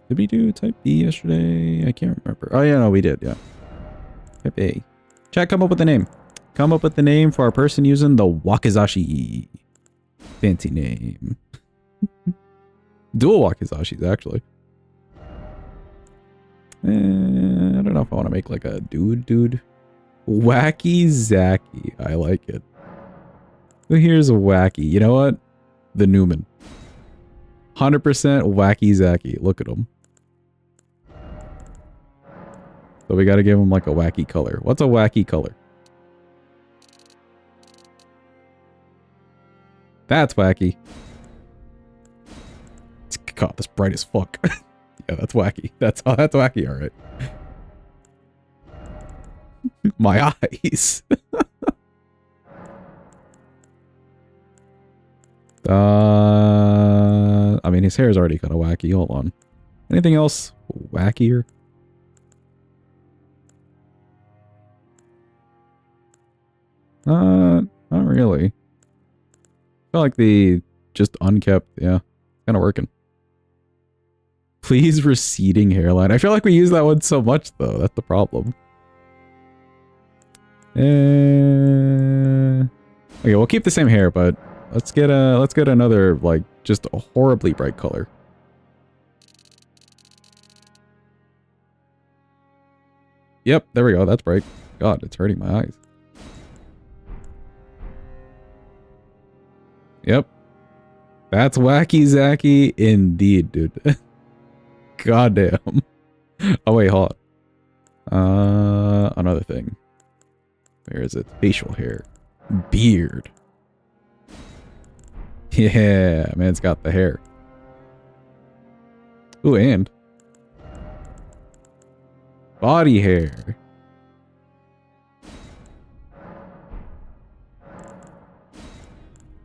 Did we do type B yesterday? I can't remember. Oh yeah, no, we did, yeah. Type A. Chat, come up with a name. Come up with the name for our person using the Wakizashi. Fancy name. Dual Wakizashis, actually. I don't know if I want to make like a dude. Wakizashi. I like it. Who here's wacky? You know what? The Newman. 100% Wakizashi. Look at him. So we gotta give him like a wacky color. What's a wacky color? That's wacky. God, that's bright as fuck. Yeah, that's wacky. That's wacky, alright. My eyes. I mean, his hair is already kind of wacky. Hold on. Anything else wackier? Not really. I feel like the just unkept, yeah, kind of working. Please receding hairline. I feel like we use that one so much though. That's the problem. Okay, we'll keep the same hair, but let's get another like just a horribly bright color. Yep, there we go. That's bright. God, it's hurting my eyes. Yep. That's Wakizashi indeed, dude. Goddamn. Oh wait, hold on. Another thing. Where is it? Facial hair. Beard. Yeah, man's got the hair. Ooh, and body hair.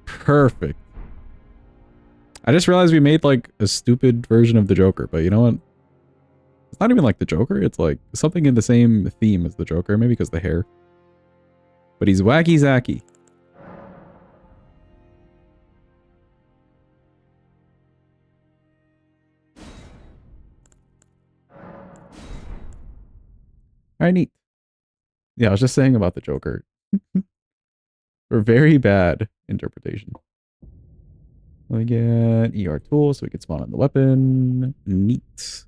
Perfect. I just realized we made like a stupid version of the Joker, but you know what? It's not even like the Joker. It's like something in the same theme as the Joker, maybe because the hair. But he's Wakizashi. Alright, neat. Yeah, I was just saying about the Joker. For very bad interpretation. We get ER tool so we can spawn on the weapon. Neat.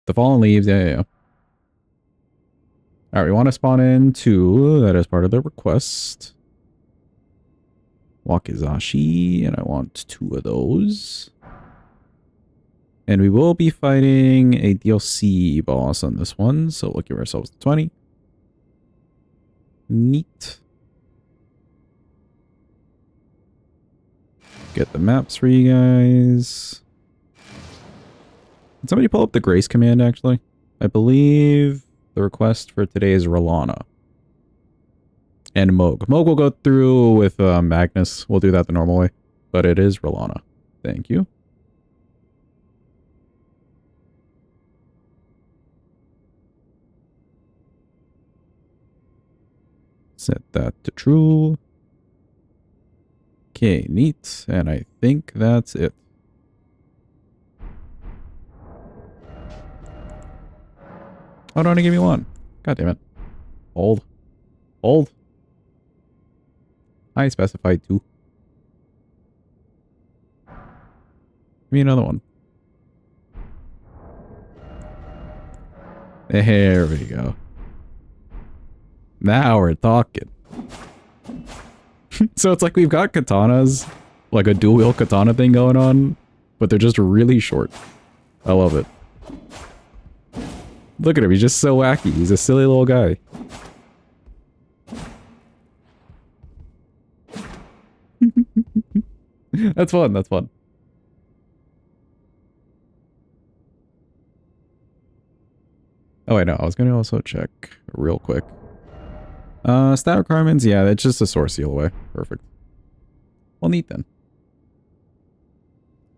The fallen leaves, yeah. Alright, we want to spawn in 2. That is part of the request. Wakizashi, and I want 2 of those. And we will be fighting a DLC boss on this one, so we'll give ourselves 20. Neat. Get the maps for you guys. Can somebody pull up the Grace command, actually? I believe the request for today is Rolana. And Moog. Moog will go through with Magnus. We'll do that the normal way. But it is Rolana. Thank you. Set that to true. Okay, neat. And I think that's it. Oh, don't give me one. God damn it. Hold. Hold. I specified 2. Give me another one. There we go. Now we're talking. So it's like we've got katanas, like a dual wheel katana thing going on, but they're just really short. I love it. Look at him, he's just so wacky. He's a silly little guy. That's fun, that's fun. Oh wait, no, I was gonna also check real quick. Stat requirements, yeah, it's just a source seal away. Perfect. Well, neat then.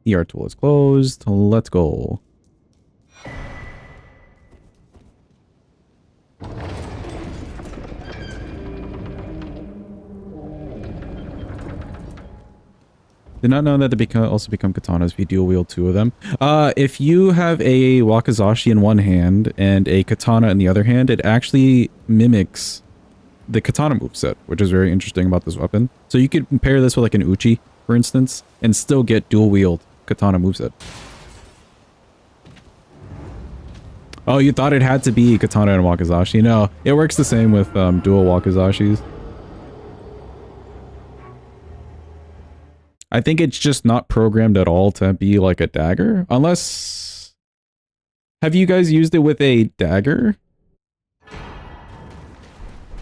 ER tool is closed. Let's go. Did not know that they also become katanas if you dual wield two of them. If you have a Wakizashi in one hand and a katana in the other hand, it actually mimics the katana moveset, which is very interesting about this weapon. So you could pair this with like an uchi, for instance, and still get dual wield katana moveset. Oh, you thought it had to be katana and Wakizashi? No, it works the same with dual Wakizashis. I think it's just not programmed at all to be like a dagger, unless... Have you guys used it with a dagger?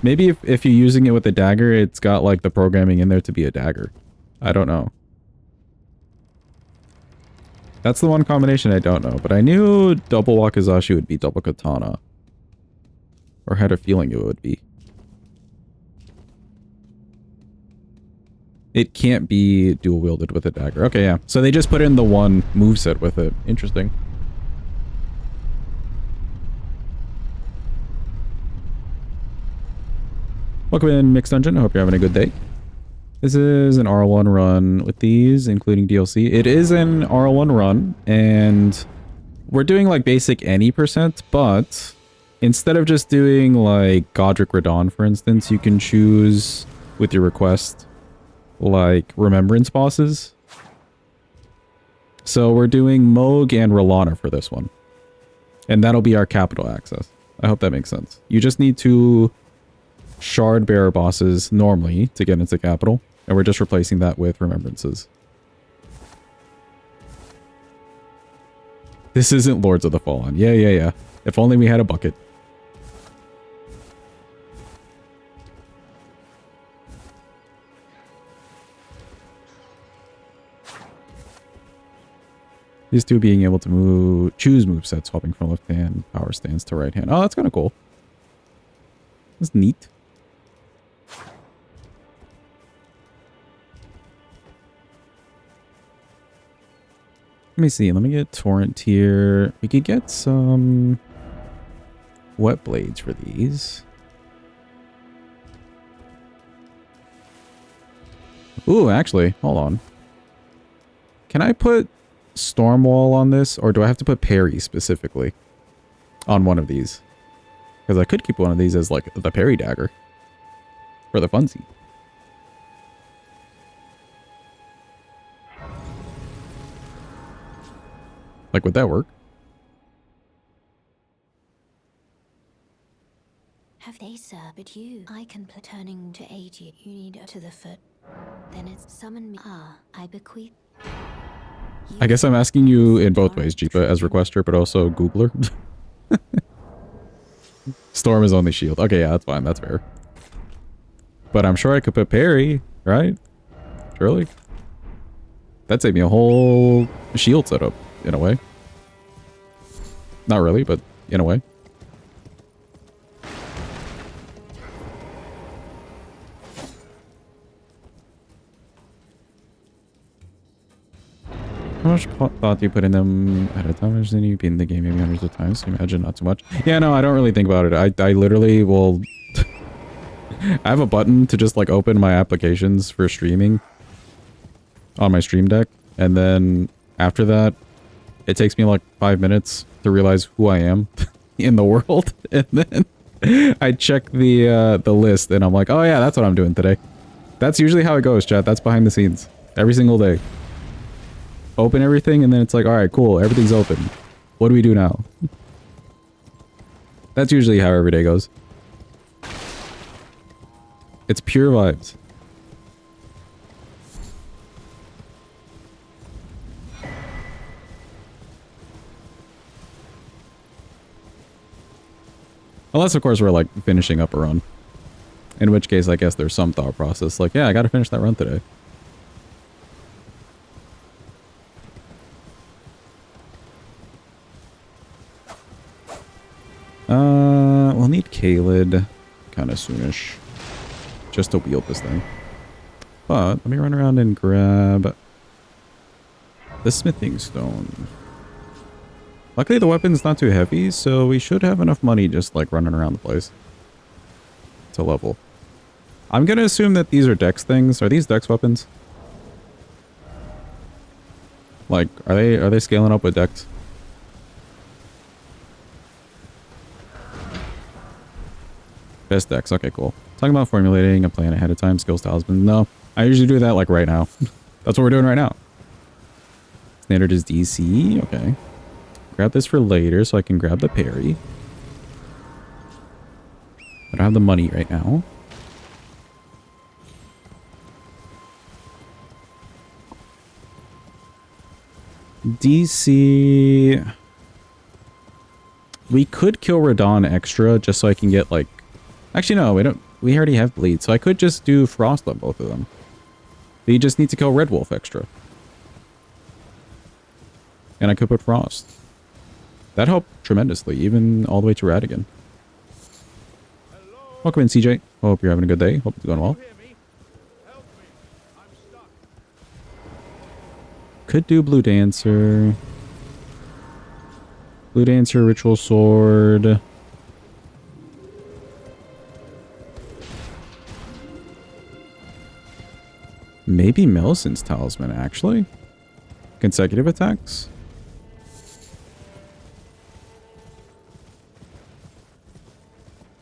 Maybe if you're using it with a dagger, it's got like the programming in there to be a dagger. I don't know. That's the one combination I don't know, but I knew double Wakizashi would be double katana. Or had a feeling it would be. It can't be dual wielded with a dagger. Okay, yeah. So they just put in the one moveset with it. Interesting. Welcome in, Mixed Dungeon. I hope you're having a good day. This is an R1 run with these, including DLC. It is an R1 run, and we're doing like basic any percent, but instead of just doing like Godric Radon, for instance, you can choose with your request like remembrance bosses. So we're doing Moog and Rolana for this one. And that'll be our capital access. I hope that makes sense. You just need to shard bearer bosses normally to get into capital. And we're just replacing that with remembrances. This isn't Lords of the Fallen. Yeah. If only we had a bucket. These two being able to choose movesets, swapping from left hand power stance to right hand. Oh, that's kind of cool. That's neat. Let me see. Let me get torrent here. We could get some wet blades for these. Ooh, actually, hold on. Can I put Stormwall on this, or do I have to put parry specifically on one of these? Because I could keep one of these as like the parry dagger for the funsie. Like, would that work? Have they, sir? But you, I can turning to aid you. You need to the foot. Then it's summon me. Ah, I bequeath. I guess I'm asking you in both ways, Jeepa, as requester, but also Googler. Storm is only shield. Okay, yeah, that's fine. That's fair. But I'm sure I could put parry, right? Surely? That'd save me a whole shield setup, in a way. Not really, but in a way. How much thought do you put in them at a time? Then you've been in the game maybe hundreds of times, so imagine not too much. Yeah, no, I don't really think about it. I literally will... I have a button to just like open my applications for streaming on my stream deck, and then after that, it takes me like 5 minutes to realize who I am in the world, and then I check the list, and I'm like, oh yeah, that's what I'm doing today. That's usually how it goes, chat. That's behind the scenes. Every single day. Open everything, and then it's like, alright, cool, everything's open. What do we do now? That's usually how every day goes. It's pure vibes. Unless, of course, we're, like, finishing up a run. In which case, I guess there's some thought process. Like, yeah, I gotta finish that run today. We'll need Kaled kind of soonish. Just to wield this thing. But, let me run around and grab the smithing stone. Luckily, the weapon's not too heavy, so we should have enough money just, like, running around the place. To level. I'm gonna assume that these are dex things. Are these dex weapons? Like, are they scaling up with decks? Best decks. Okay, cool. Talking about formulating a plan ahead of time, skills talisman. No, I usually do that like right now. That's what we're doing right now. Standard is DC. Okay. Grab this for later so I can grab the parry. I don't have the money right now. DC. We could kill Radon extra just so I can get like... Actually, no, we don't. We already have bleed, so I could just do Frost on both of them. But you just need to kill Red Wolf extra. And I could put Frost. That helped tremendously, even all the way to Radigan. Welcome in, CJ. Hope you're having a good day. Hope it's going well. Could do Blue Dancer. Blue Dancer, Ritual Sword. Maybe Millicent's Talisman, actually. Consecutive attacks.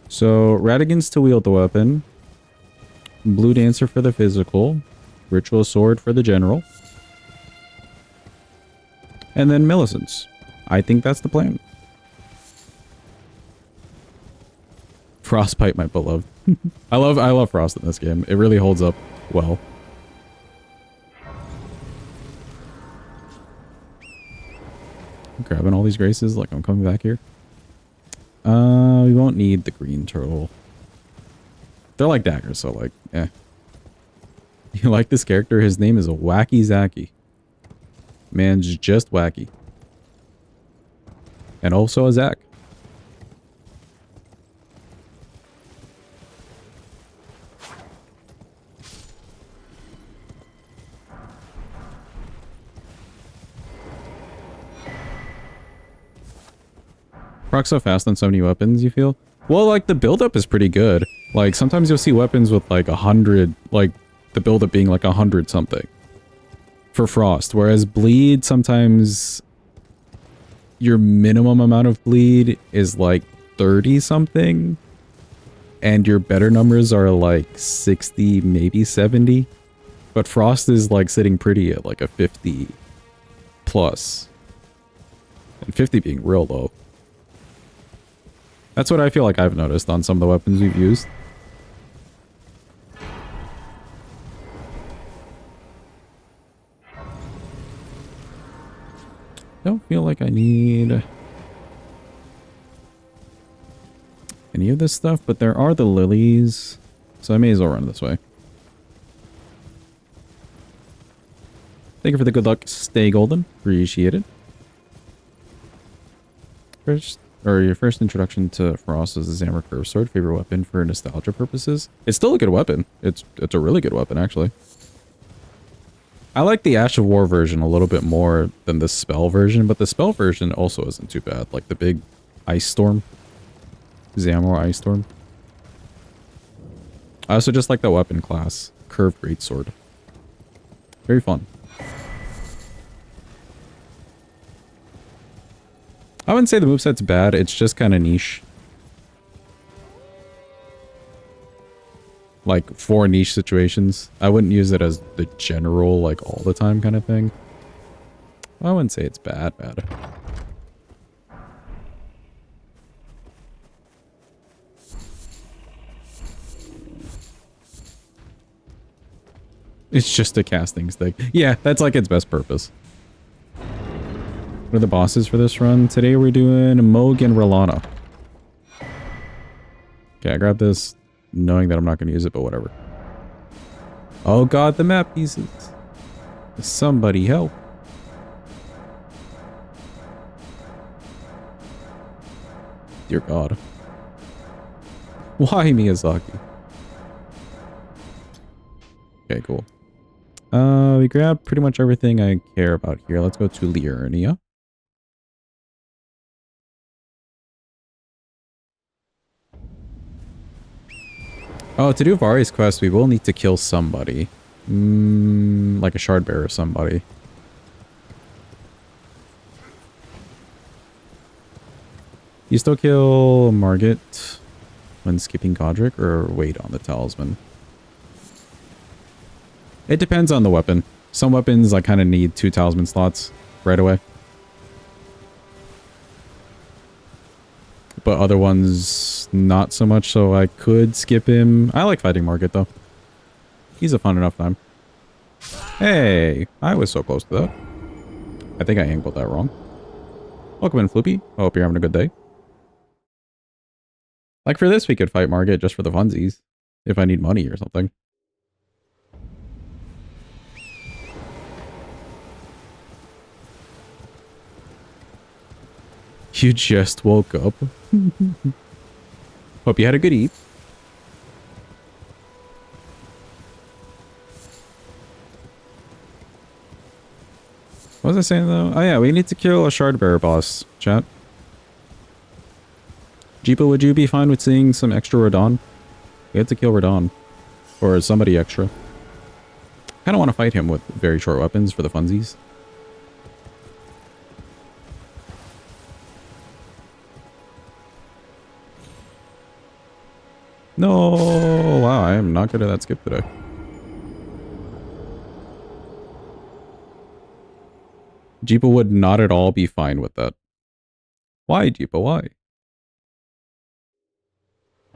So, Radigan's to wield the weapon. Blue Dancer for the physical. Ritual Sword for the general. And then Millicent's. I think that's the plan. Frostbite, my beloved. I love Frost in this game. It really holds up well. Grabbing all these graces like I'm coming back here. We won't need the green turtle. They're like daggers, so like, eh. You like this character? His name is Wakizashi. Man's just wacky. And also a Zack. Proc so fast on so many weapons, you feel? Well, like, the buildup is pretty good. Like, sometimes you'll see weapons with, like, 100, like, the buildup being, like, 100 something. For Frost. Whereas Bleed, sometimes your minimum amount of Bleed is, like, 30 something. And your better numbers are, like, 60, maybe 70. But Frost is, like, sitting pretty at, like, a 50 plus. And 50 being real low. That's what I feel like I've noticed on some of the weapons we've used. Don't feel like I need any of this stuff, but there are the lilies, so I may as well run this way. Thank you for the good luck. Stay golden. Appreciate it. Your first introduction to Frost is the Zammer Curve Sword. Favorite weapon for nostalgia purposes. It's still a good weapon. It's a really good weapon, actually. I like the Ash of War version a little bit more than the Spell version, but the Spell version also isn't too bad. Like the big Ice Storm. Zamor Ice Storm. I also just like the weapon class. Curved Greatsword. Very fun. I wouldn't say the moveset's bad, it's just kind of niche. Like, for niche situations. I wouldn't use it as the general, like, all the time kind of thing. I wouldn't say it's bad. It's just a casting stick. Yeah, that's like its best purpose. What are the bosses for this run? Today we're doing Moog and Rolana. Okay, I grabbed this knowing that I'm not going to use it, but whatever. Oh god, the map pieces. Somebody help. Dear god. Why Miyazaki? Okay, cool. We grabbed pretty much everything I care about here. Let's go to Liurnia. Oh, to do Vari's quest, we will need to kill somebody. Like a shard bearer or somebody. You still kill Margit when skipping Godric or wait on the talisman? It depends on the weapon. Some weapons I kind of need 2 talisman slots right away. But other ones, not so much, so I could skip him. I like fighting Margit, though. He's a fun enough time. Hey, I was so close to that. I think I angled that wrong. Welcome in, Floopy. I hope you're having a good day. Like for this, we could fight Margit just for the funsies. If I need money or something. You just woke up. Hope you had a good eat. What was I saying though? Oh yeah, we need to kill a shard bearer boss, chat. Jeepa, would you be fine with seeing some extra Radon? We have to kill Radon. Or somebody extra. Kinda want to fight him with very short weapons for the funsies. No! Wow, I am not good at that skip today. Jeepa would not at all be fine with that. Why, Jeepa? Why?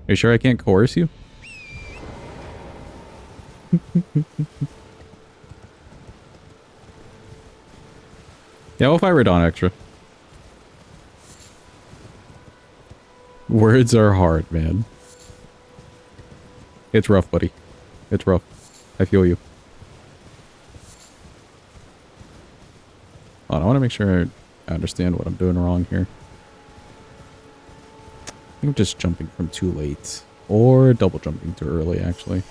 Are you sure I can't coerce you? Yeah, we'll fight Radon extra. Words are hard, man. It's rough, buddy. It's rough. I feel you. Hold on, I want to make sure I understand what I'm doing wrong here. I think I'm just jumping from too late. Or double jumping too early, actually.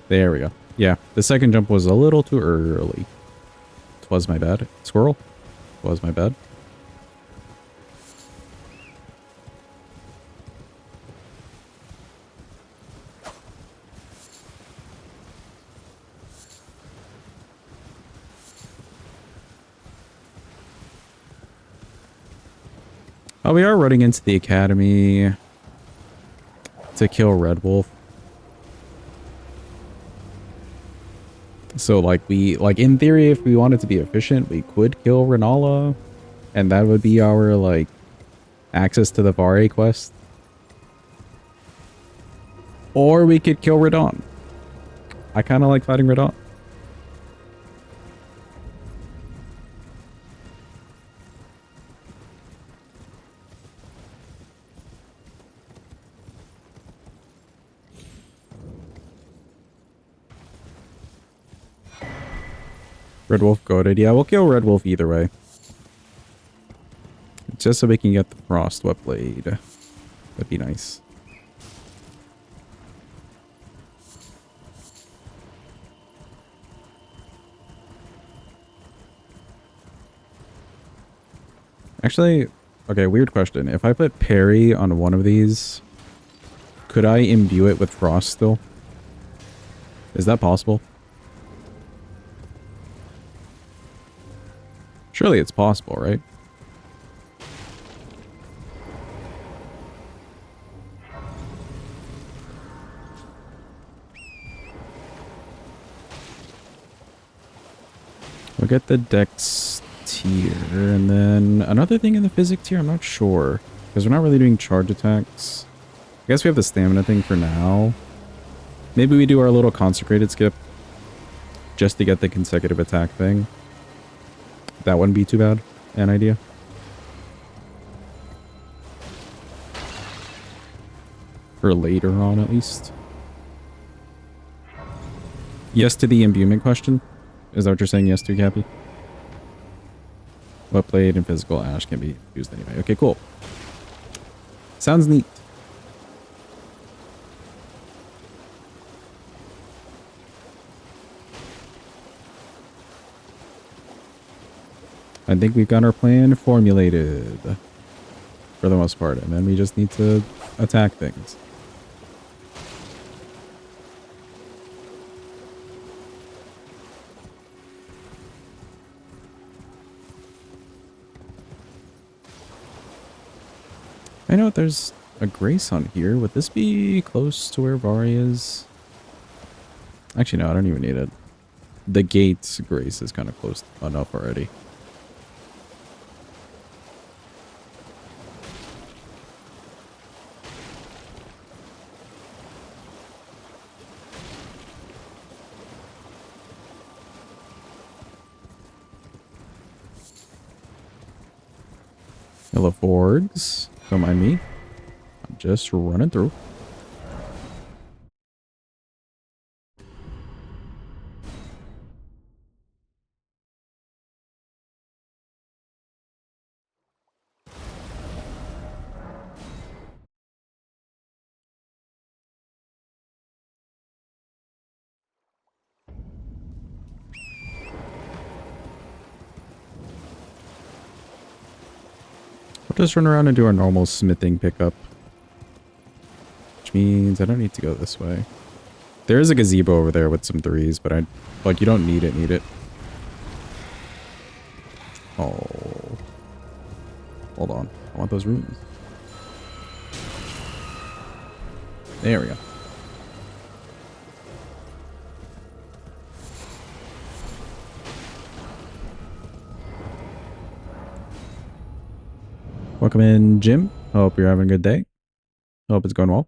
There we go. Yeah, the second jump was a little too early. Twas my bad. Squirrel? Was my bad. Oh, we are running into the academy to kill Red Wolf. So, like, in theory, if we wanted to be efficient, we could kill Renala. And that would be our, like, access to the Vare quest. Or we could kill Radon. I kind of like fighting Radon. Red Wolf goated. Yeah, we'll kill Red Wolf either way. Just so we can get the Frost Web Blade. That'd be nice. Actually, okay, weird question. If I put parry on one of these, could I imbue it with Frost still? Is that possible? Surely it's possible, right? We'll get the Dex tier, and then another thing in the Physic tier, I'm not sure. Because we're not really doing charge attacks. I guess we have the stamina thing for now. Maybe we do our little consecrated skip. Just to get the consecutive attack thing. That wouldn't be too bad. An idea. For later on, at least. Yes to the imbuement question? Is that what you're saying yes to, Cappy? What blade and physical ash can be used anyway? Okay, cool. Sounds neat. I think we've got our plan formulated. For the most part. And then we just need to attack things. I know there's a Grace on here. Would this be close to where Vari is? Actually, no, I don't even need it. The gate's Grace is kind of close enough already. I love orgs. Don't mind me. I'm just running through. We'll just run around and do our normal smithing pickup. Which means I don't need to go this way. There is a gazebo over there with some threes, but you don't need it. Oh. Hold on. I want those runes. There we go. Welcome in, Jim. Hope you're having a good day. Hope it's going well.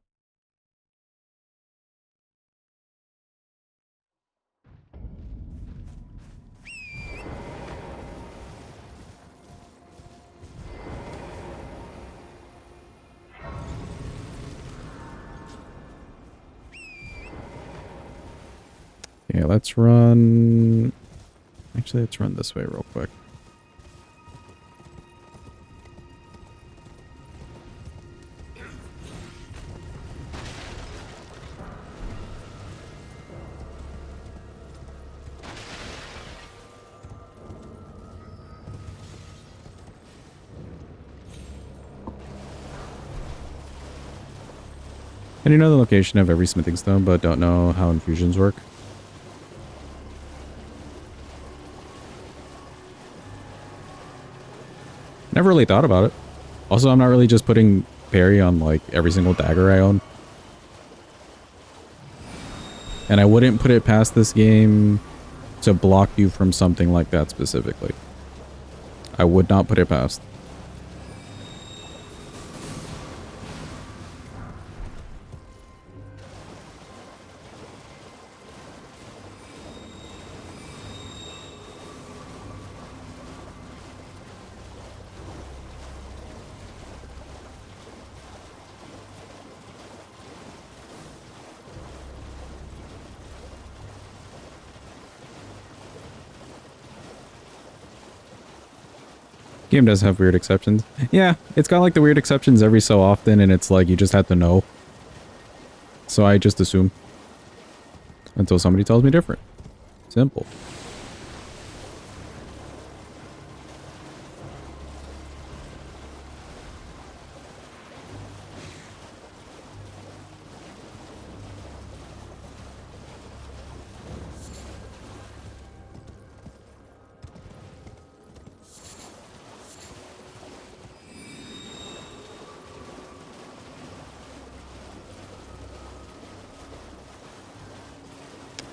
Yeah, let's run... Actually, let's run this way real quick. And you know the location of every smithing stone, but don't know how infusions work? Never really thought about it. Also, I'm not really just putting parry on, like, every single dagger I own. And I wouldn't put it past this game to block you from something like that specifically. I would not put it past. Game does have weird exceptions. Yeah, it's got like the weird exceptions every so often, and it's like you just have to know. So I just assume. Until somebody tells me different. Simple.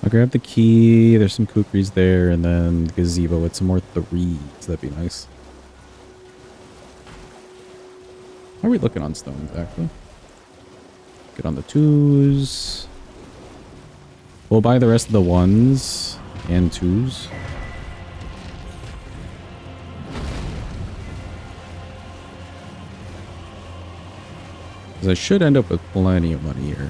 I'll grab the key. There's some kukris there, and then the gazebo with some more threes. That'd be nice. How are we looking on stones, actually? Get on the twos. We'll buy the rest of the ones and twos. Because I should end up with plenty of money here.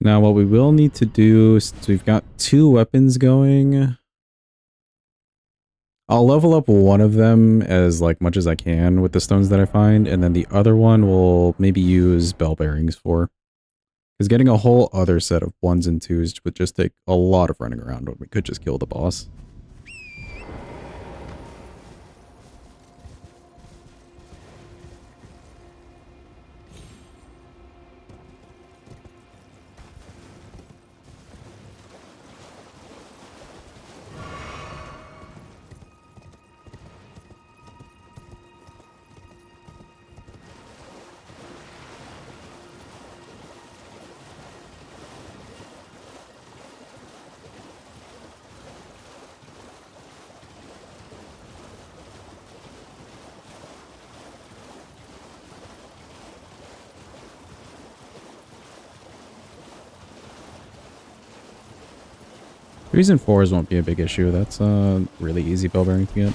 Now, what we will need to do, since we've got 2 weapons going, I'll level up one of them as like much as I can with the stones that I find, and then the other one will maybe use bell bearings for. Because getting a whole other set of 1s and 2s would just take a lot of running around when we could just kill the boss. Threes and fours won't be a big issue. That's a really easy bell bearing to get.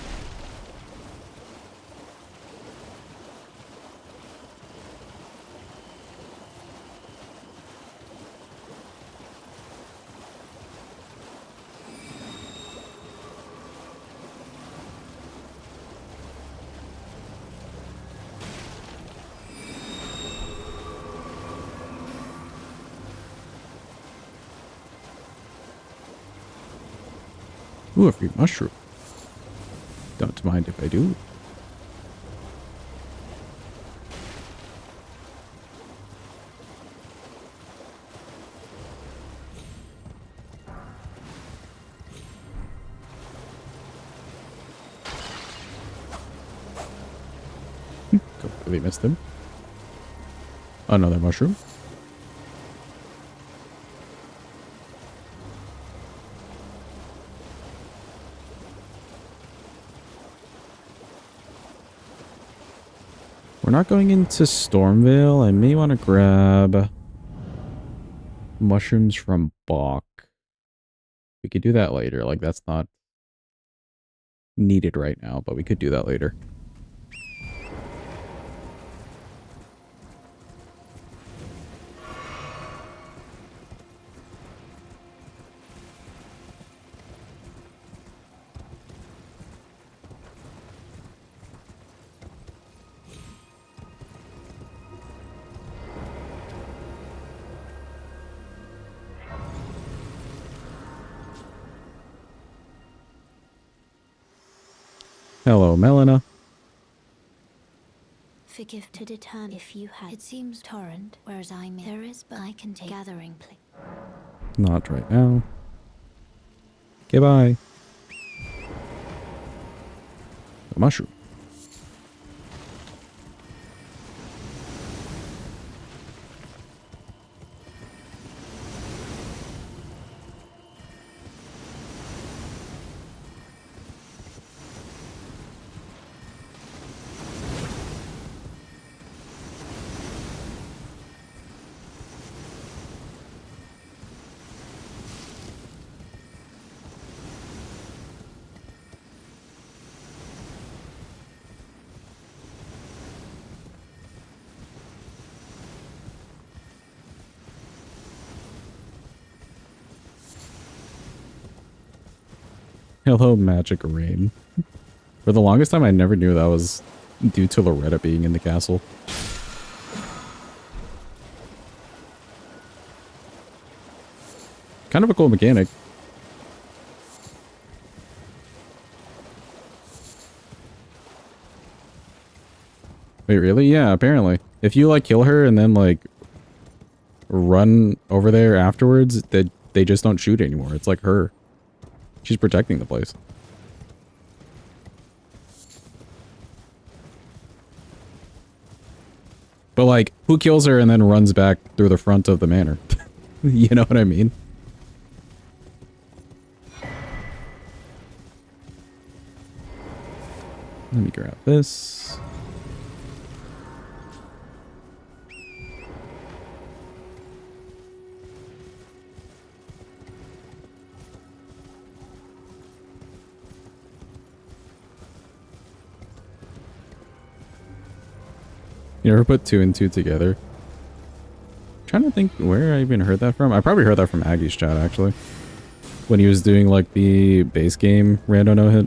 Ooh, a free mushroom. Don't mind if I do. Completely missed him. Another mushroom. We're not going into Stormvale. I may want to grab mushrooms from Bach. We could do that later. Like, that's not needed right now, but we could do that later. Hello, Melina. Forgive to determine if you had. It seems torrent, whereas there is, but I can take gathering place. Not right now. Goodbye. A mushroom. Hello, magic rain. For the longest time, I never knew that was due to Loretta being in the castle. Kind of a cool mechanic. Wait, really? Yeah, apparently. If you, like, kill her and then, like, run over there afterwards, they just don't shoot anymore. It's like her. She's protecting the place. But, like, who kills her and then runs back through the front of the manor? You know what I mean? Let me grab this. You ever put two and two together? I'm trying to think where I even heard that from. I probably heard that from Aggie's chat, actually. When he was doing, like, the base game rando no-hit.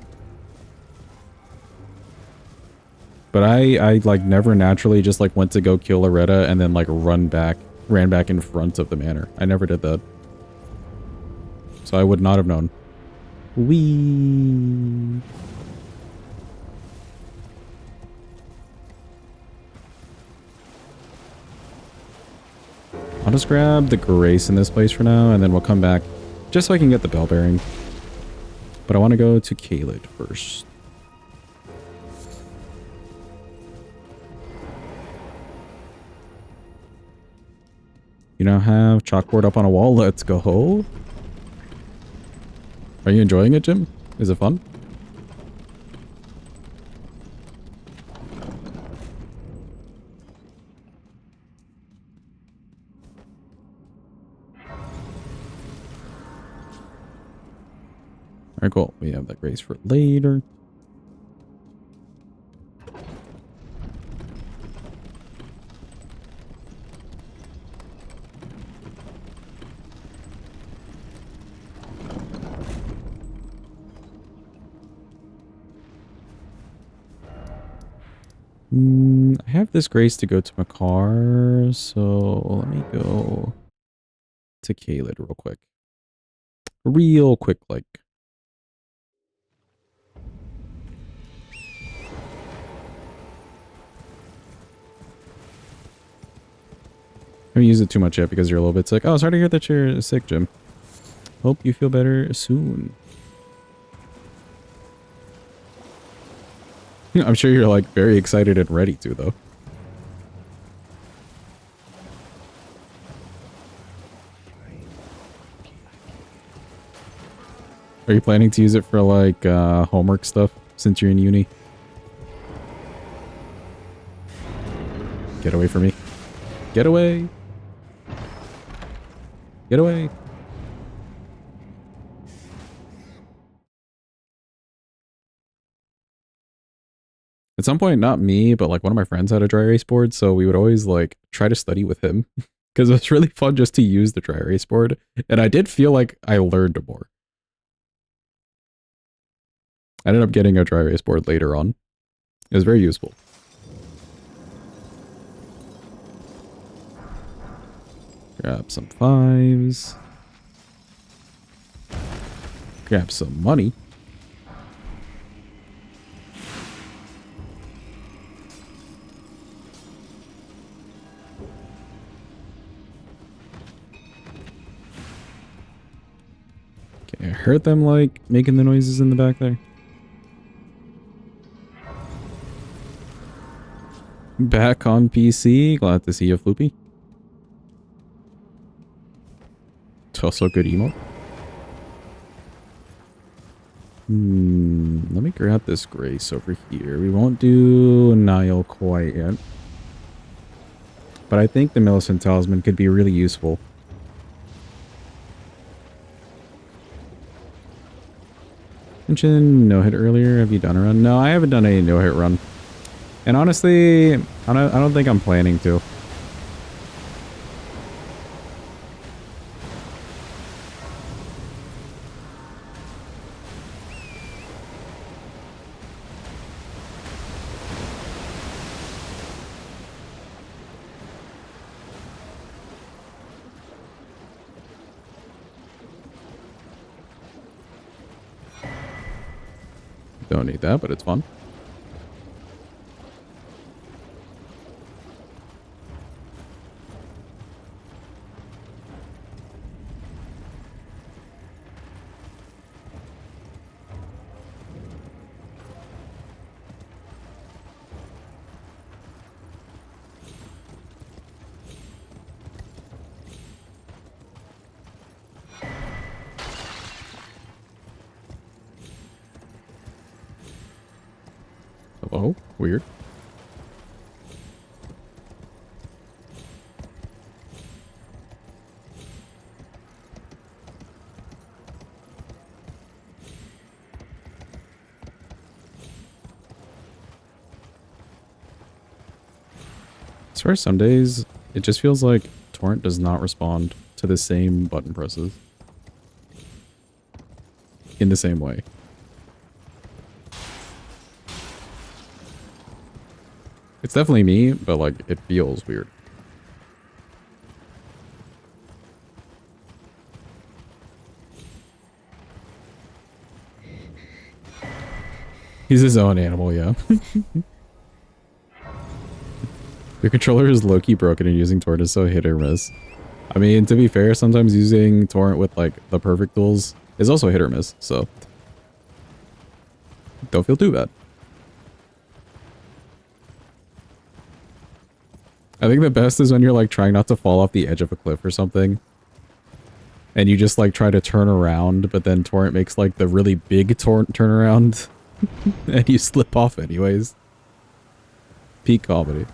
But I, like, never naturally just, like, went to go kill Loretta and then, like, ran back in front of the manor. I never did that. So I would not have known. Whee! I'll just grab the Grace in this place for now, and then we'll come back just so I can get the bell bearing. But I want to go to Caelid first. You now have chalkboard up on a wall. Let's go. Are you enjoying it, Jim? Is it fun? Alright, cool. We have that grace for later. I have this grace to go to Makar, so let me go to Kaled real quick. Real quick, like. I haven't used it too much yet because you're a little bit sick. Oh, sorry to hear that you're sick, Jim. Hope you feel better soon. I'm sure you're like very excited and ready to, though. Are you planning to use it for like homework stuff since you're in uni? Get away from me. Get away. Get away. At some point, not me, but like one of my friends had a dry erase board, so we would always like try to study with him because it was really fun just to use the dry erase board. And I did feel like I learned more. I ended up getting a dry erase board later on. It was very useful. Grab some fives. Grab some money. Okay, I heard them like making the noises in the back there. Back on PC. Glad to see you, Floopy. It's also a good emote. Let me grab this grace over here. We won't do Nile quite yet. But I think the Millicent Talisman could be really useful. Mentioned no-hit earlier. Have you done a run? No, I haven't done a no-hit run. And honestly, I don't think I'm planning to. Don't need that, but it's fun. Oh, weird. I swear some days it just feels like Torrent does not respond to the same button presses in the same way. It's definitely me, but like it feels weird. He's his own animal, yeah. Your controller is low-key broken and using Torrent is so hit or miss. I mean, to be fair, sometimes using Torrent with like the perfect tools is also hit or miss, so don't feel too bad. I think the best is when you're like trying not to fall off the edge of a cliff or something. And you just like try to turn around, but then Torrent makes like the really big turnaround. And you slip off anyways. Peak comedy.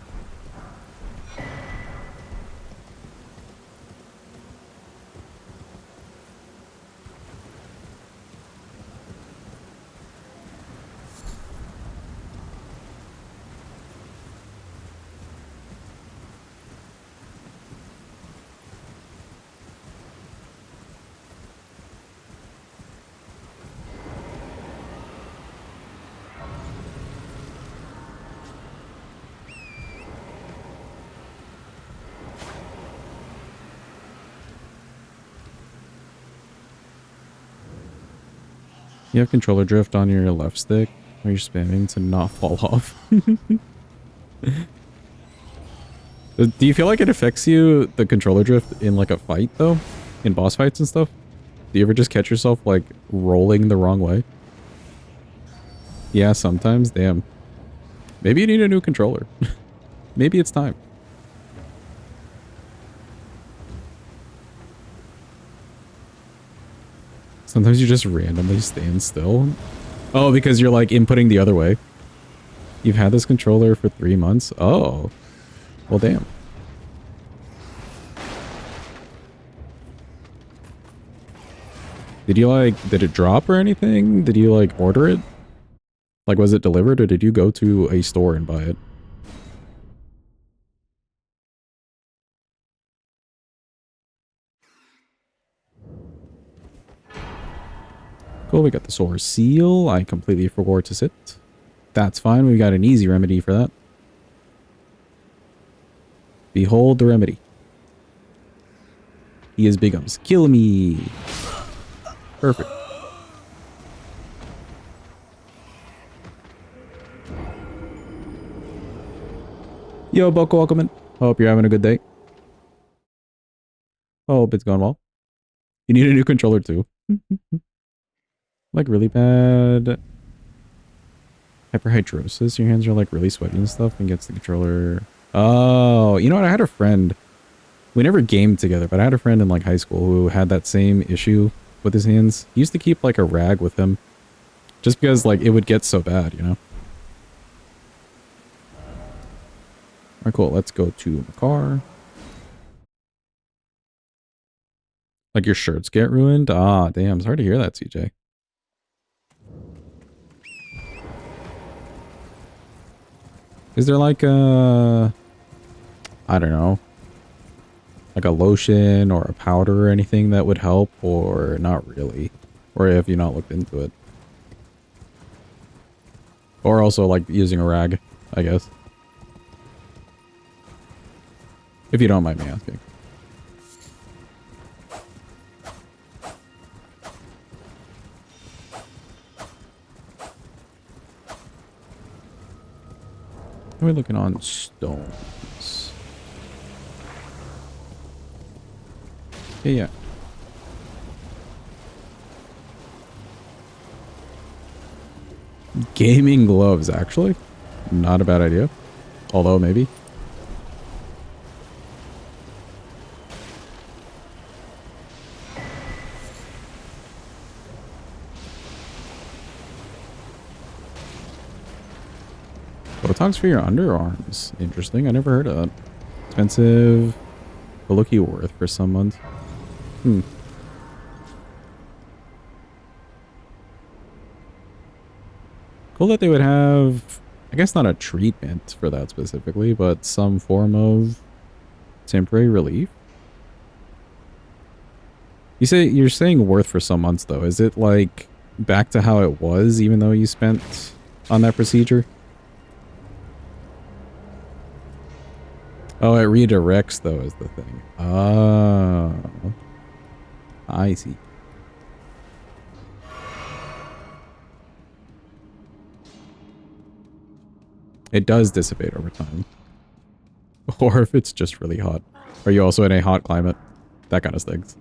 You have controller drift on your left stick. Are you spamming to not fall off? Do you feel like it affects you, the controller drift, in like a fight though? In boss fights and stuff? Do you ever just catch yourself like rolling the wrong way? Yeah, sometimes. Damn. Maybe you need a new controller. Maybe it's time. Sometimes you just randomly stand still. Oh, because you're like inputting the other way. You've had this controller for 3 months? Oh. Well, damn. Did it drop or anything? Did you like order it? Like, was it delivered or did you go to a store and buy it? Cool, we got the Solar Seal. I completely forgot to sit. That's fine, we got an easy remedy for that. Behold the remedy. He is Bigums. Kill me! Perfect. Yo, Buck, welcome in. Hope you're having a good day. Hope it's going well. You need a new controller too. Like really bad hyperhidrosis. Your hands are like really sweaty and stuff and gets the controller. Oh, you know what? I had a friend. We never gamed together, but I had a friend in like high school who had that same issue with his hands. He used to keep like a rag with him just because like it would get so bad, you know? Alright, cool. Let's go to my car. Like your shirts get ruined? Ah, damn. Sorry to hear that, CJ. Is there like a... I don't know. Like a lotion or a powder or anything that would help, or not really? Or have you not looked into it? Or also like using a rag, I guess. If you don't mind me asking. How are we looking on stones? Yeah. Gaming gloves, actually. Not a bad idea. Although, maybe. Botox for your underarms. Interesting. I never heard of that. Expensive, but look you worth for some months. Cool that they would have, I guess not a treatment for that specifically, but some form of temporary relief. You're saying worth for some months though. Is it like back to how it was even though you spent on that procedure? Oh, it redirects though is the thing. Oh. I see. It does dissipate over time. Or if it's just really hot. Are you also in a hot climate? That kind of stinks.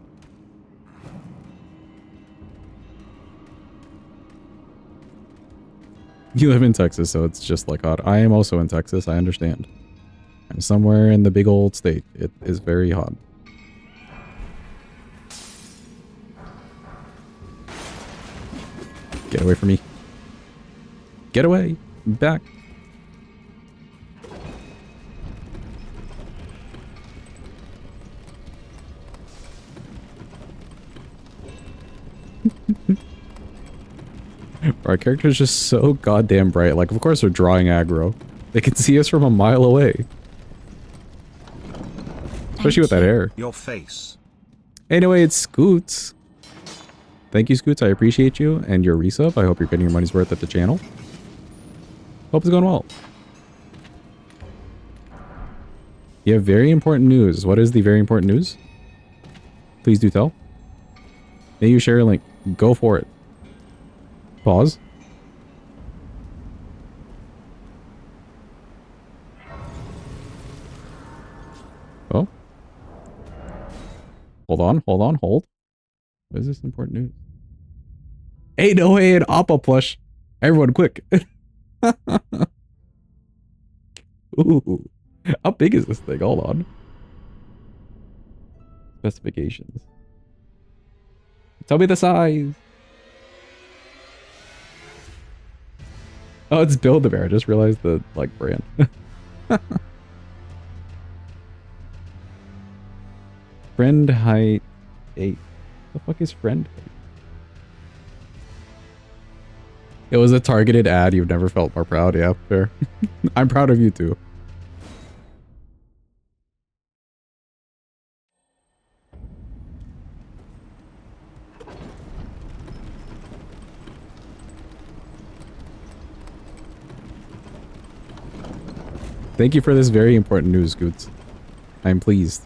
You live in Texas, so it's just like hot. I am also in Texas, I understand. I'm somewhere in the big old state. It is very hot. Get away from me. Get away. Back. Our character's just so goddamn bright. Like, of course they're drawing aggro. They can see us from a mile away. Especially with that hair. Your face. Anyway, it's Scoots. Thank you, Scoots. I appreciate you and your resub. I hope you're getting your money's worth at the channel. Hope it's going well. You have very important news. What is the very important news? Please do tell. May you share a link. Go for it. Pause. Oh. Hold on, hold on, hold. What is this important news? Hey, no way, an Appa plush. Everyone, quick. Ooh. How big is this thing? Hold on. Specifications. Tell me the size. Oh, it's Build-A-Bear. I just realized the, like, brand. Friend height 8. The fuck is friend height? It was a targeted ad. You've never felt more proud. Yeah, fair. I'm proud of you too. Thank you for this very important news, Goots. I'm pleased.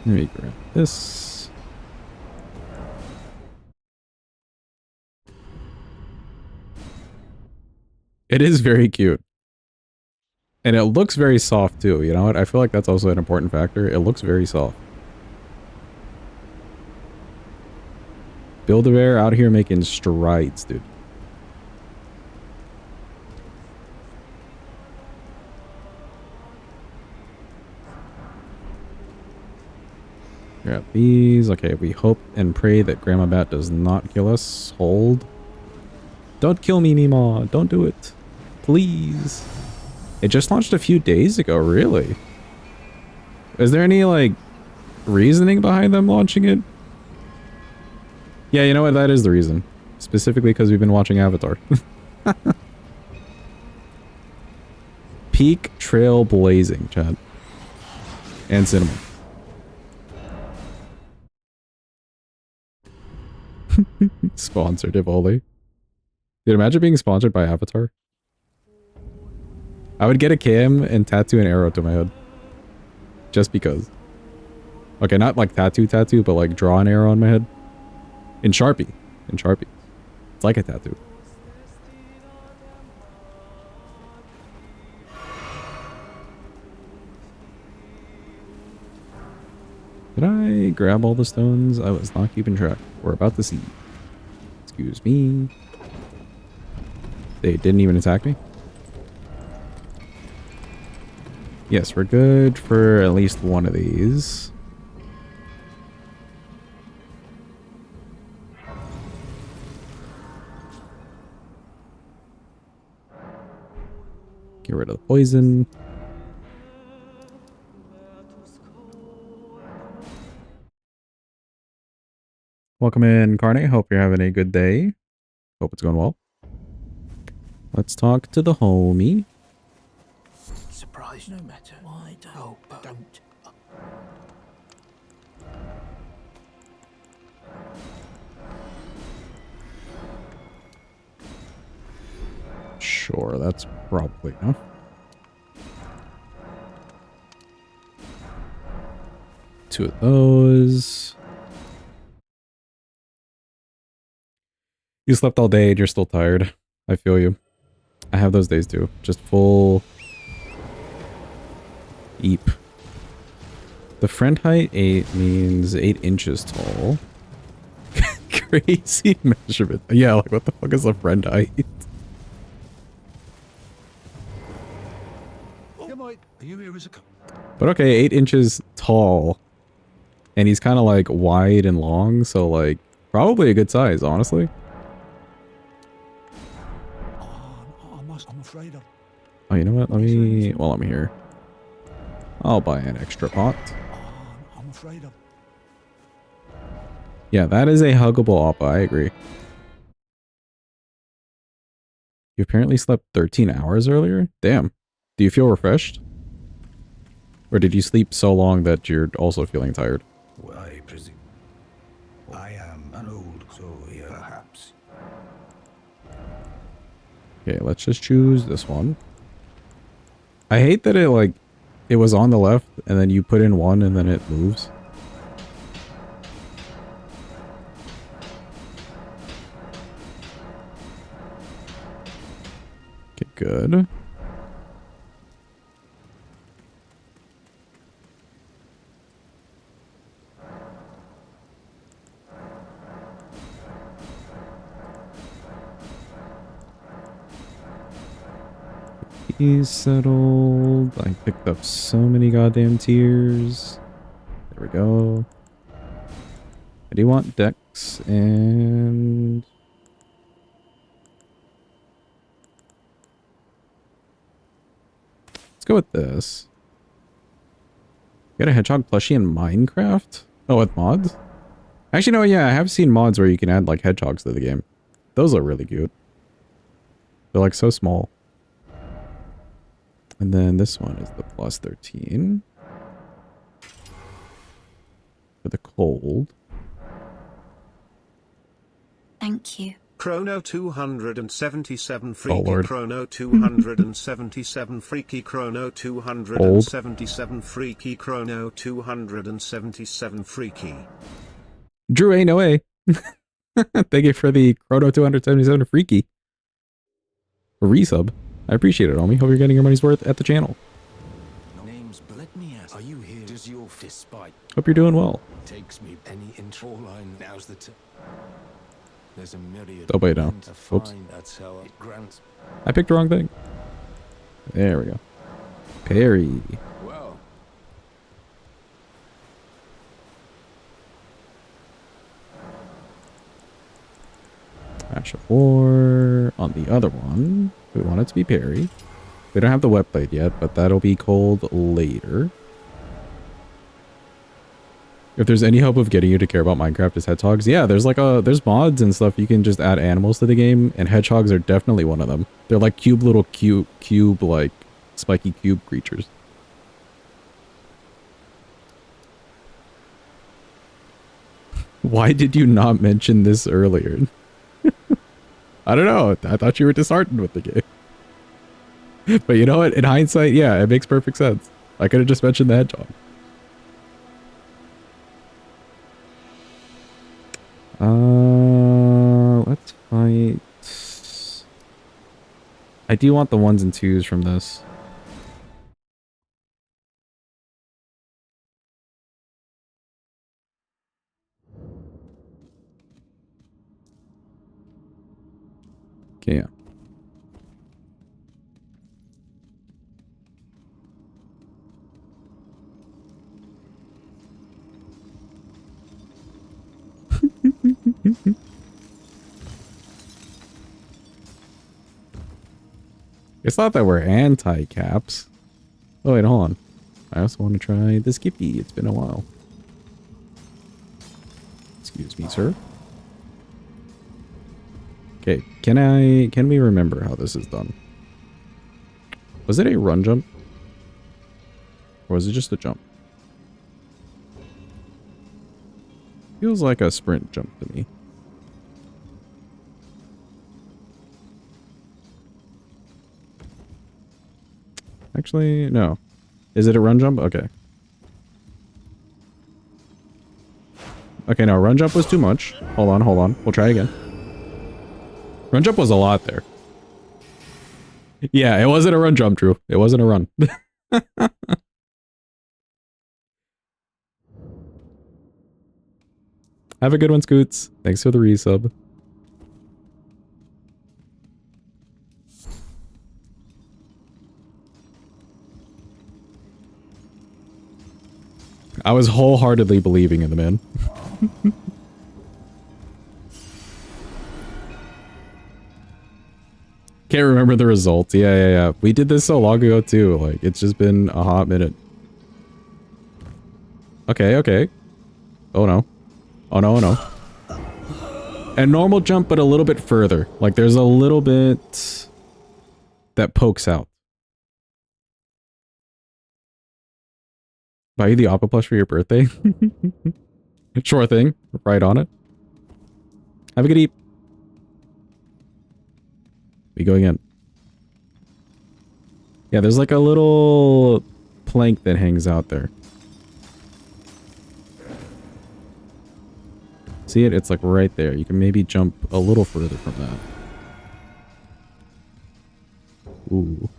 Let me grab this. It is very cute. And it looks very soft too. You know what? I feel like that's also an important factor. It looks very soft. Build-A-Bear out here making strides, dude. Grab these. Okay, we hope and pray that Grandma Bat does not kill us. Hold. Don't kill me, Meemaw. Don't do it. Please. It just launched a few days ago, really. Is there any, like, reasoning behind them launching it? Yeah, you know what? That is the reason. Specifically because we've been watching Avatar. Peak trail blazing, Chad. And cinnamon. Sponsored, Ivoli. Dude, imagine being sponsored by Avatar. I would get a cam and tattoo an arrow to my head. Just because. Okay, not like tattoo, but like draw an arrow on my head. In Sharpie. In Sharpie. It's like a tattoo. Did I grab all the stones? I was not keeping track. We're about to see. Excuse me. They didn't even attack me? Yes, we're good for at least one of these. Get rid of the poison. Welcome in, Carne. Hope you're having a good day. Hope it's going well. Let's talk to the homie. Surprise no matter. Why don't? Oh, don't. Sure, that's probably enough. Two of those. You slept all day and you're still tired. I feel you. I have those days too. Just full eep. The friend height 8 means 8 inches tall. Crazy measurement. Yeah, like what the fuck is a friend height? But okay, 8 inches tall. And he's kind of like wide and long, so like probably a good size, honestly. I'm afraid of. Oh, you know what? Let me, while I'm here, I'll buy an extra pot. I'm afraid of. Yeah, that is a huggable Appa, I agree. You apparently slept 13 hours earlier? Damn. Do you feel refreshed? Or did you sleep so long that you're also feeling tired? Well, I presume. I am an old soul here, perhaps. Okay, let's just choose this one. I hate that it like it was on the left and then you put in one and then it moves. Okay, good. He's settled. I picked up so many goddamn tears. There we go. I do want Dex and... let's go with this. Got a hedgehog plushie in Minecraft? Oh, with mods? Actually, no, yeah, I have seen mods where you can add like hedgehogs to the game. Those are really cute. They're like so small. And then this one is the plus 13. For the cold. Thank you. Chrono 277 freaky Lord. Chrono 277 freaky Chrono 277 freaky Chrono 277 freaky. Drew, ain't no way. Thank you for the Chrono 277 freaky. A resub. I appreciate it, homie. Hope you're getting your money's worth at the channel. Name's let me ask. Are you here? Does your despite Hope you're doing well. takes me any intro line? Now's the there's a myriad. Oh, wait, no. to Oops. find. That's how it grants. I picked the wrong thing. There we go. Parry. Well, Ash of War. On the other one, we want it to be parry. We don't have the wet blade yet, but that'll be cold later. If there's any hope of getting you to care about Minecraft as hedgehogs, yeah, there's mods and stuff. You can just add animals to the game, and hedgehogs are definitely one of them. They're like little cube like spiky cube creatures. Why did you not mention this earlier? I don't know. I thought you were disheartened with the game. But you know what? In hindsight, yeah, it makes perfect sense. I could have just mentioned the hedgehog. Let's fight. I do want the 1s and 2s from this. Okay, yeah. It's not that we're anti-caps. Oh wait, hold on. I also want to try the Skippy. It's been a while. Excuse me, sir. Okay, can we remember how this is done? Was it a run jump? Or was it just a jump? Feels like a sprint jump to me. Actually, no. Is it a run jump? Okay. Okay, no, run jump was too much. Hold on. We'll try again. Run jump was a lot there. Yeah, it wasn't a run jump, Drew. It wasn't a run. Have a good one, Scoots. Thanks for the resub. I was wholeheartedly believing in the man. Can't remember the results. Yeah. We did this so long ago too. Like, it's just been a hot minute. Okay. Oh no. Oh no. A normal jump, but a little bit further. Like, there's a little bit that pokes out. Buy you the Oppa plush for your birthday? Sure thing. Right on it. Have a good eat. We go again. Yeah, there's like a little plank that hangs out there. See it? It's like right there. You can maybe jump a little further from that. Ooh.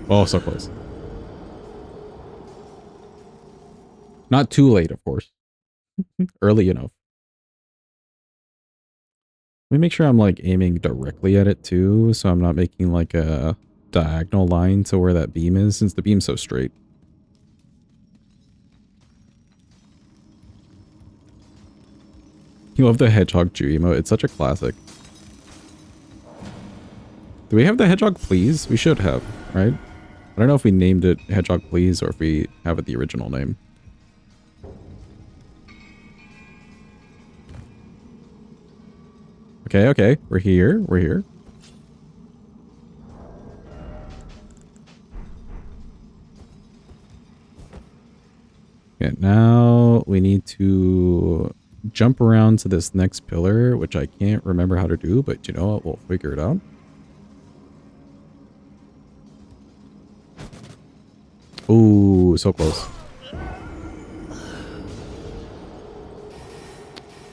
Oh, so close. Not too late, of course. Early enough. Let me make sure I'm like aiming directly at it too, so I'm not making like a diagonal line to where that beam is, since the beam's so straight. You love the Hedgehog Chew emote. It's such a classic. Do we have the Hedgehog Please? We should have, right? I don't know if we named it Hedgehog Please or if we have it the original name. Okay, okay. We're here. We're here. Okay, now we need to jump around to this next pillar, which I can't remember how to do, but you know what? We'll figure it out. Ooh, so close.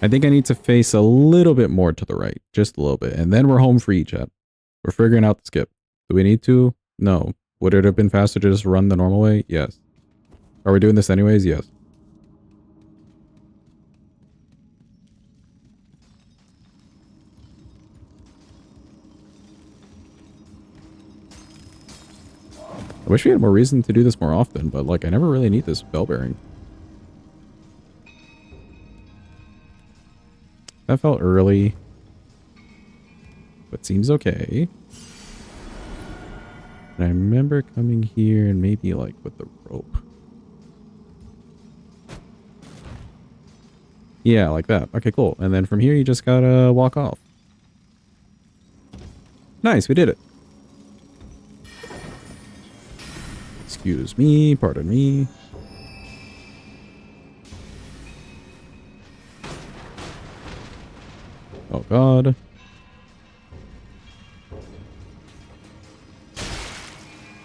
I think I need to face a little bit more to the right. Just a little bit. And then we're home free, chat. We're figuring out the skip. Do we need to? No. Would it have been faster to just run the normal way? Yes. Are we doing this anyways? Yes. I wish we had more reason to do this more often, but like I never really need this bell bearing. That felt early. But seems okay. And I remember coming here and maybe like with the rope. Yeah, like that. Okay, cool. And then from here you just gotta walk off. Nice, we did it. Excuse me, pardon me. Oh god.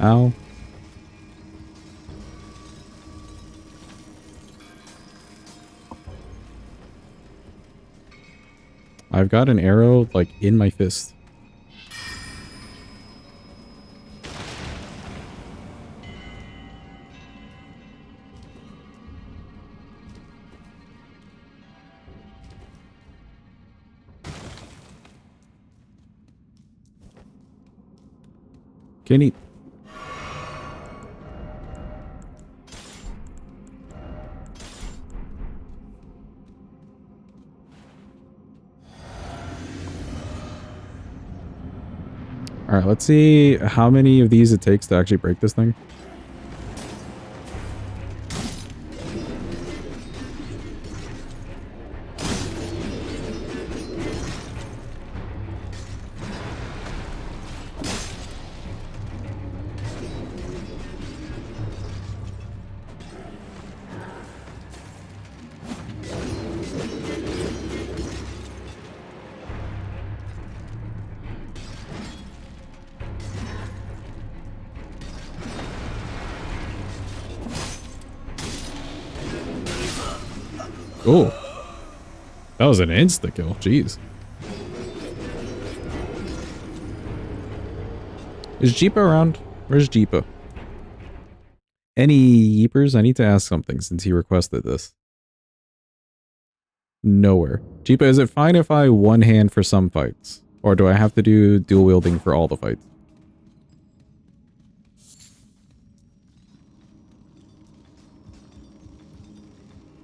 Ow. I've got an arrow like in my fist. Kenny. Alright, let's see how many of these it takes to actually break this thing. Oh, that was an insta kill. Jeez. Is Jeepa around? Where's Jeepa? Any Yeepers? I need to ask something since he requested this. Nowhere. Jeepa, is it fine if I one hand for some fights? Or do I have to do dual wielding for all the fights?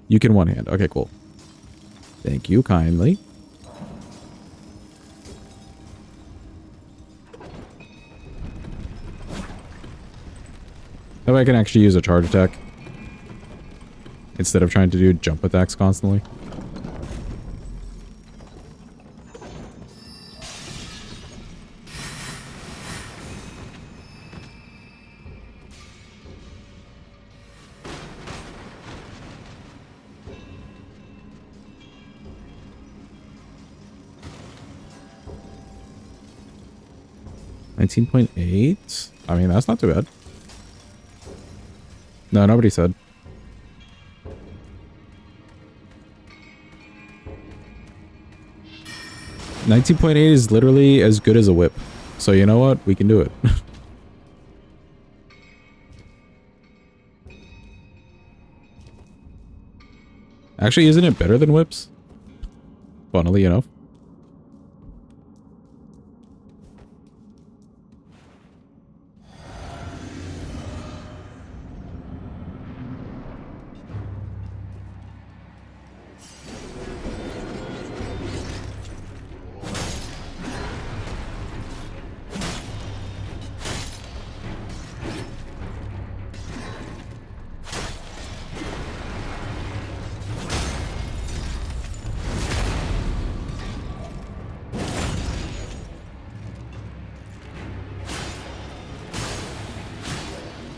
You can one hand. Okay, cool. Thank you kindly. That way I can actually use a charge attack instead of trying to do jump attacks constantly. 19.8. I mean, that's not too bad. No, nobody said. $19.8 is literally as good as a whip. So you know what? We can do it. Actually, isn't it better than whips? Funnily enough.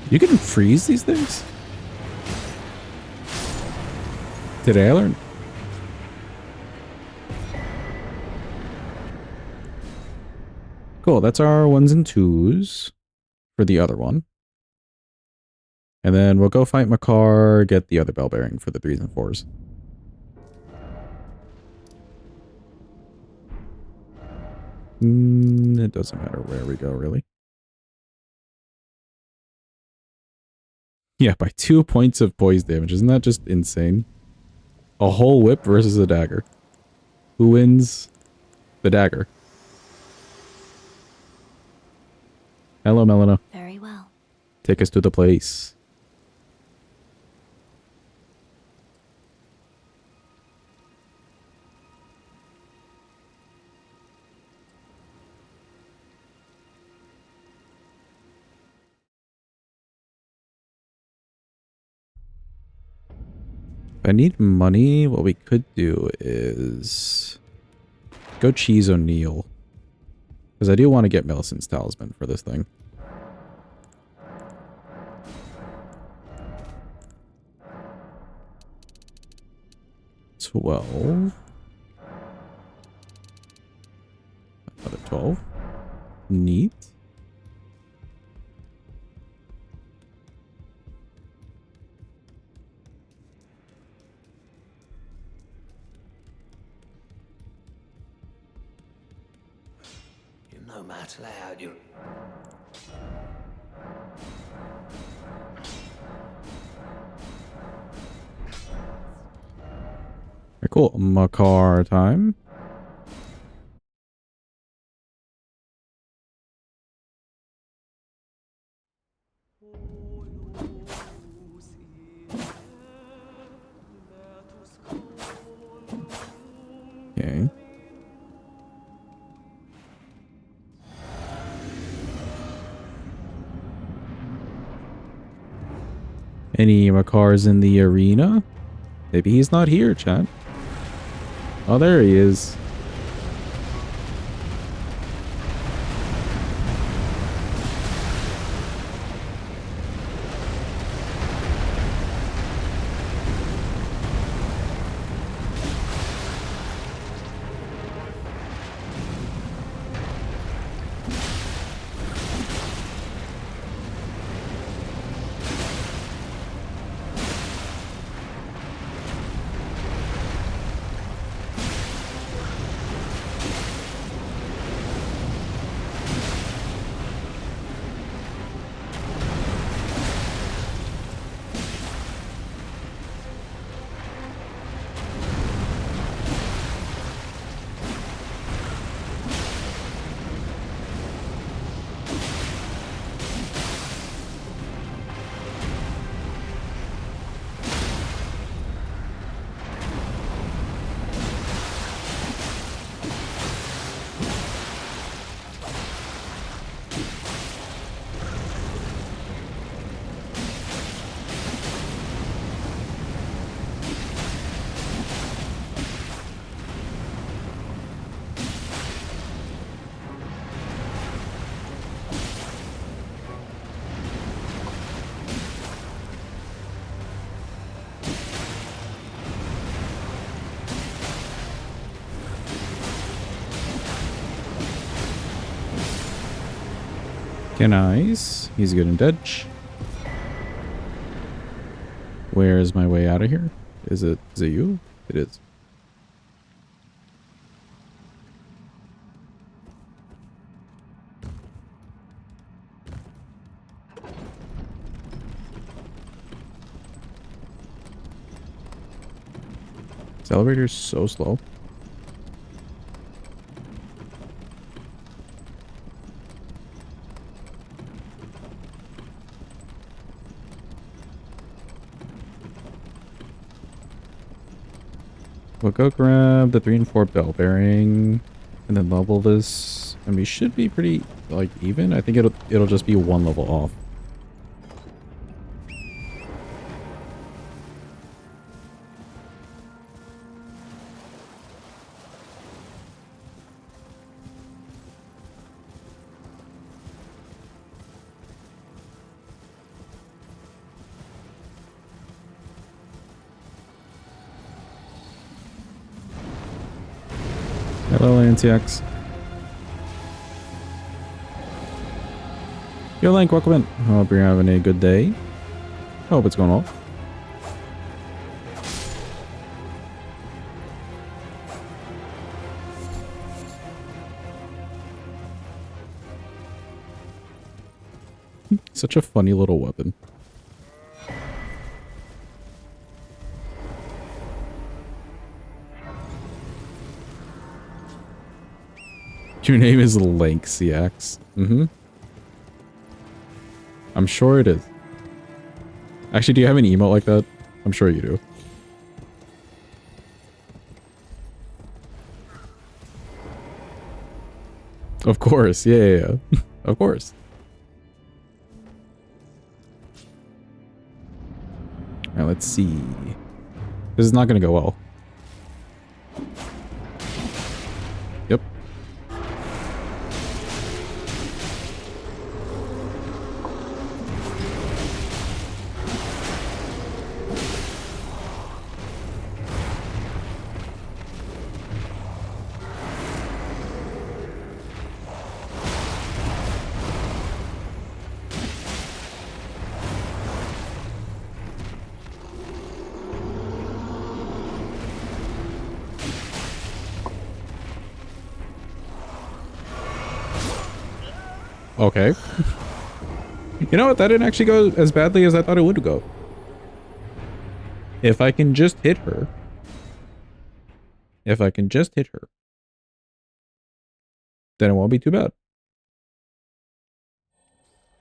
You can freeze these things? Today I learned. Cool, that's our 1s and 2s for the other one. And then we'll go fight Makar, get the other bell bearing for the 3s and 4s. It doesn't matter where we go, really. Yeah, by 2 points of poise damage. Isn't that just insane? A whole whip versus a dagger. Who wins? The dagger. Hello, Melina. Very well. Take us to the place. If I need money, what we could do is go cheese O'Neill. Because I do want to get Millicent's talisman for this thing. $12. Another 12. Neat. You know how to lay out your... Very cool. Makar time. Okay. Any Makars in the arena? Maybe he's not here, chat. Oh, there he is. Okay, nice. He's good and dead. Where's my way out of here? Is it you? It is. This elevator's so slow. We'll go grab the 3 and 4 bell bearing and then level this, and we should be pretty like even. I think it'll just be 1 level off. Hello, NTX. Yo, Link, welcome in. Hope you're having a good day. Hope it's going well. Such a funny little weapon. Your name is Link CX. Mm-hmm. I'm sure it is. Actually, do you have an emote like that? I'm sure you do. Of course. Yeah. Of course. Alright, let's see. This is not going to go well. Yep. Okay. You know what? That didn't actually go as badly as I thought it would go. If I can just hit her. If I can just hit her. Then it won't be too bad.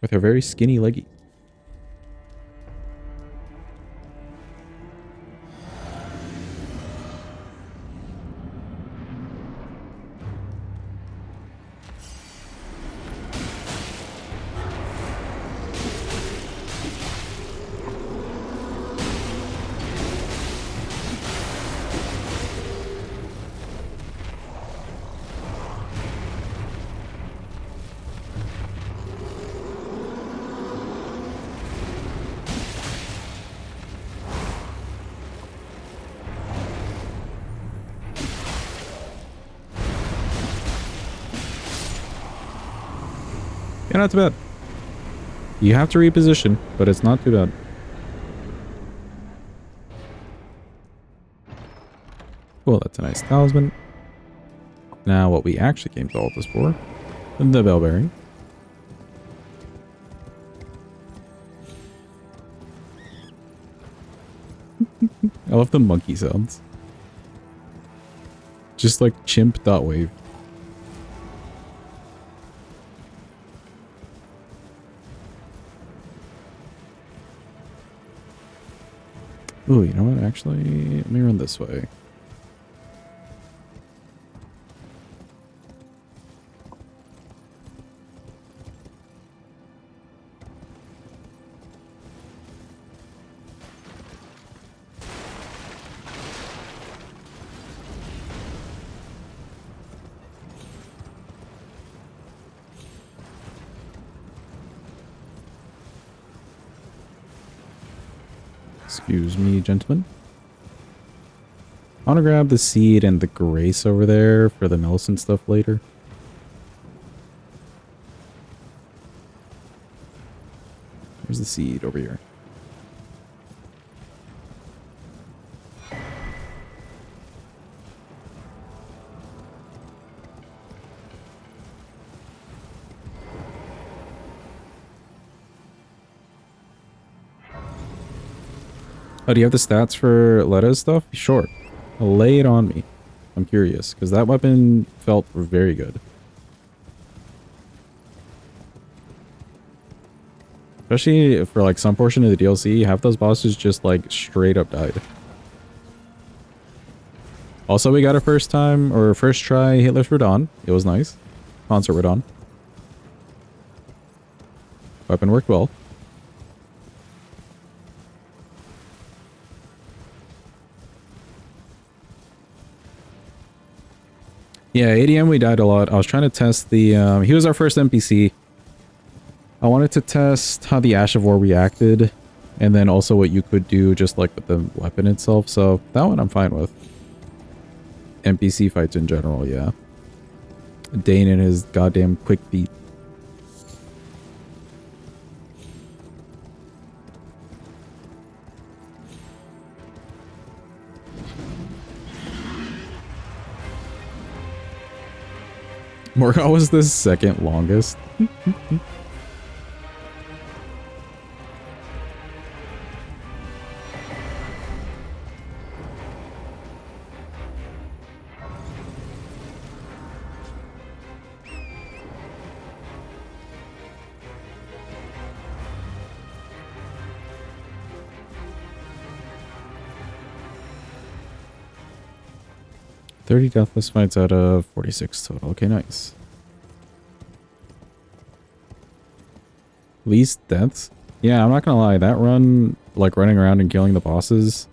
With her very skinny leggy. Yeah, not too bad. You have to reposition, but it's not too bad. Cool, that's a nice talisman. Now what we actually came to all this for, the bell bearing. I love the monkey sounds. Just like chimp.wave. Ooh, you know what? Actually, let me run this way. Excuse me, gentlemen. I want to grab the seed and the grace over there for the Nelson stuff later. Where's the seed? Over here. Oh, do you have the stats for Letta's stuff? Sure. Lay it on me. I'm curious, because that weapon felt very good. Especially for like some portion of the DLC, half those bosses just like straight up died. Also, we got a first try Hitler's Radon. It was nice. Concert Radon. Weapon worked well. Yeah, ADM we died a lot. I was trying to test the, he was our first NPC. I wanted to test how the Ash of War reacted, and then also what you could do just like with the weapon itself, so that one I'm fine with. NPC fights in general, yeah. Dane and his goddamn quick feet. Morgott was the second longest. $30 deathless fights out of 46 total. Okay, nice. Least deaths? Yeah, I'm not gonna lie. That run, like running around and killing the bosses,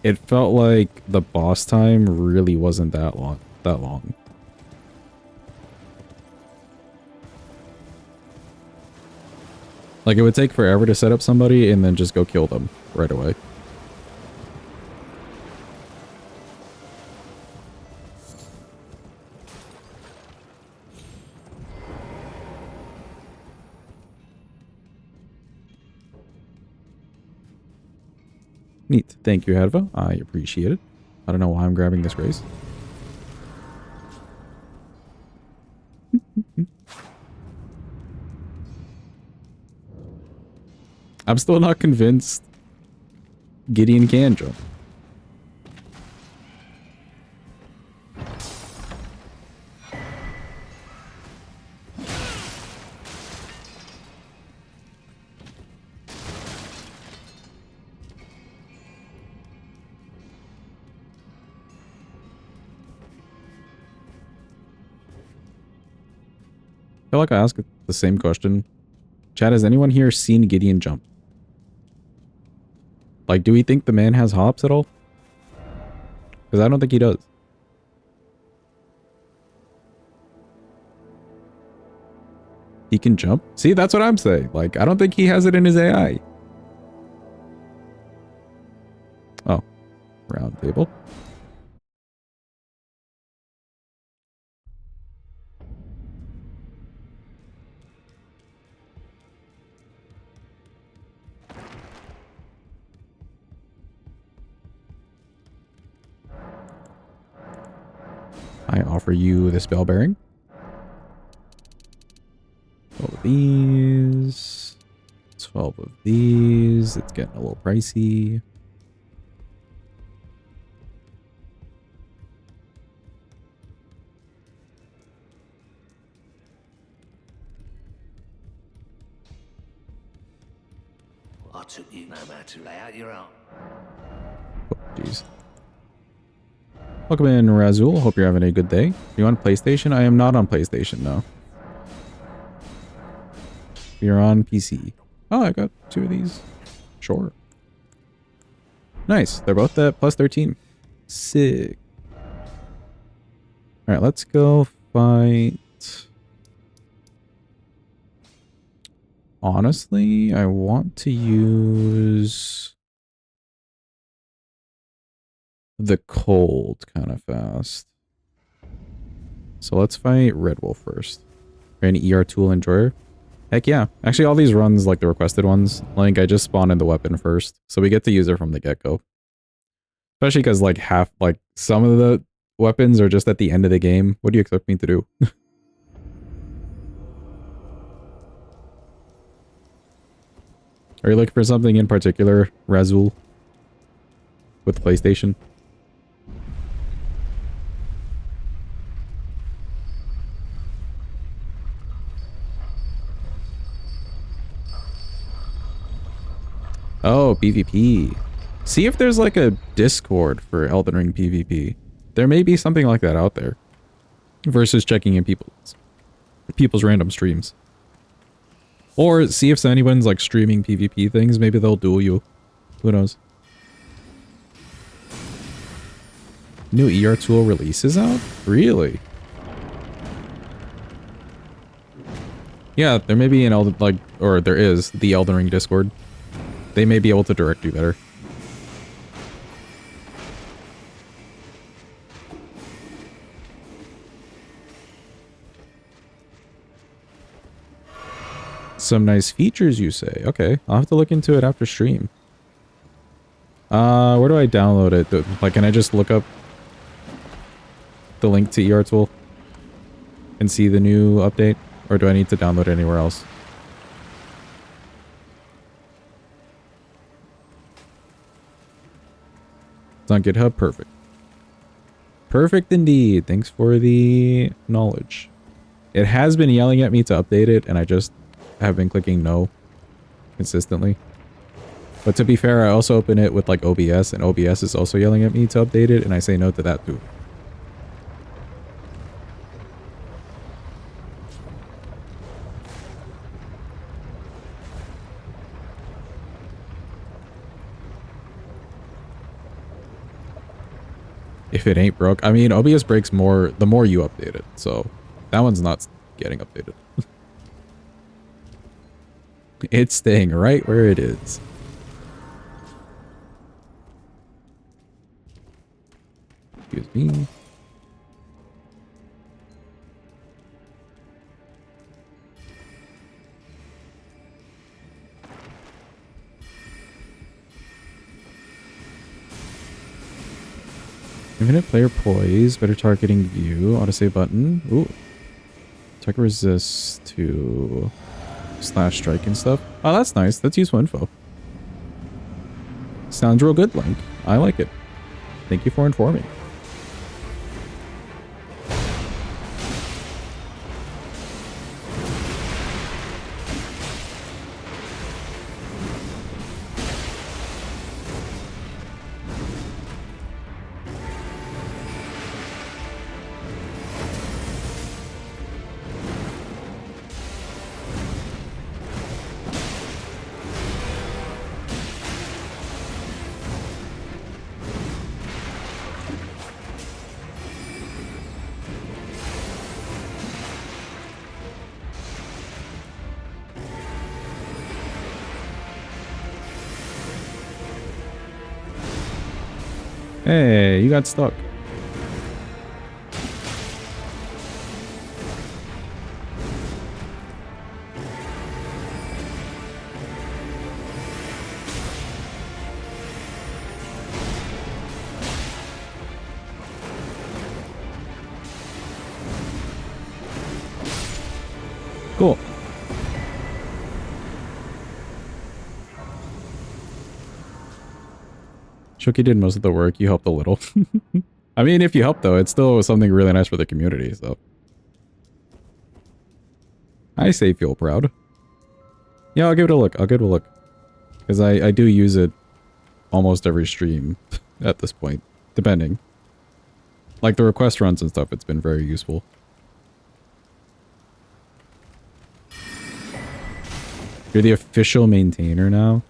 it felt like the boss time really wasn't that long. Like, it would take forever to set up somebody and then just go kill them right away. Neat. Thank you, Hadva. I appreciate it. I don't know why I'm grabbing this race. I'm still not convinced Gideon can jump. I feel like I ask the same question. Chat, has anyone here seen Gideon jump? Like, do we think the man has hops at all? Because I don't think he does. He can jump? See, that's what I'm saying. Like, I don't think he has it in his AI. Oh. Round table. I offer you this bell bearing. 12 of these. 12 of these. It's getting a little pricey. I took you no matter to lay out your own. Oh, jeez. Welcome in, Razul. Hope you're having a good day. You on PlayStation? I am not on PlayStation, no. You're on PC. Oh, I got 2 of these. Sure. Nice. They're both at plus 13. Sick. Alright, let's go fight. Honestly, I want to use the cold kind of fast. So let's fight Red Wolf first. Or any ER tool enjoyer. Heck yeah. Actually, all these runs, like the requested ones, like I just spawn in the weapon first. So we get to use it from the get-go. Especially because like some of the weapons are just at the end of the game. What do you expect me to do? Are you looking for something in particular, Razul? With PlayStation? Oh, PvP. See if there's like a Discord for Elden Ring PvP. There may be something like that out there. Versus checking in people's random streams. Or see if anyone's like streaming PvP things. Maybe they'll duel you. Who knows? New ER tool releases out? Really? Yeah, there may be an there is the Elden Ring Discord. They may be able to direct you better. Some nice features, you say? Okay, I'll have to look into it after stream. Where do I download it? Like, can I just look up the link to ER tool and see the new update? Or do I need to download it anywhere else? It's on GitHub? Perfect. Perfect indeed. Thanks for the knowledge. It has been yelling at me to update it, and I just have been clicking no consistently. But to be fair, I also open it with like OBS, and OBS is also yelling at me to update it, and I say no to that too. If it ain't broke. I mean, OBS breaks more the more you update it, so that one's not getting updated. It's staying right where it is. Excuse me. Infinite player poise, better targeting view, autosave button. Ooh. Target resist to slash strike and stuff. Oh, that's nice. That's useful info. Sounds real good, Link. I like it. Thank you for informing. Hey, you got stuck. Cool. Shoki did most of the work. You helped a little. I mean, if you helped, though, it's still something really nice for the community, so. I say feel proud. Yeah, I'll give it a look. I'll give it a look. Because I do use it almost every stream at this point, depending. Like the request runs and stuff, it's been very useful. You're the official maintainer now?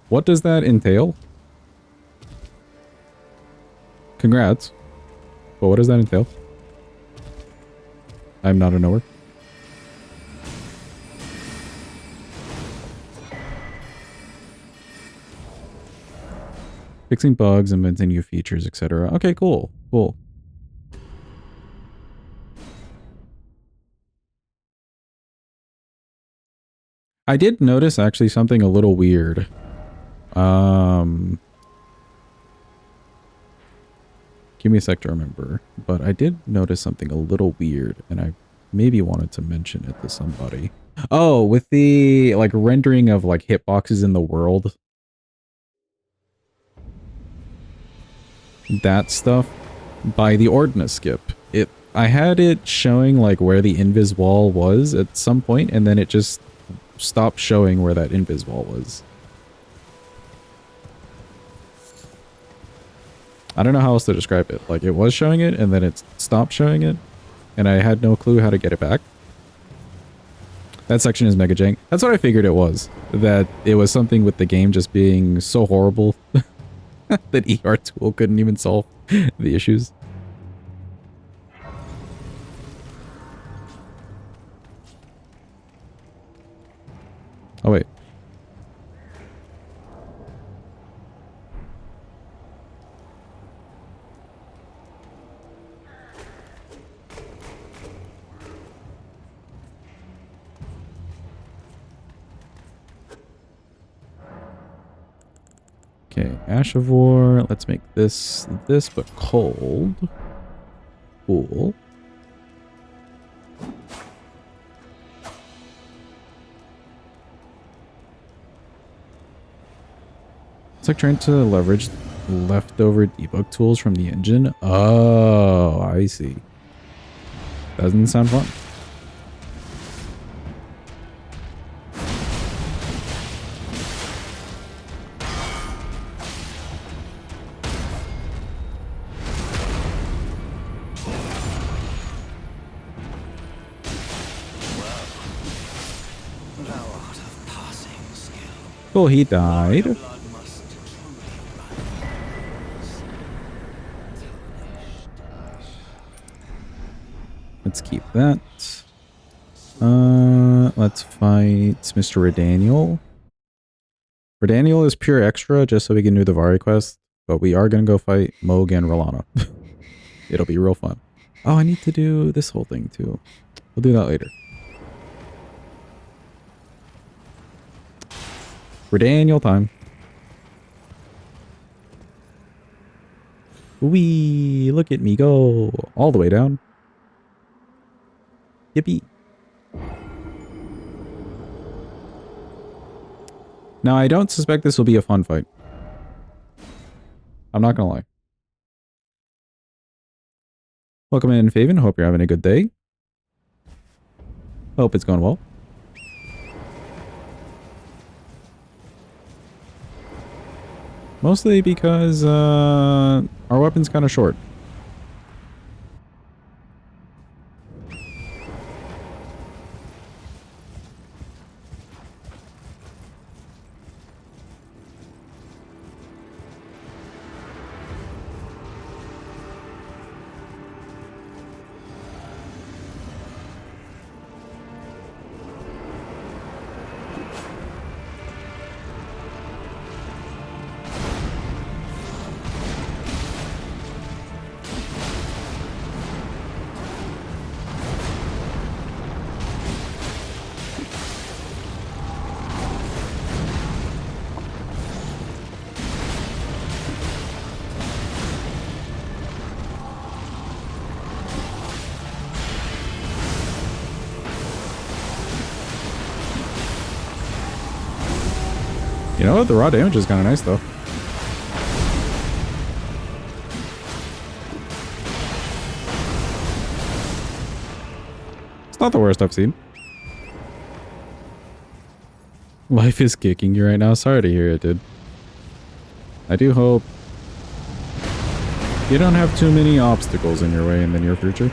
What does that entail? Congrats. But what does that entail? I'm not a knower. Fixing bugs, inventing new features, etc. Okay, cool. Cool. I did notice actually something a little weird. Give me a sec to remember. But I did notice something a little weird, and I maybe wanted to mention it to somebody. Oh, with the like rendering of like hitboxes in the world. That stuff by the ordnance skip. I had it showing like where the invis wall was at some point, and then it just stopped showing where that invis wall was. I don't know how else to describe it. Like, it was showing it, and then it stopped showing it, and I had no clue how to get it back. That section is mega jank. That's what I figured it was. That it was something with the game just being so horrible that ER tool couldn't even solve the issues. Oh, wait. Okay, Ash of War. Let's make this but cold. Cool. It's like trying to leverage leftover debug tools from the engine. Oh, I see. Doesn't sound fun. Cool, he died. Let's keep that. Let's fight Mr. Redaniel. Redaniel is pure extra just so we can do the Vari quest, but we are going to go fight Moog and Rolana. It'll be real fun. Oh, I need to do this whole thing too. We'll do that later. Redaniel time. Wee, look at me go all the way down. Yippee. Now, I don't suspect this will be a fun fight. I'm not gonna lie. Welcome in, Faven. Hope you're having a good day. Hope it's going well. Mostly because our weapon's kind of short. You know what? The raw damage is kind of nice, though. It's not the worst I've seen. Life is kicking you right now. Sorry to hear it, dude. I do hope you don't have too many obstacles in your way in the near future.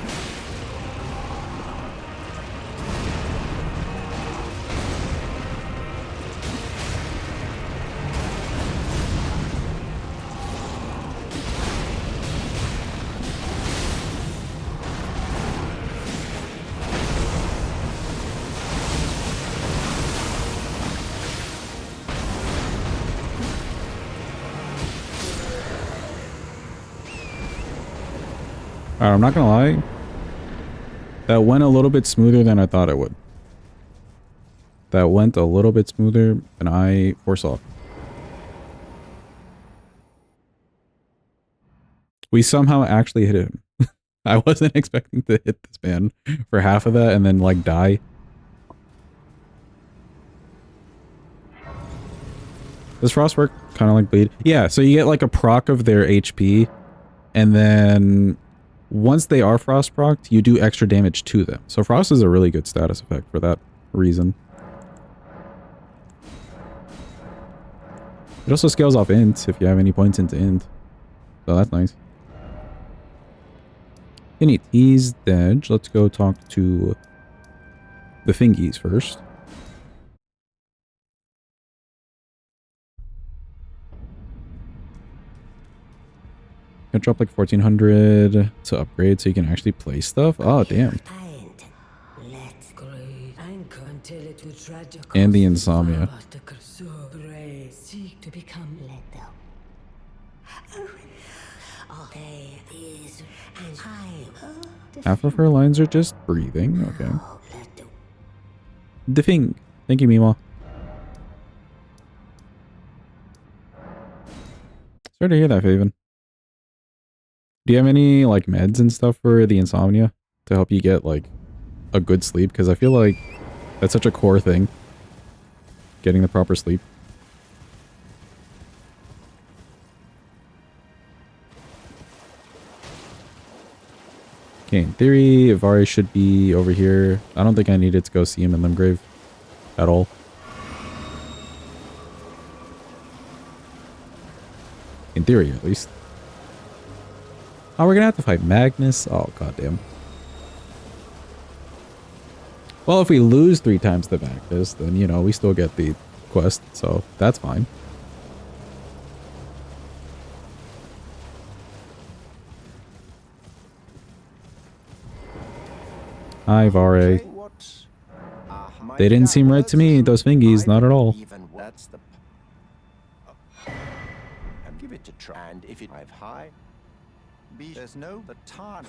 Alright, I'm not gonna lie. That went a little bit smoother than I thought it would. that went a little bit smoother than I foresaw. We somehow actually hit him. I wasn't expecting to hit this man for half of that and then like die. Does frost work kind of like bleed? Yeah, so you get like a proc of their HP, and then once they are frost procced, you do extra damage to them. So frost is a really good status effect for that reason. It also scales off int if you have any points into int. So that's nice. Any tease Dedge. Let's go talk to the fingies first. Gonna drop like 1400 to upgrade so you can actually play stuff. Oh, damn. And the insomnia. Half of her lines are just breathing. Okay. The thing. Thank you, Mima. Sorry to hear that, Faven. Do you have any, like, meds and stuff for the insomnia to help you get, like, a good sleep? Because I feel like that's such a core thing. Getting the proper sleep. Okay, in theory, Ivari should be over here. I don't think I needed to go see him in Limgrave at all. In theory, at least. Oh, we're gonna have to fight Magnus? Oh, goddamn. Well, if we lose 3 times the Magnus, then, you know, we still get the quest, so that's fine. Hi, Vare. They didn't seem right to me, those fingies, not at all. Give it to try, and if it drive high, there's no baton.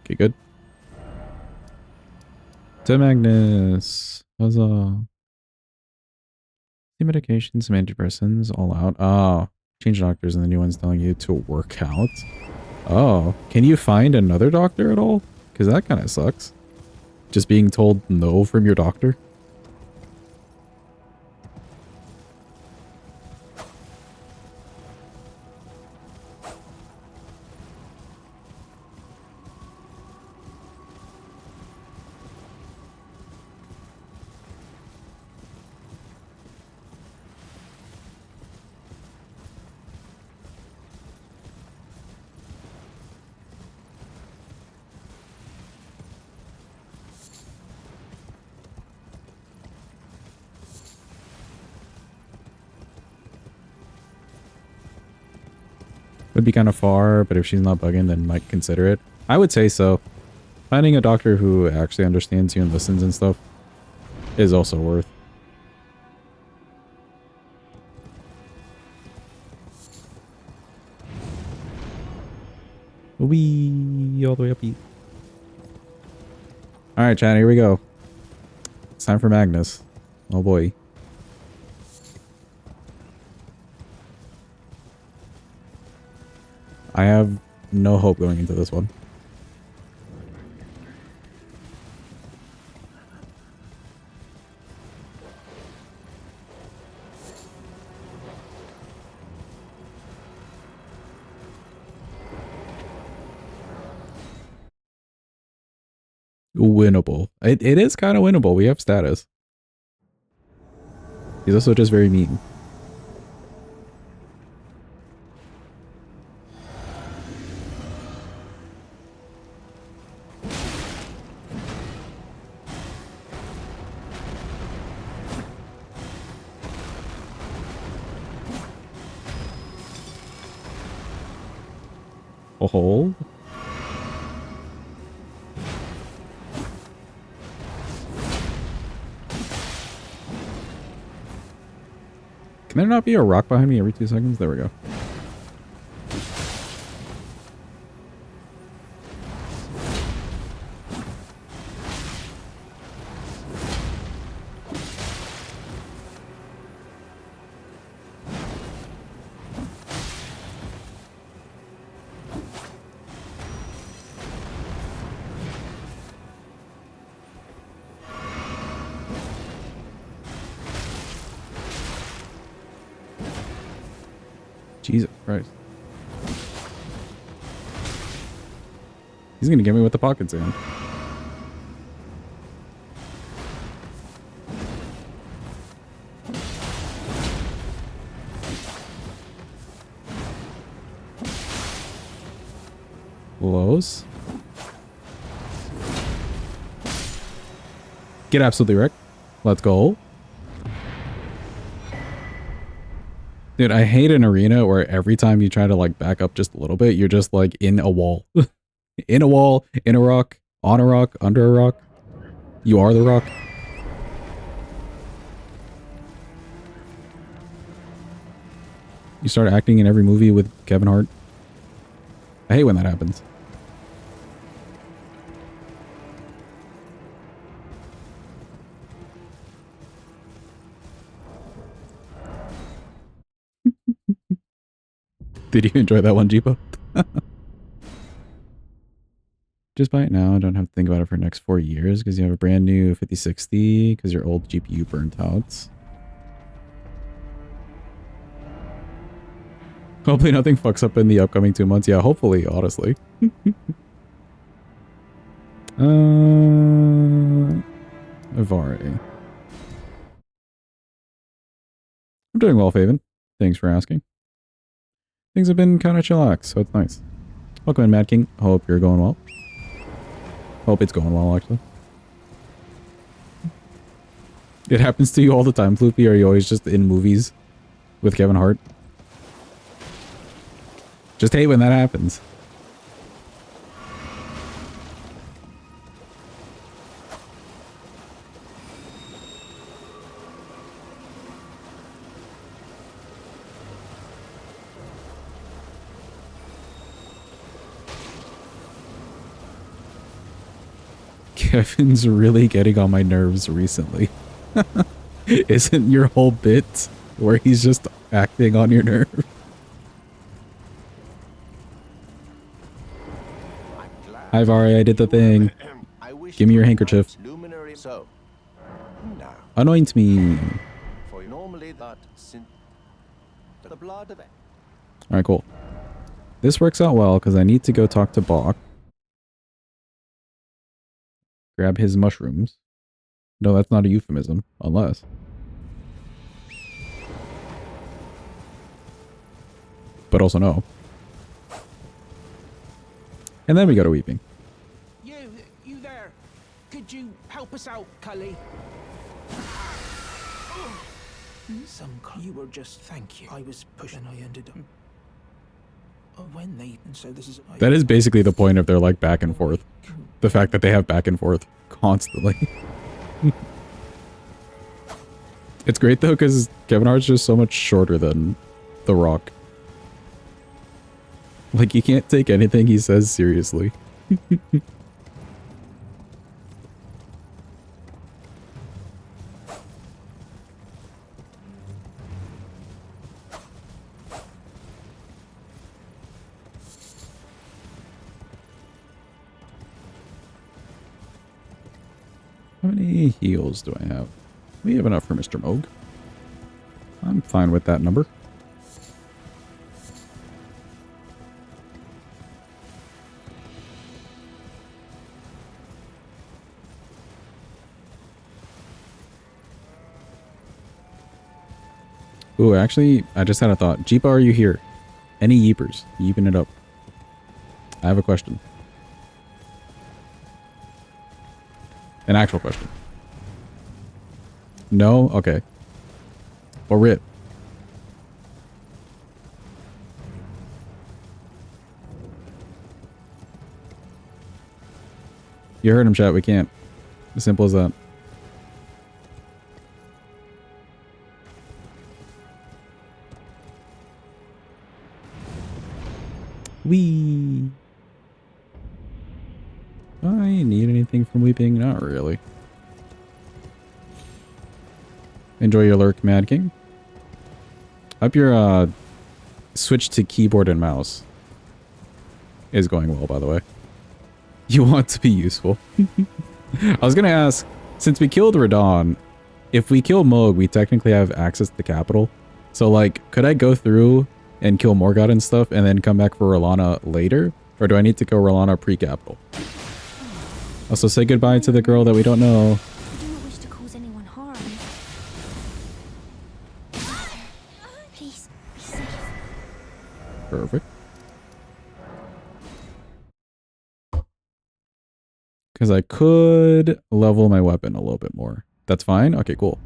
Okay, good. To Magnus. Huzzah. The medications, some antidepressants, all out. Oh, change doctors and the new one's telling you to work out. Oh, can you find another doctor at all? Because that kind of sucks. Just being told no from your doctor. Would be kind of far, but if she's not bugging, then might consider it. I would say so. Finding a doctor who actually understands you and listens and stuff is also worth. Wee all the way up. Alright, chat, here we go. It's time for Magnus. Oh boy. I have no hope going into this one. Winnable. It is kind of winnable. We have status. He's also just very mean. A hole? Can there not be a rock behind me every 2 seconds? There we go. Jesus Christ. He's gonna get me with the pocket sand. Close. Get absolutely wrecked. Let's go. Dude, I hate an arena where every time you try to like back up just a little bit, you're just like in a wall. In a wall, in a rock, on a rock, under a rock. You are the rock. You start acting in every movie with Kevin Hart. I hate when that happens. Did you enjoy that one, Jeepo? Just buy it now. Don't have to think about it for the next 4 years because you have a brand new 5060 because your old GPU burnt out. Hopefully nothing fucks up in the upcoming 2 months. Yeah, hopefully, honestly. Avare. I'm doing well, Faven. Thanks for asking. Things have been kind of chillax, so it's nice. Welcome in, Mad King. Hope you're going well. Hope it's going well, actually. It happens to you all the time, Floopy. Are you always just in movies with Kevin Hart? Just hate when that happens. Kevin's really getting on my nerves recently. Isn't your whole bit where he's just acting on your nerve? Hi, Vari, I did the thing. Give me your handkerchief. Anoint me. Alright, cool. This works out well because I need to go talk to Bach. Grab his mushrooms. No, that's not a euphemism. Unless. But also no. And then we go to weeping. You there. Could you help us out, Cully? You were just, thank you. I was pushing, I ended up. When they, and so this is. That is basically the point of their like back and forth. The fact that they have back and forth constantly. It's great though because Kevin Hart's just so much shorter than The Rock. Like you can't take anything he says seriously. How many heals do I have? We have enough for Mr. Moog. I'm fine with that number. Ooh, actually, I just had a thought. Jeepa, are you here? Any yeepers? Yeeping it up. I have a question. An actual question. No? Okay. Well, rip. You heard him, chat. We can't. As simple as that. Wee. I need anything from weeping? Not really. Enjoy your lurk, Mad King. Hope your switch to keyboard and mouse is going well, by the way. You want to be useful. I was gonna ask, since we killed Radon, if we kill Moog, we technically have access to the capital. So, like, could I go through and kill Morgoth and stuff and then come back for Rolana later? Or do I need to go Rolana pre-capital? Also, say goodbye to the girl that we don't know. I do not wish to cause anyone harm. Father, please, be safe. Perfect. Because I could level my weapon a little bit more. That's fine? Okay, cool.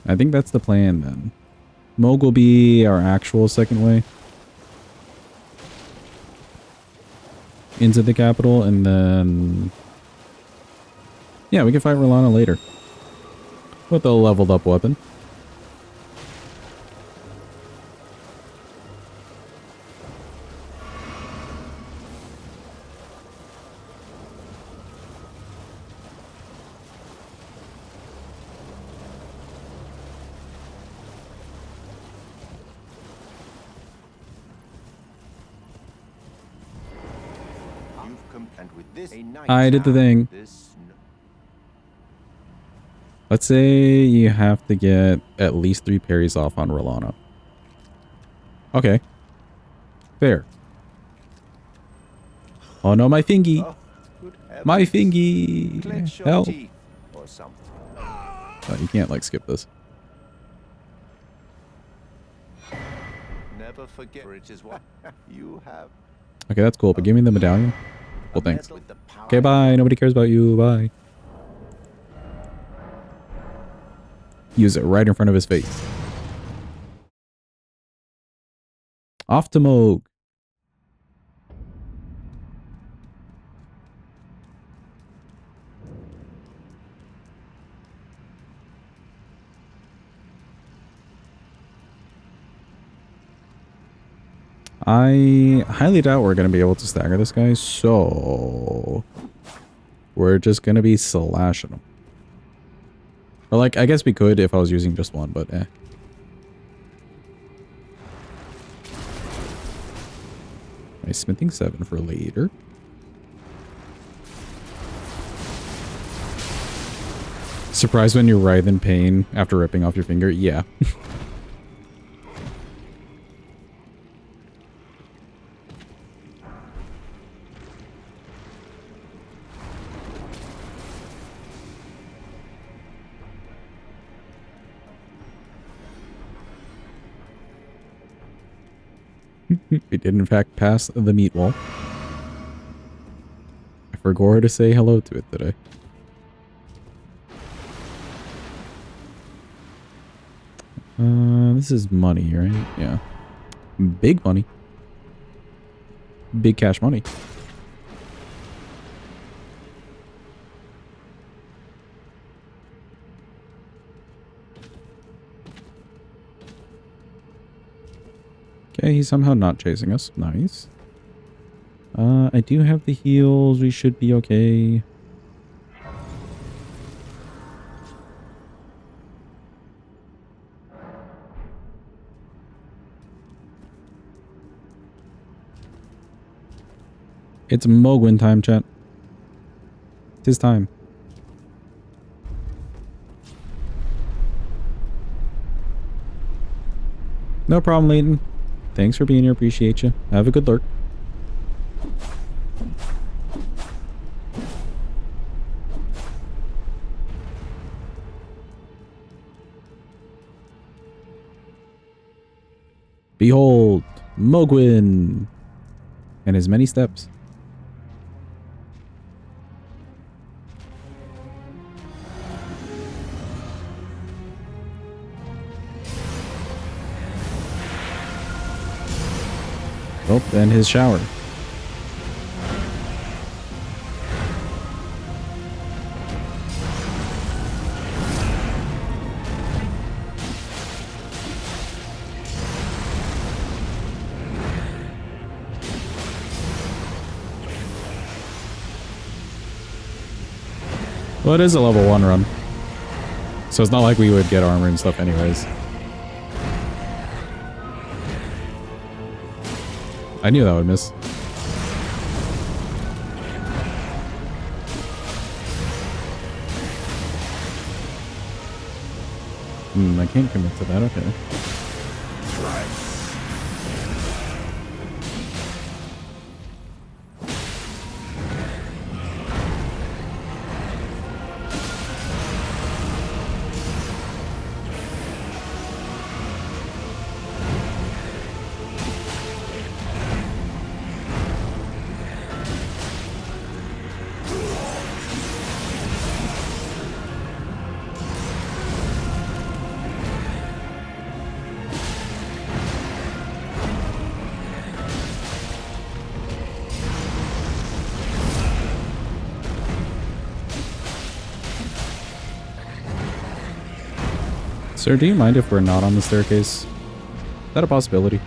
I think that's the plan then. Moog will be our actual second way into the capital, and then... yeah, we can fight Rolana later. With a leveled up weapon. I did the thing. Let's say you have to get at least 3 parries off on Rolana. Okay. Fair. Oh no, my fingy. My fingy. Help. Oh, you can't like skip this. Never forget it is what you have. Okay, that's cool, but give me the medallion. Well, thanks. Okay, bye. Nobody cares about you. Bye. Use it right in front of his face. Off to Moog. I highly doubt we're going to be able to stagger this guy, so we're just going to be slashing him. Or like, I guess we could if I was using just one, but eh. Nice smithing 7 for later. Surprised when you writhe in pain after ripping off your finger? Yeah. We did in fact pass the meat wall. I forgot to say hello to it today. This is money, right? Yeah. Big money. Big cash money. Okay, he's somehow not chasing us. Nice. I do have the heals. We should be okay. It's Mogwin time, chat. It's his time. No problem, Leighton. Thanks for being here. Appreciate you. Have a good lurk. Behold, Mogwin and his many steps. Oh, and his shower. Well, it is a level 1 run. So it's not like we would get armor and stuff anyways. I knew that would miss. I can't commit to that, okay. Sir, do you mind if we're not on the staircase? Is that a possibility?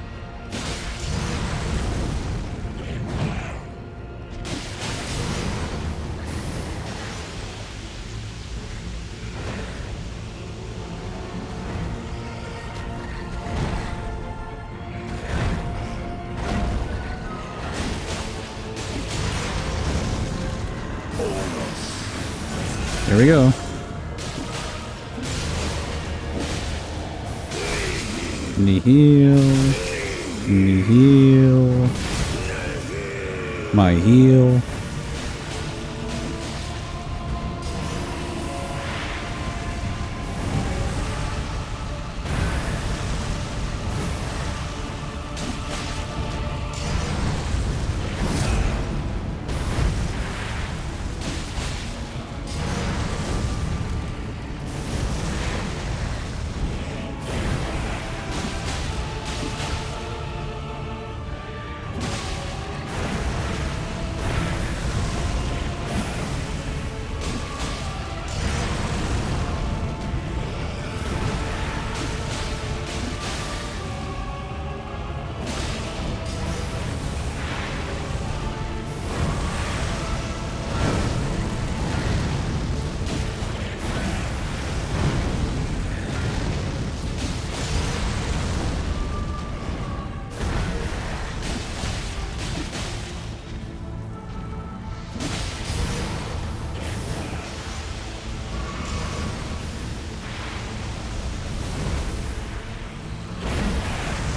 There we go. Nihil. Nihil. My heel.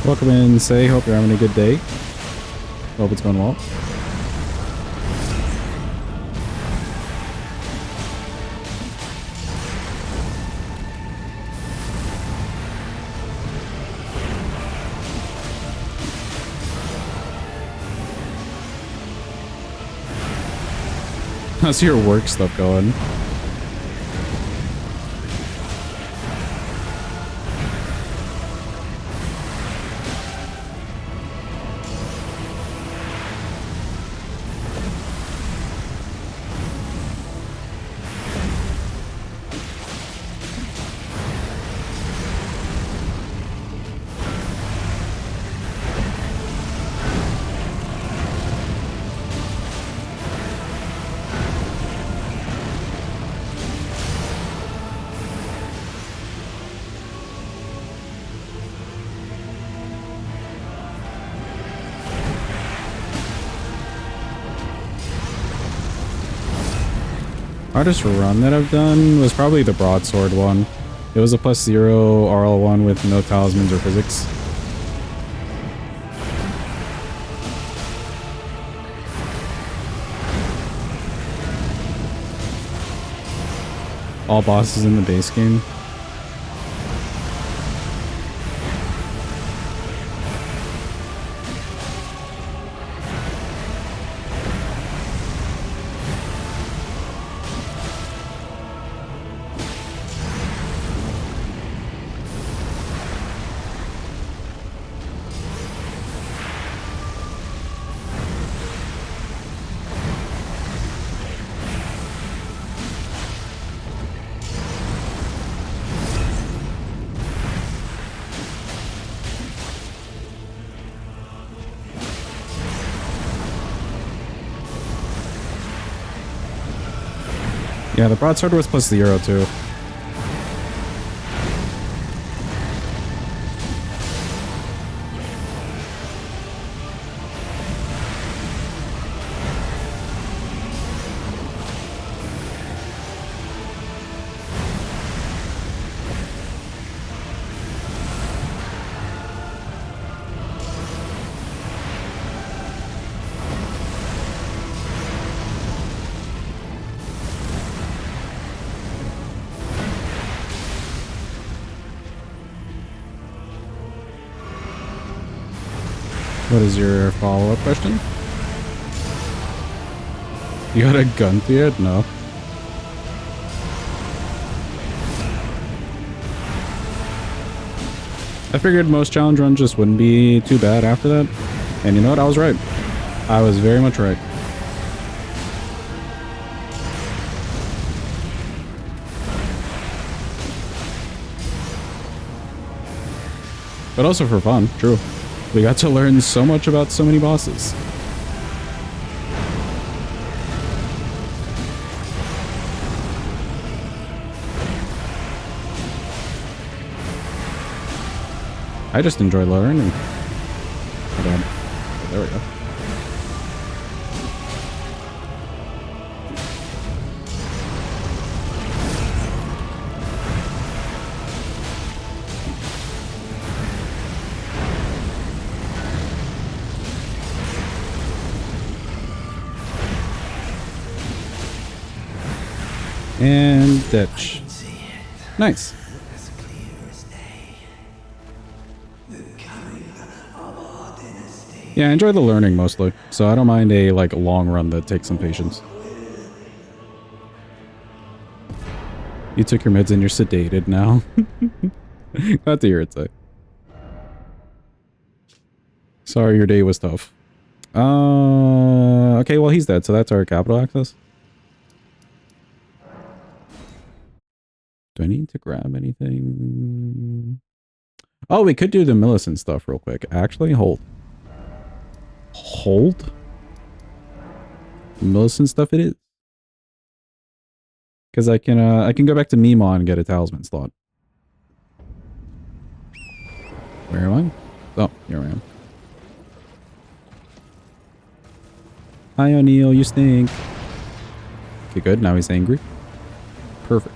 Welcome in, Say. Hope you're having a good day. Hope it's going well. How's your work stuff going? Hardest run that I've done was probably the broadsword one. It was a +0 RL one with no talismans or physics. All bosses in the base game. Yeah, the broadsword was +0 too. What is your follow-up question? You got a gun to it? No. I figured most challenge runs just wouldn't be too bad after that. And you know what? I was right. I was very much right. But also for fun, true. We got to learn so much about so many bosses. I just enjoy learning. Hold on. There we go. And ditch. Nice. Yeah, I enjoy the learning mostly, so I don't mind a like long run that takes some patience. You took your meds and you're sedated now. Glad to hear it, say. Sorry your day was tough. Okay, well he's dead, so that's our capital access. Do I need to grab anything? Oh, we could do the Millicent stuff real quick. Actually, hold. Hold? Millicent stuff it is. Because I can go back to Mima and get a talisman slot. Where am I? Oh, here I am. Hi O'Neil, you stink. Okay, good. Now he's angry. Perfect.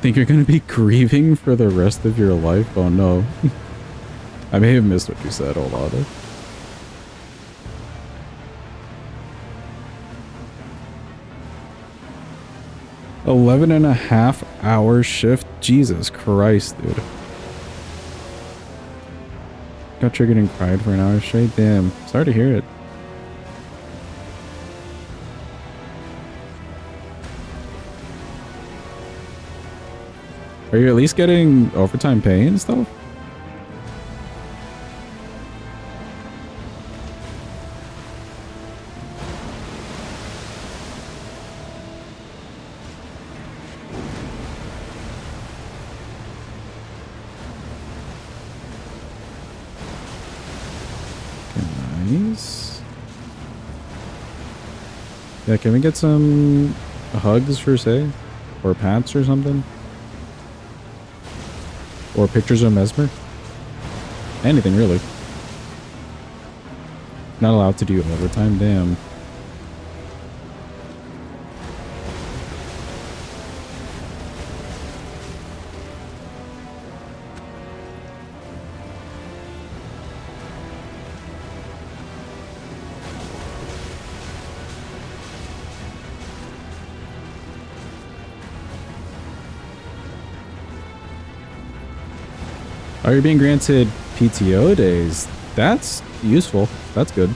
Think you're gonna be grieving for the rest of your life? Oh no. I may have missed what you said. Hold on. 11.5-hour shift? Jesus Christ, dude. Got triggered and cried for an hour straight? Damn. Sorry to hear it. Are you at least getting overtime pay and stuff? Nice. Yeah, can we get some hugs for say? Or pats or something? Or pictures of Mesmer? Anything, really. Not allowed to do overtime, damn. Are you being granted PTO days? That's useful. That's good.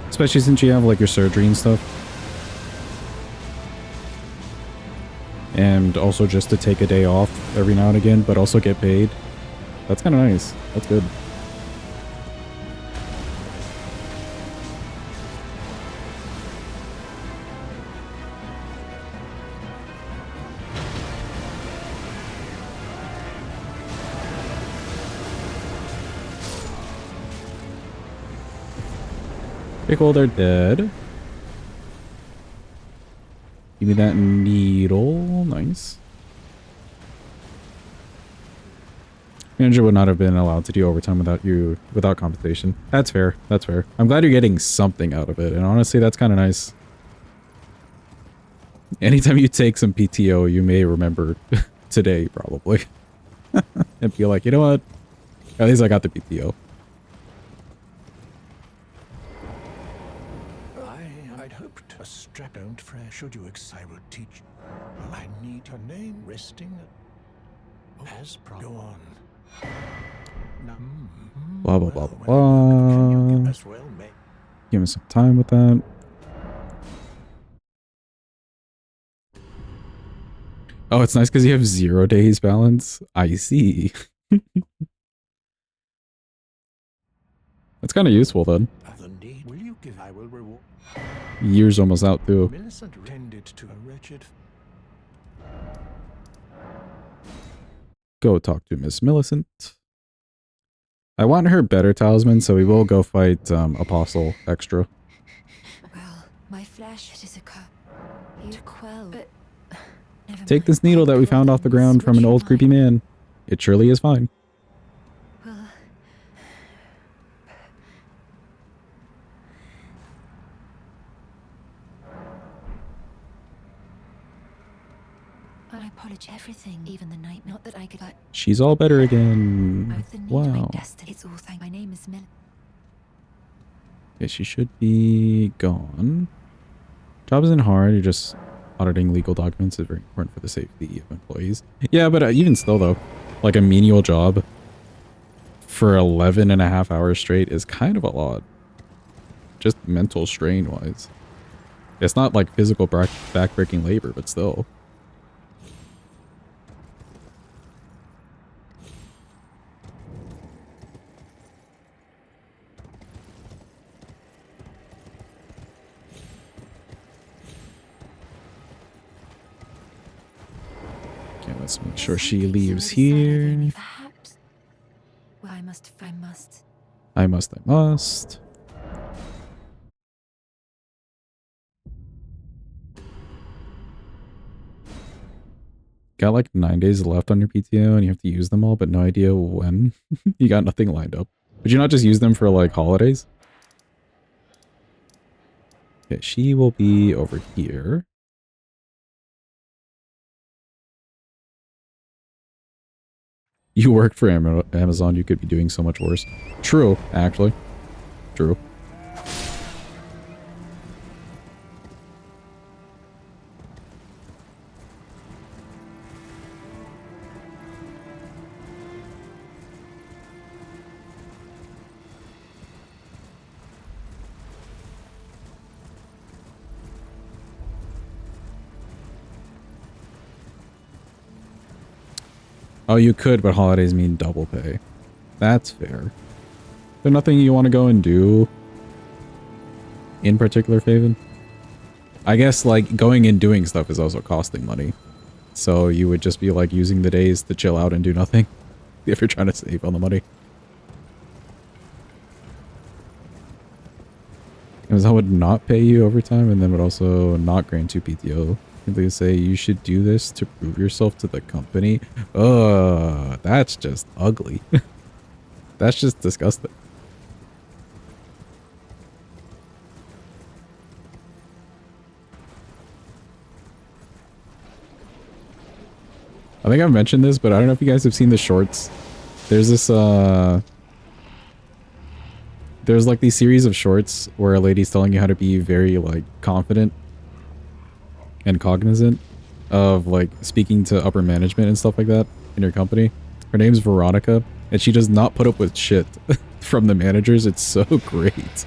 Especially since you have like your surgery and stuff. And also just to take a day off every now and again, but also get paid. That's kind of nice. That's good. Pretty cool, they're dead. Give me that needle. Nice. Manager would not have been allowed to do overtime without compensation. That's fair. That's fair. I'm glad you're getting something out of it. And honestly, that's kind of nice. Anytime you take some PTO, you may remember today, probably. And feel like, you know what? At least I got the PTO. I'd hoped a strap don't fresh. should you I will teach. I need her name resting. As go on. Blah, blah, blah, Can blah. you as well make? Give him some time with that. Oh, it's nice because you have 0 days balance. I see. That's kind of useful then. Indeed. Will you give? I will reward. Year's almost out too. Millicent tended to a wretched. Go talk to Miss Millicent. I want her better talisman, so we will go fight Apostle extra. Well, my flesh, it is a cup. You quell, but never Take mind. this needle that we found off the ground from an old creepy man. It surely is fine. Well, I apologize. Everything, even the night. Not that I could. She's all better again. Both the need Wow. my destiny. It's all thank. My name is Mill. Okay, she should be gone. Job isn't hard. You're just auditing legal documents is very important for the safety of employees. Yeah, but even still though, like a menial job for 11.5 hours straight is kind of a lot. Just mental strain wise. It's not like physical back-breaking labor, but still. Okay, let's make sure she leaves here. Perhaps. Well, I must. I must. Got like 9 days left on your PTO and you have to use them all, but no idea when. You got nothing lined up. Would you not just use them for like holidays? Okay, she will be over here. You work for Amazon, you could be doing so much worse. True, actually. True. Oh, you could, but holidays mean double pay. That's fair. There's nothing you want to go and do in particular, Faven? I guess, like, going and doing stuff is also costing money. So you would just be, like, using the days to chill out and do nothing if you're trying to save on the money. Amazon would not pay you overtime and then would also not grant you PTO. They say you should do this to prove yourself to the company. That's just ugly. That's just disgusting. I think I've mentioned this, but I don't know if you guys have seen the shorts. There's this, there's like these series of shorts where a lady's telling you how to be very, like, confident and cognizant of, like, speaking to upper management and stuff like that in your company. Her name's Veronica, and she does not put up with shit from the managers. It's so great.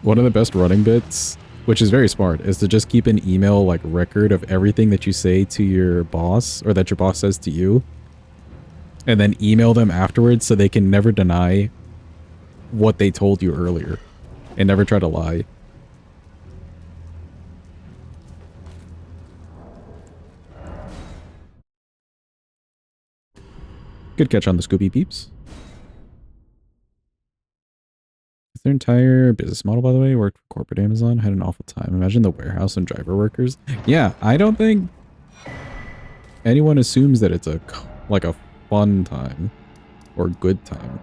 One of the best running bits, which is very smart, is to just keep an email, like, record of everything that you say to your boss, or that your boss says to you, and then email them afterwards so they can never deny what they told you earlier and never try to lie. Good catch on the Scooby Peeps. Is their entire business model, by the way, worked for corporate Amazon? Had an awful time. Imagine the warehouse and driver workers. Yeah, I don't think anyone assumes that it's a fun time or good time.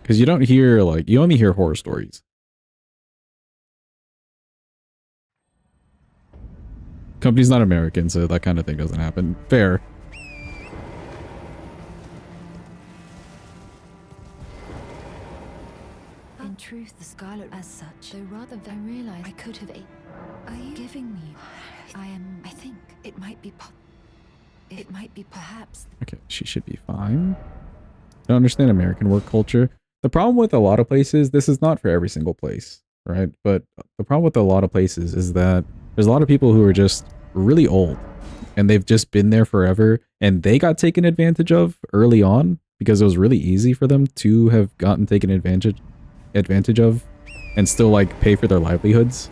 Because you don't hear, like, you only hear horror stories. Company's not American, so that kind of thing doesn't happen. Fair. truth, the Scarlet as such, though rather than realize I could have. Are you giving me? I think it might be. It might be perhaps. Okay, she should be fine. I don't understand American work culture. The problem with a lot of places, this is not for every single place, right? But the problem with a lot of places is that there's a lot of people who are just really old and they've just been there forever and they got taken advantage of early on because it was really easy for them to have gotten taken advantage of and still like pay for their livelihoods.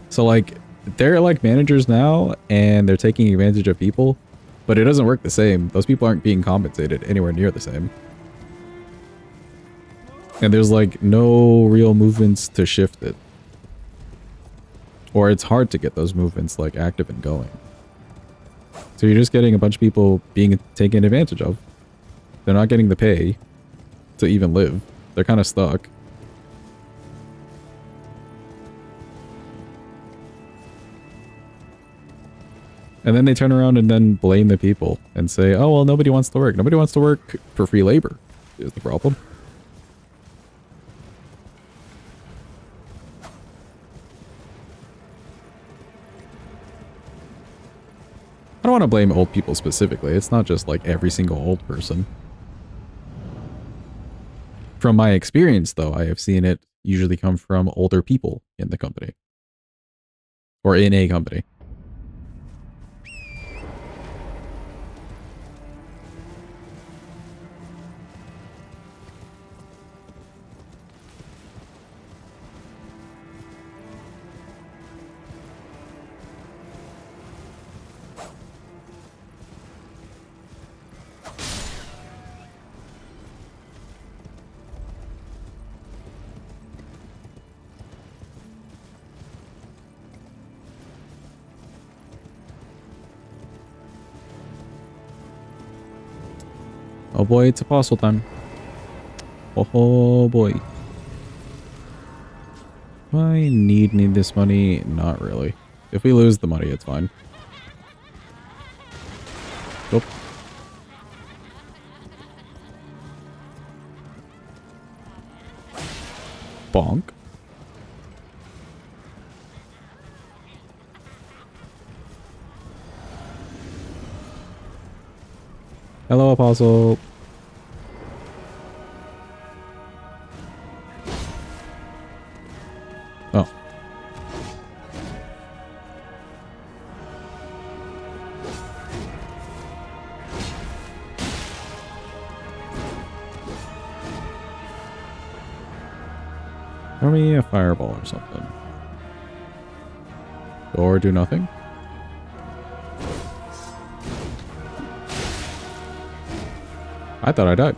So like they're like managers now and they're taking advantage of people, but it doesn't work the same. Those people aren't being compensated anywhere near the same. And there's like no real movements to shift it. Or it's hard to get those movements like active and going. So you're just getting a bunch of people being taken advantage of. They're not getting the pay to even live. They're kind of stuck. And then they turn around and then blame the people and say, oh, well, nobody wants to work. Nobody wants to work for free labor is the problem. I don't want to blame old people specifically. It's not just like every single old person. From my experience, though, I have seen it usually come from older people in the company. Or in a company. Oh boy, it's apostle time. Oh boy. Do I need this money? Not really. If we lose the money, it's fine. Oop. Bonk. Hello, Apostle. Oh. Throw me a fireball or something. Or do nothing. I thought I died.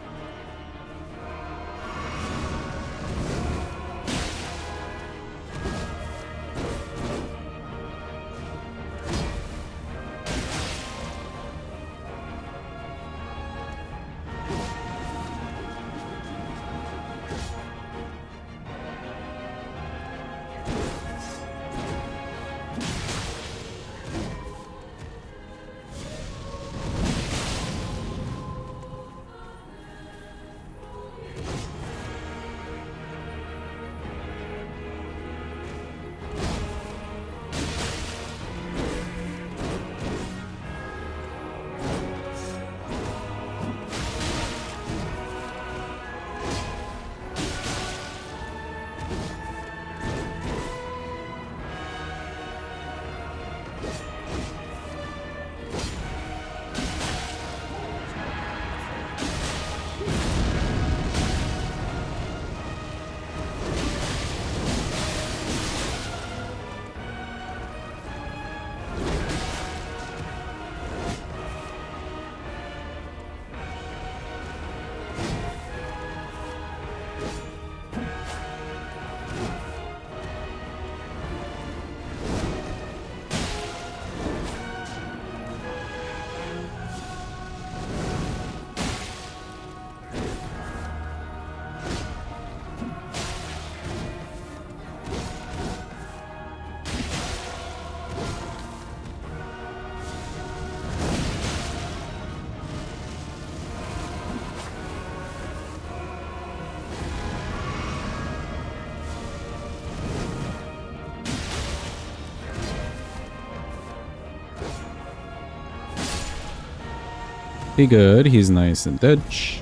He good. He's nice and Dutch.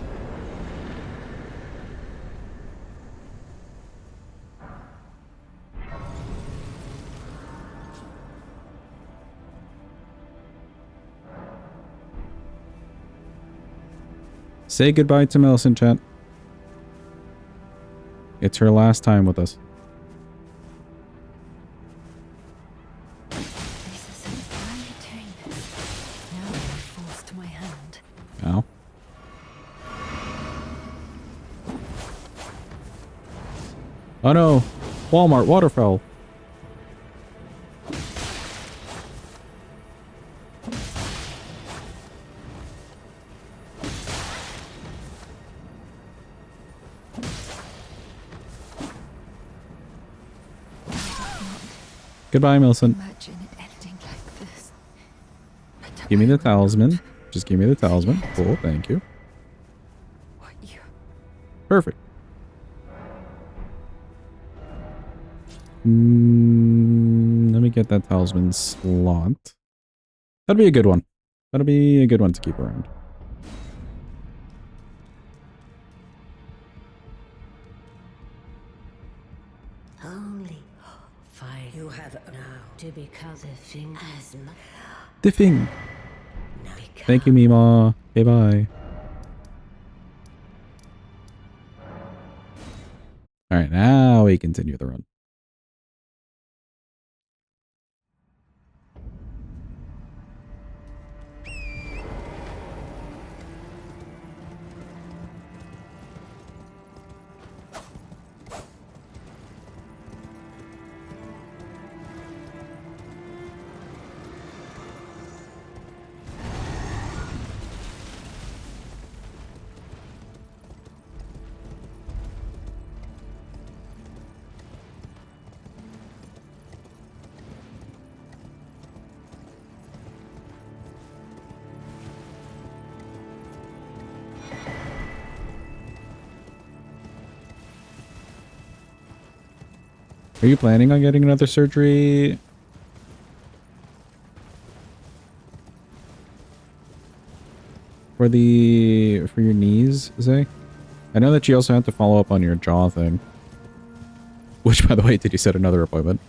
Say goodbye to Millicent, chat. It's her last time with us. Jesus, why are you doing this? Now I'm forced to my hand. Ow. Oh no! Walmart waterfowl. Goodbye, Millicent. Imagine it ending like this. But don't Give me the worry, talisman. Just give me the talisman. Cool, thank you. what you Perfect. Let me get that talisman slot. That'll be a good one. That'll be a good one to keep around. Only five. You have now to become the thing as much. The thing. Now Thank you, Mima. Okay, bye. Alright, now we continue the run. Are you planning on getting another surgery? For your knees, Zay? I know that you also have to follow up on your jaw thing. Which, by the way, did you set another appointment?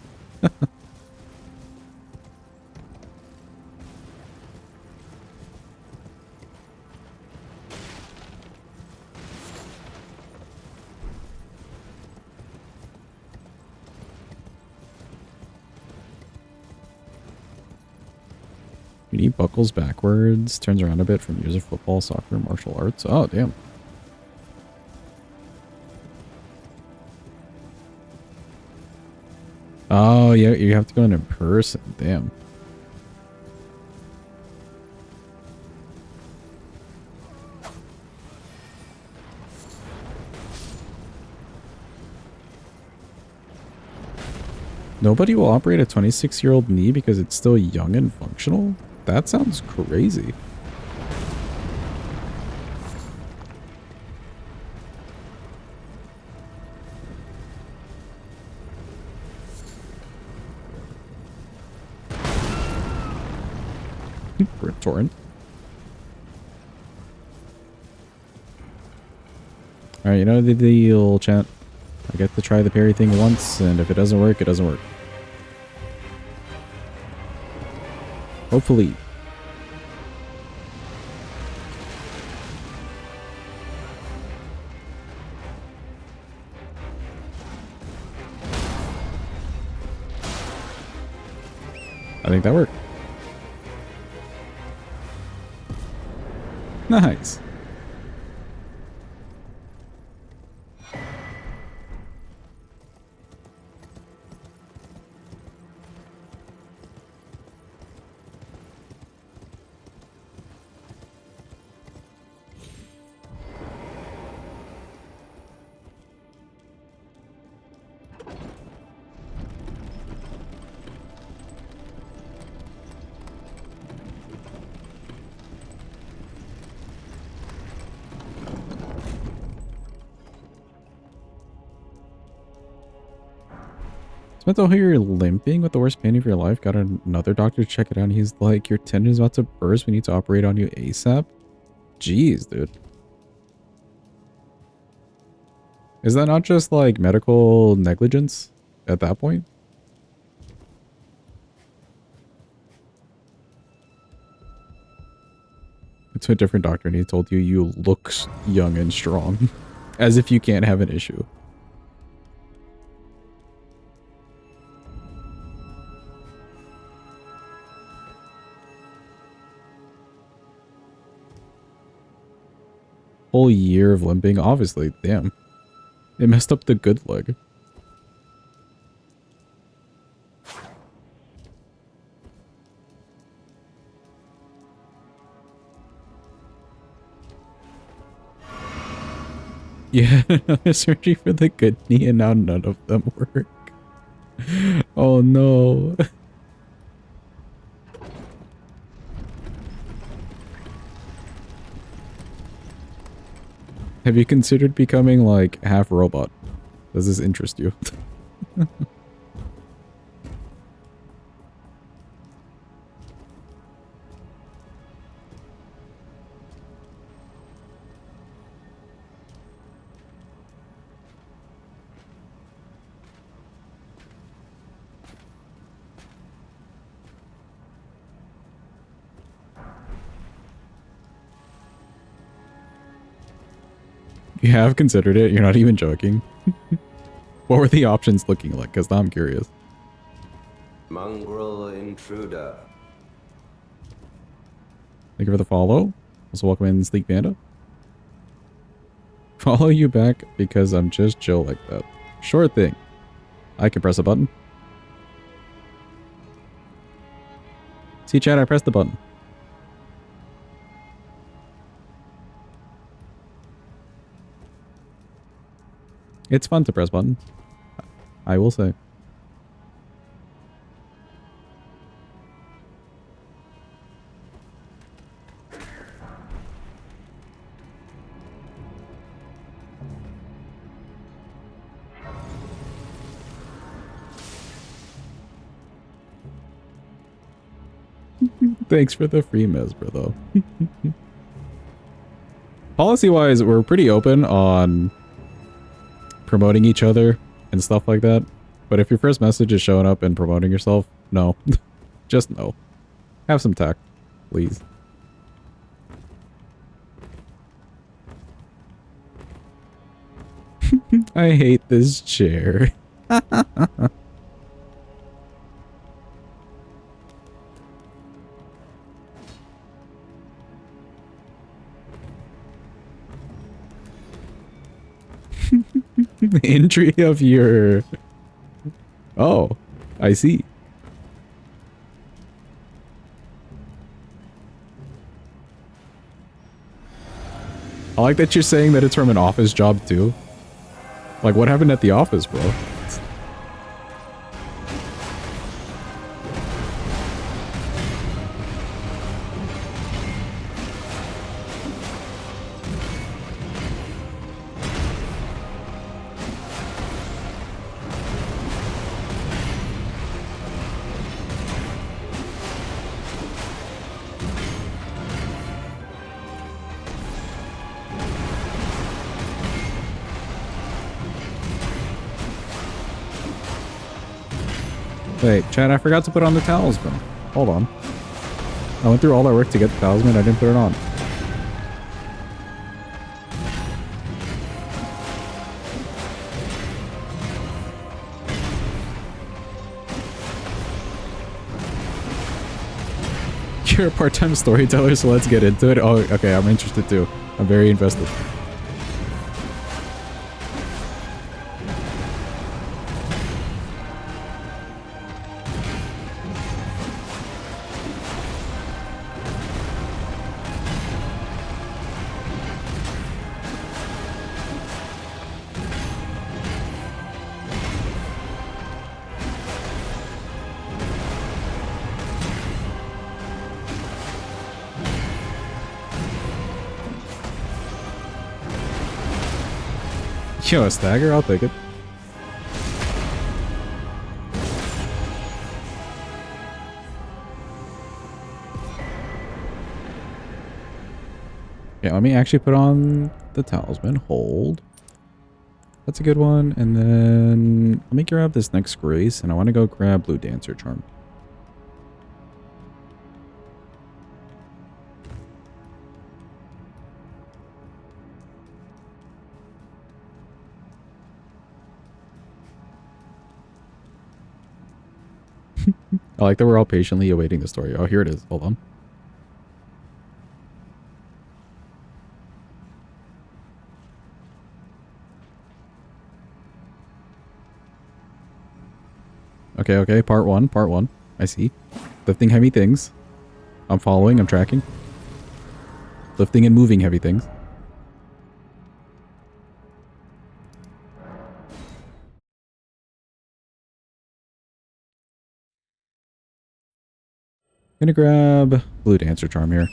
Your knee buckles backwards, turns around a bit from years of football, soccer, martial arts. Oh, damn. Oh, yeah, you have to go in person. Damn. Nobody will operate a 26-year-old knee because it's still young and functional? That sounds crazy. Torrent. Alright, you know the deal, chat. I get to try the parry thing once, and if it doesn't work, it doesn't work. Hopefully. I think that worked. Nice. Samantha, here you're limping with the worst pain of your life. Got another doctor to check it out. And he's like, your tendon is about to burst. We need to operate on you ASAP. Jeez, dude. Is that not just like medical negligence at that point? To a different doctor and he told you you look young and strong. As if you can't have an issue. Whole year of limping, obviously, damn. It messed up the good leg. Yeah, I was searching for the good knee and now none of them work. Oh no. Have you considered becoming like half robot? Does this interest you? You have considered it? You're not even joking? What were the options looking like? Because now I'm curious. Mongrel intruder. Thank you for the follow. Also welcome in Sleek Panda. Follow you back because I'm just chill like that. Sure thing. I can press a button. See chat, I pressed the button. It's fun to press button. I will say. Thanks for the free mesmer, though. Policy-wise, we're pretty open on promoting each other and stuff like that. But if your first message is showing up and promoting yourself, no. Just no. Have some tact, please. I hate this chair. Entry of your... Oh, I see. I like that you're saying that it's from an office job too. Like, what happened at the office, bro? Wait, Chad, I forgot to put on the talisman. Hold on. I went through all that work to get the talisman, I didn't put it on. You're a part-time storyteller, so let's get into it. Oh, okay, I'm interested too. I'm very invested. Yo, a stagger? I'll take it. Okay, let me actually put on the talisman. Hold. That's a good one. And then let me grab this next grace, and I want to go grab Blue Dancer Charm. I like that we're all patiently awaiting the story. Oh, here it is. Hold on. Okay, okay. Part one. Part one. I see. Lifting heavy things. I'm following. I'm tracking. Lifting and moving heavy things. Gonna grab Blue Dancer Charm here.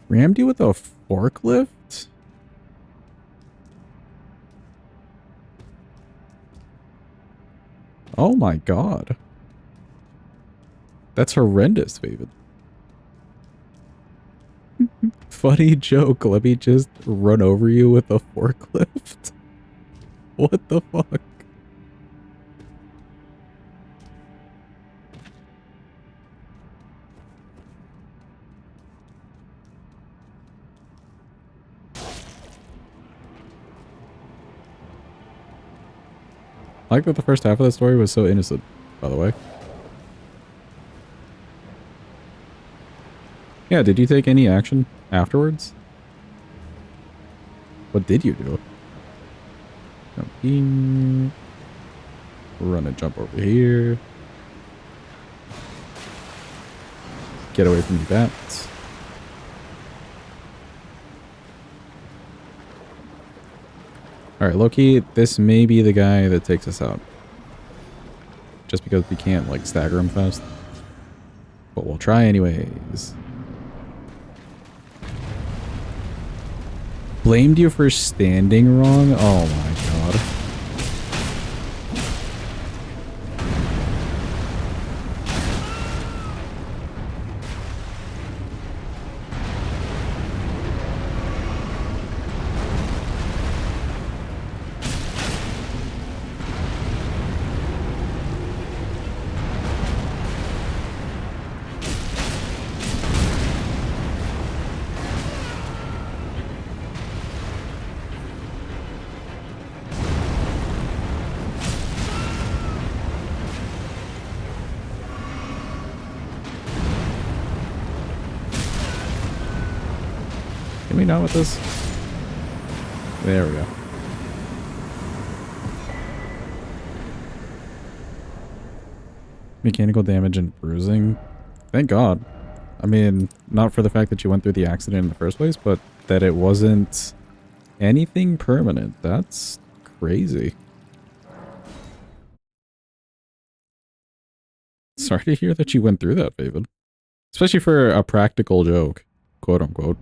Rammed you with a forklift? Oh my god. That's horrendous, David. Funny joke. Let me just run over you with a forklift. What the fuck? I like that the first half of the story was so innocent, by the way. Yeah, did you take any action afterwards? What did you do? Jumping. Run and jump over here. Get away from the bats. Alright, Loki, this may be the guy that takes us out. Just because we can't, like, stagger him fast. But we'll try anyways. Blamed you for standing wrong? Oh my god. Can we not with this? There we go. Mechanical damage and bruising. Thank God. I mean, not for the fact that you went through the accident in the first place, but that it wasn't anything permanent. That's crazy. Sorry to hear that you went through that, David. Especially for a practical joke, quote unquote.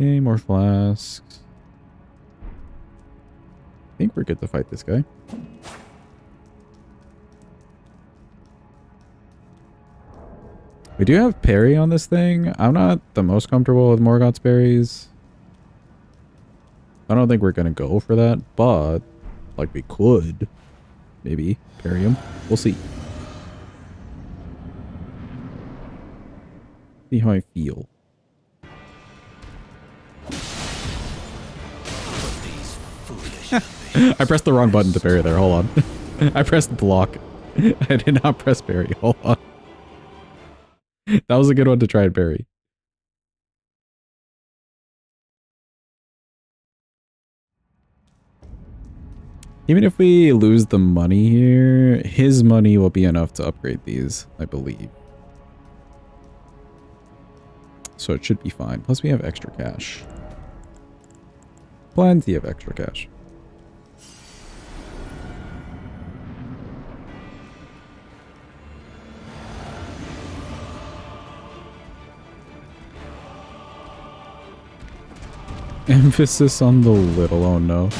Okay, more flasks. I think we're good to fight this guy. We do have parry on this thing. I'm not the most comfortable with Morgoth's berries. I don't think we're going to go for that, but like we could maybe parry him. We'll see. See how I feel. I pressed the wrong button to parry there. Hold on. I pressed block. I did not press parry. Hold on. That was a good one to try and parry. Even if we lose the money here, his money will be enough to upgrade these, I believe. So it should be fine. Plus we have extra cash. Plenty of extra cash. Emphasis on the little, oh no.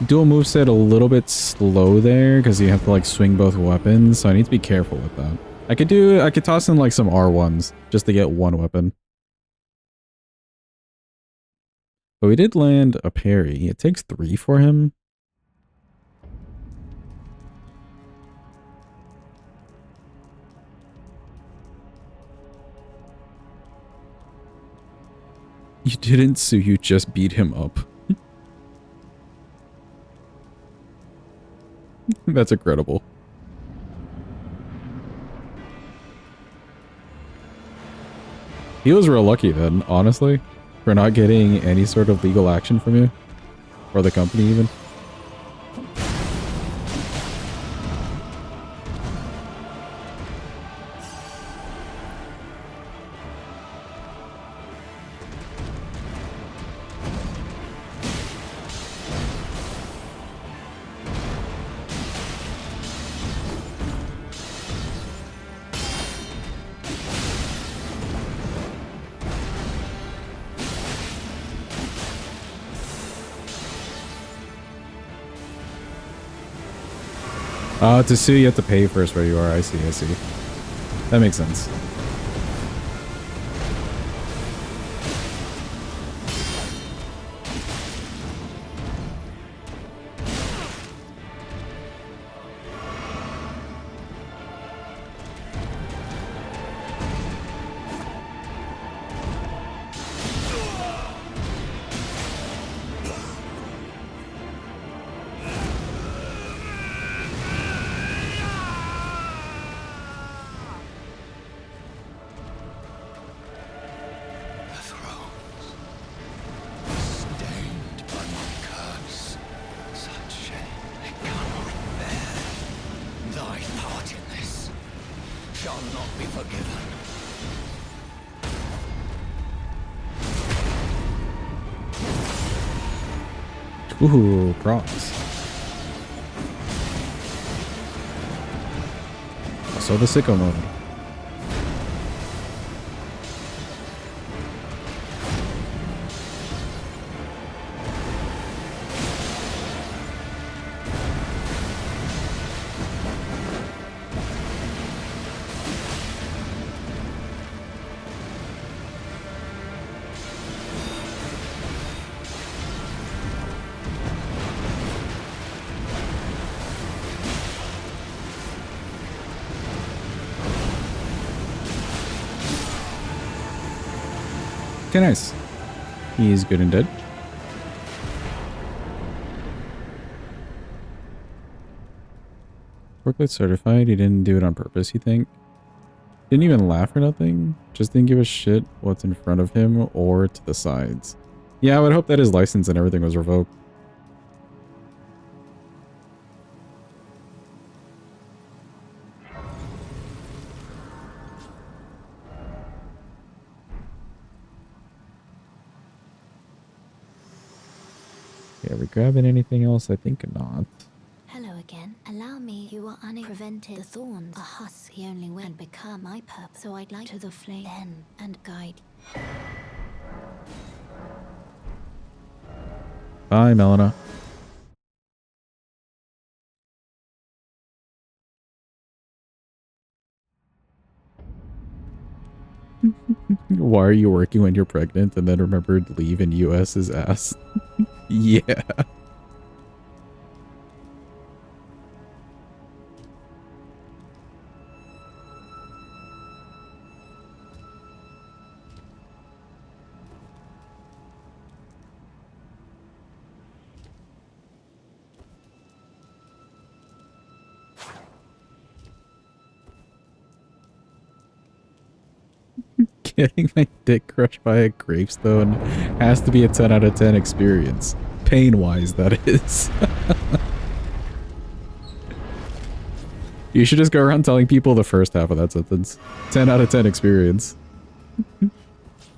Dual moveset a little bit slow there because you have to like swing both weapons, so I need to be careful with that. I could toss in like some R1s just to get one weapon. But we did land a parry. It takes 3 for him. You didn't, so you just beat him up. That's incredible. He was real lucky then, honestly, for not getting any sort of legal action from you. Or the company even. To sue, you have to pay first where you are. I see, I see. That makes sense. Ooh, procs. Also the sicko mode. Okay, nice. He's good and dead. Forklift certified. He didn't do it on purpose, you think? Didn't even laugh or nothing? Just didn't give a shit what's in front of him or to the sides. Yeah, I would hope that his license and everything was revoked. Yeah, are we grabbing anything else? I think not. Hello again. Allow me. You are prevented the thorns. A husk, the only way, and become my purpose. So I'd like to the flame then and guide. Bye, Melina. Why are you working when you're pregnant and then remembered leave in US is ass? Yeah. Getting my dick crushed by a gravestone has to be a 10 out of 10 experience. Pain-wise, that is. You should just go around telling people the first half of that sentence. 10 out of 10 experience.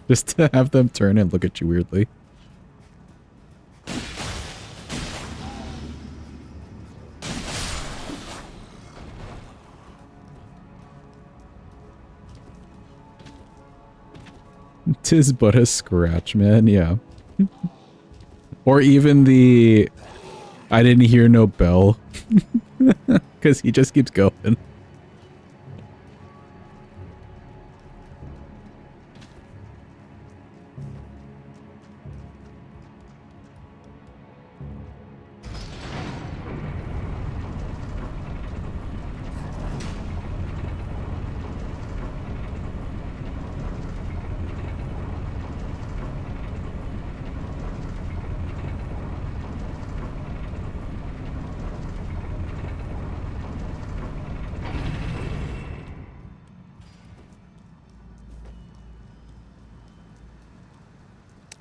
Just to have them turn and look at you weirdly. Tis but a scratch, man, yeah. Or even the... I didn't hear no bell. Because he just keeps going.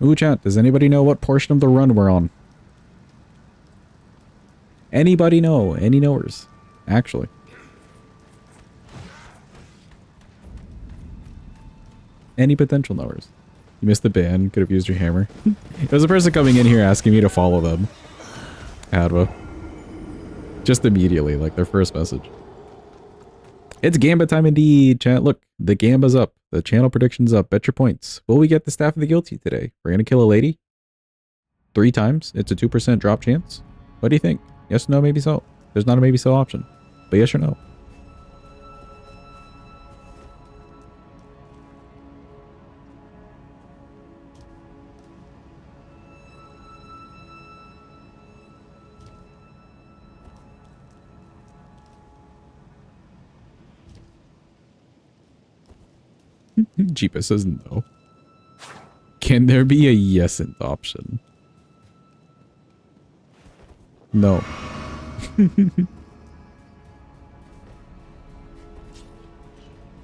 Ooh, chat, does anybody know what portion of the run we're on? Anybody know? Any knowers? Actually. Any potential knowers? You missed the ban, could have used your hammer. There's a person coming in here asking me to follow them. Adwa. Just immediately, like their first message. It's Gamba time indeed, chat. Look, the Gamba's up. The channel prediction's up. Bet your points. Will we get the Staff of the Guilty today? We're gonna kill a lady? 3 times? It's a 2% drop chance? What do you think? Yes, no, maybe so. There's not a maybe so option. But yes or no? Jeepa says no. Can there be a yesn't option? No.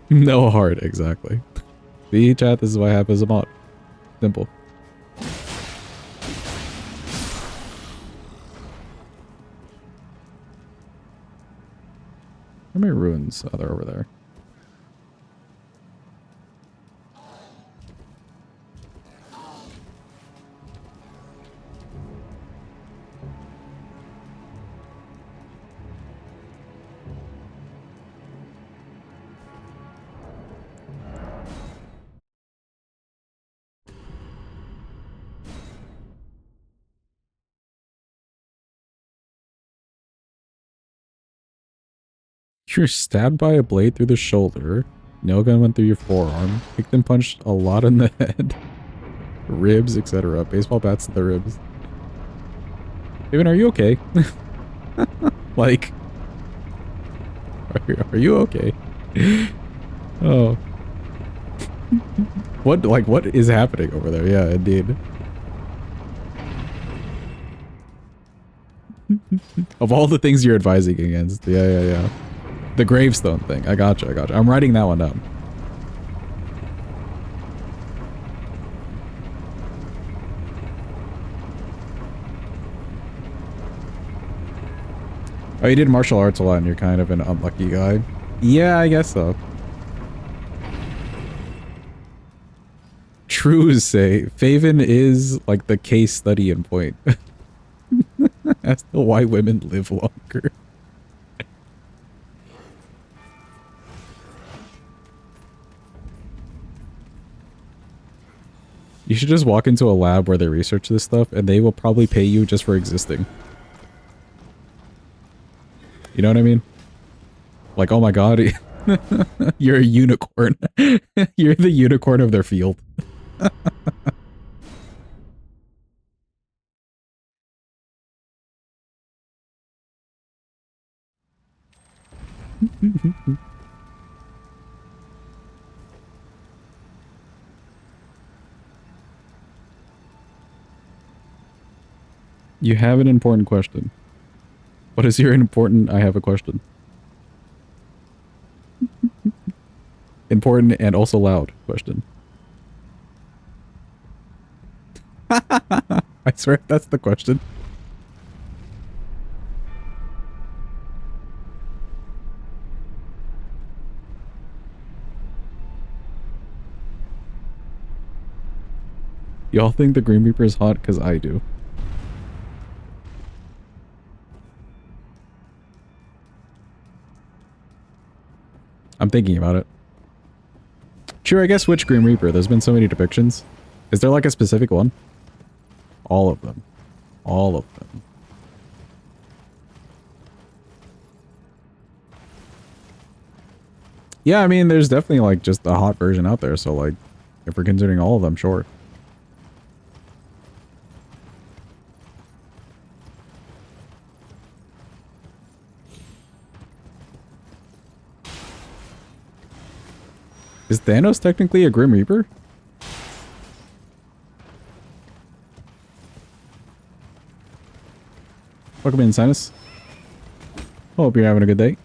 No hard, exactly. See, chat, this is what happens a mod. Simple. How many ruins are there over there? You're stabbed by a blade through the shoulder. Nail gun went through your forearm. Kicked and punched a lot in the head. Ribs, etc. Baseball bats to the ribs. Evan, are you okay? Like... Are you okay? Oh. What is happening over there? Yeah, indeed. Of all the things you're advising against. Yeah. The gravestone thing. I gotcha. I'm writing that one down. Oh, you did martial arts a lot and you're kind of an unlucky guy. Yeah, I guess so. Trues say, Faven is like the case study in point. As to why women live longer. You should just walk into a lab where they research this stuff and they will probably pay you just for existing. You know what I mean? Like, oh my god, you're a unicorn. You're the unicorn of their field. You have an important question. What is your important? I have a question. Important and also loud question. I swear that's the question. Y'all think the Grim Reaper is hot? Because I do. I'm thinking about it. Sure, I guess which Grim Reaper? There's been so many depictions. Is there like a specific one? All of them. All of them. Yeah, I mean, there's definitely like just a hot version out there. So like, if we're considering all of them, sure. Is Thanos technically a Grim Reaper? Welcome in, Sinus. Hope you're having a good day.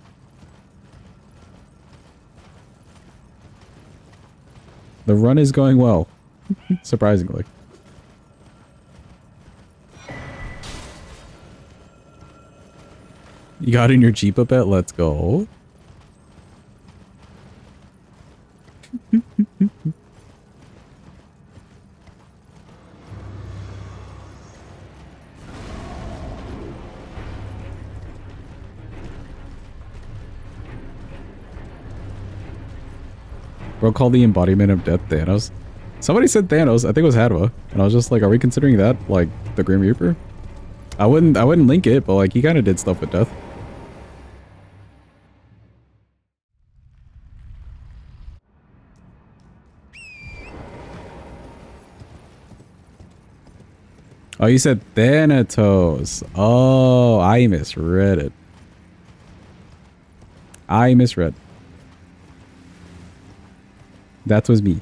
The run is going well. Surprisingly. You got in your Jeep a bit? Let's go. Bro called the embodiment of death Thanos. Somebody said Thanos. I think it was Hadwa. And I was just like, are we considering that like the Grim Reaper? I wouldn't link it, but like he kind of did stuff with death. Oh, you said Thanatos. Oh, I misread it. I misread. That was me.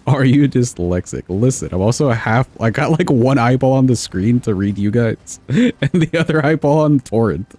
Are you dyslexic? Listen, I'm also I got like one eyeball on the screen to read you guys, and the other eyeball on torrent.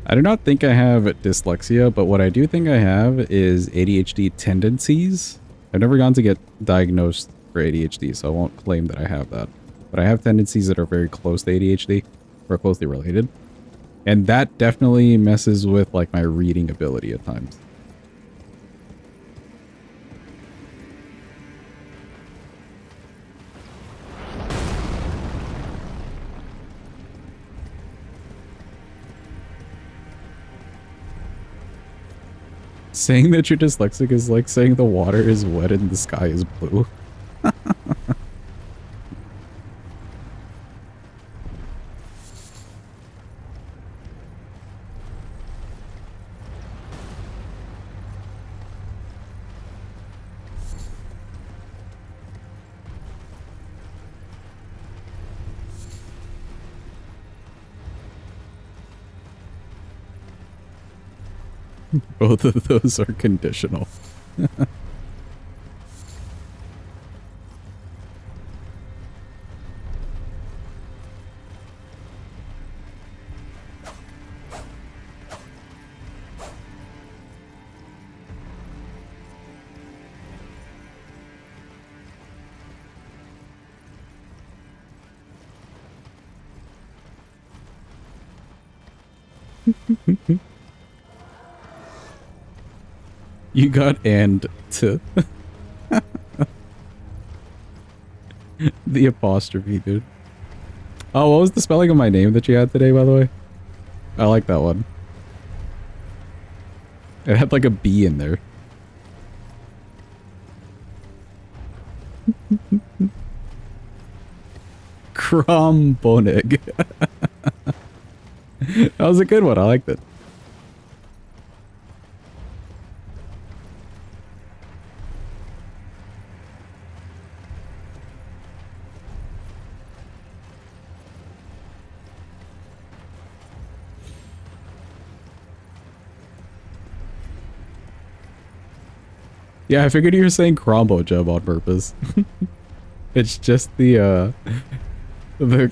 I do not think I have dyslexia, but what I do think I have is ADHD tendencies. I've never gone to get diagnosed for ADHD, so I won't claim that I have that. But I have tendencies that are very close to ADHD, or closely related. And that definitely messes with like my reading ability at times. Saying that you're dyslexic is like saying the water is wet and the sky is blue. Both of those are conditional. You got and to. The apostrophe, dude. Oh, what was the spelling of my name that you had today, by the way? I like that one. It had like a B in there. Krombonig. That was a good one. I liked it. Yeah, I figured you were saying Crombo Gem on purpose. It's just the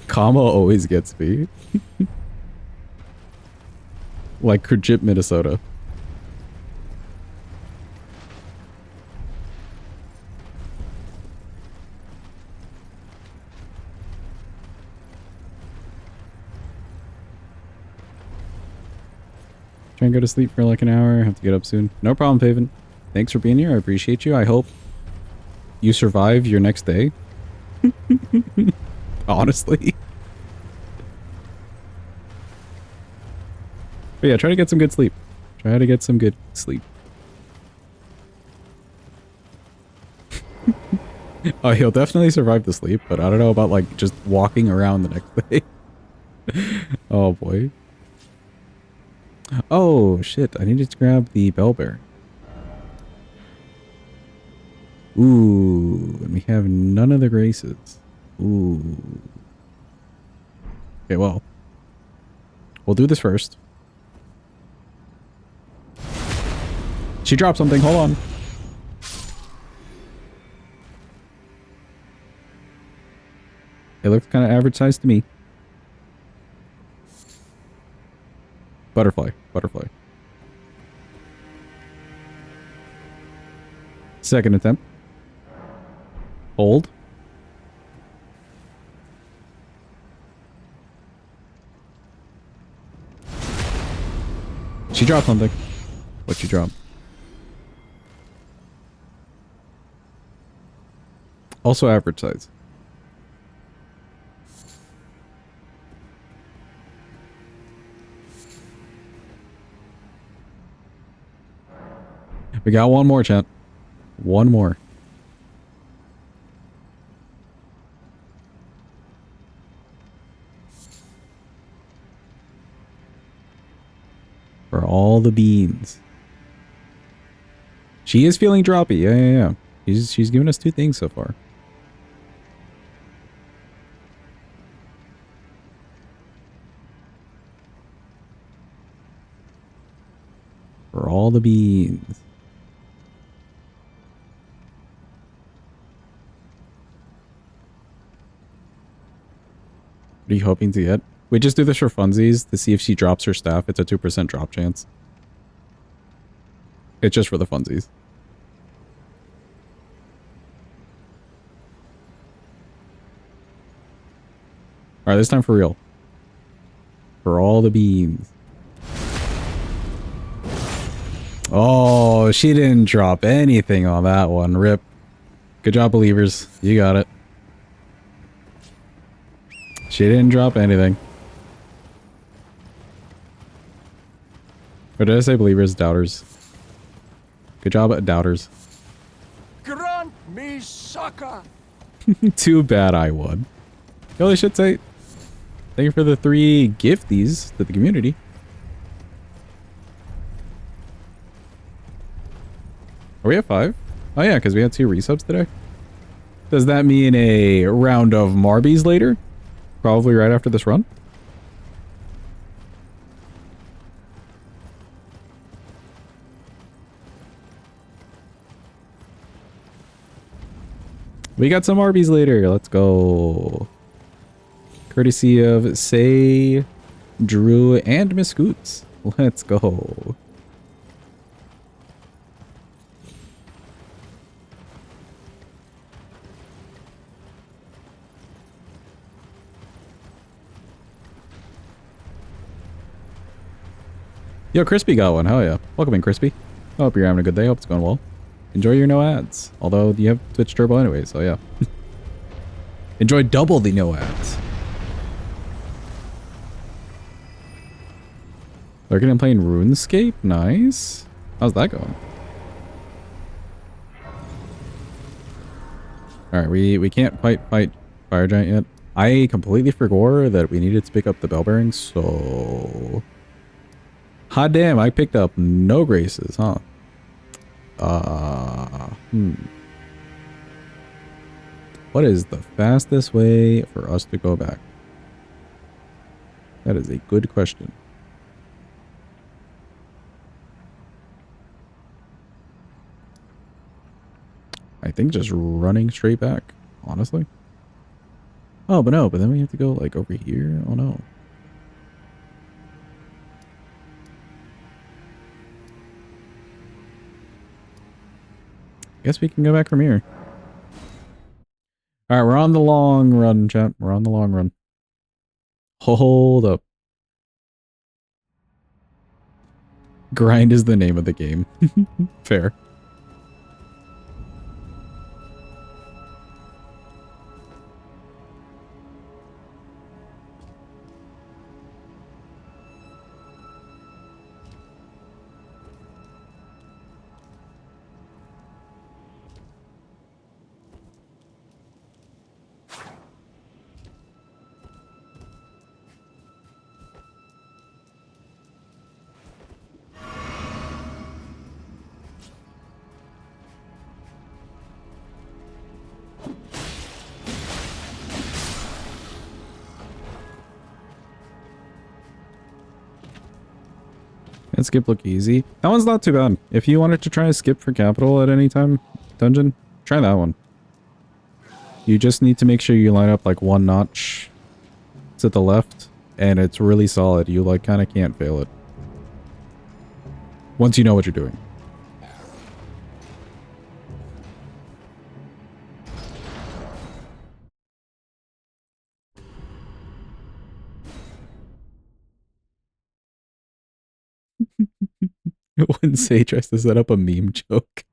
comma always gets me. Like Kujip, Minnesota. Try and go to sleep for like an hour. Have to get up soon. No problem, Paven. Thanks for being here. I appreciate you. I hope you survive your next day. Honestly. But yeah, try to get some good sleep. Try to get some good sleep. Oh, he'll definitely survive the sleep, but I don't know about like just walking around the next day. Oh boy. Oh shit, I needed to grab the bell bearing. Ooh, and we have none of the graces. Ooh. Okay, well. We'll do this first. She dropped something, hold on. It looks kind of average size to me. Butterfly, butterfly. Second attempt. Hold. She dropped something. What'd she drop? Also average size. We got one more, chat. One more. For all the beans. She is feeling droppy. Yeah. She's given us two things so far. For all the beans. What are you hoping to get? We just do this for funsies to see if she drops her staff. It's a 2% drop chance. It's just for the funsies. Alright, this time for real. For all the beans. Oh, she didn't drop anything on that one. Rip. Good job, believers. You got it. She didn't drop anything. Or did I say believers? Doubters. Good job, doubters. Grant me succor. Too bad I won. Holy shit, say. Thank you for the 3 gifties to the community. Are we at 5? Oh yeah, because we had 2 resubs today. Does that mean a round of Marbies later? Probably right after this run? We got some Arby's later. Let's go. Courtesy of Say, Drew, and Miss Scoots. Let's go. Yo, Crispy got one. Hell yeah. Welcome in, Crispy. I hope you're having a good day. Hope it's going well. Enjoy your no ads. Although you have Twitch Turbo anyway, so yeah. Enjoy double the no ads. Lurking and playing RuneScape? Nice. How's that going? Alright, we can't quite fight Fire Giant yet. I completely forgot that we needed to pick up the bell bearings, so... Hot damn, I picked up no graces, huh? What is the fastest way for us to go back? That is a good question. I think just running straight back, honestly. Oh, but no, but then we have to go like over here. Oh no. Guess we can go back from here. Alright, we're on the long run, chat. We're on the long run. Hold up. Grind is the name of the game. Fair. And skip look easy. That one's not too bad. If you wanted to try to skip for capital at any time, dungeon, try that one. You just need to make sure you line up like one notch to the left, and it's really solid. You like kind of can't fail it. Once you know what you're doing. When Say tries to set up a meme joke,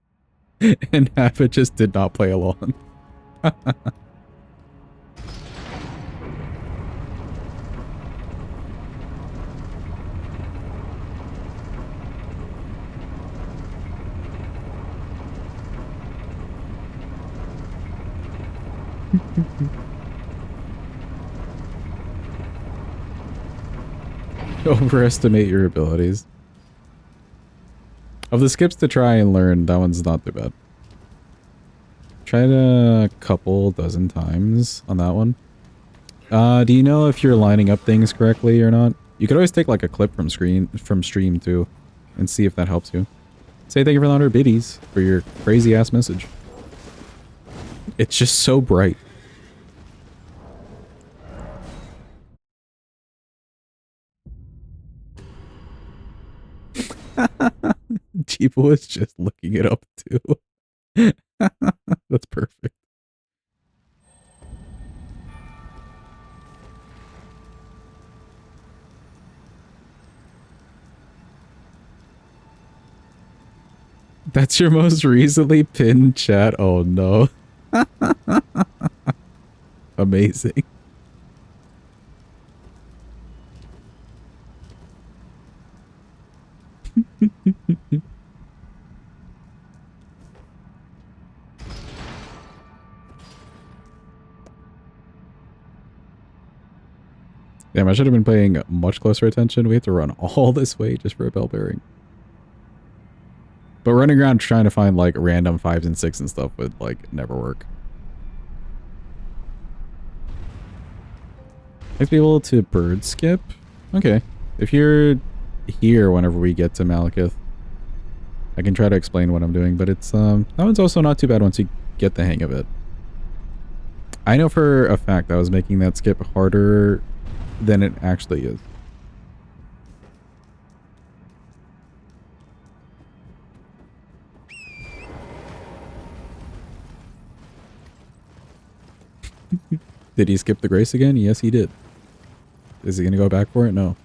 and half it just did not play along. Overestimate your abilities. Of the skips to try and learn, that one's not too bad. Tried a couple dozen times on that one. Do you know if you're lining up things correctly or not? You could always take like a clip from stream too, and see if that helps you. Say thank you for the 100 biddies for your crazy ass message. It's just so bright. Chiba was just looking it up too. That's perfect. That's your most recently pinned chat? Oh no. Amazing. Damn, I should have been paying much closer attention. We have to run all this way just for a bell bearing. But running around trying to find like random 5s and 6s and stuff would like never work. Like to be able to bird skip? Okay. If you're here whenever we get to Malekith, I can try to explain what I'm doing, but it's that one's also not too bad once you get the hang of it. I know for a fact I was making that skip harder than it actually is. Did he skip the grace again? Yes, he did. Is he gonna go back for it? No.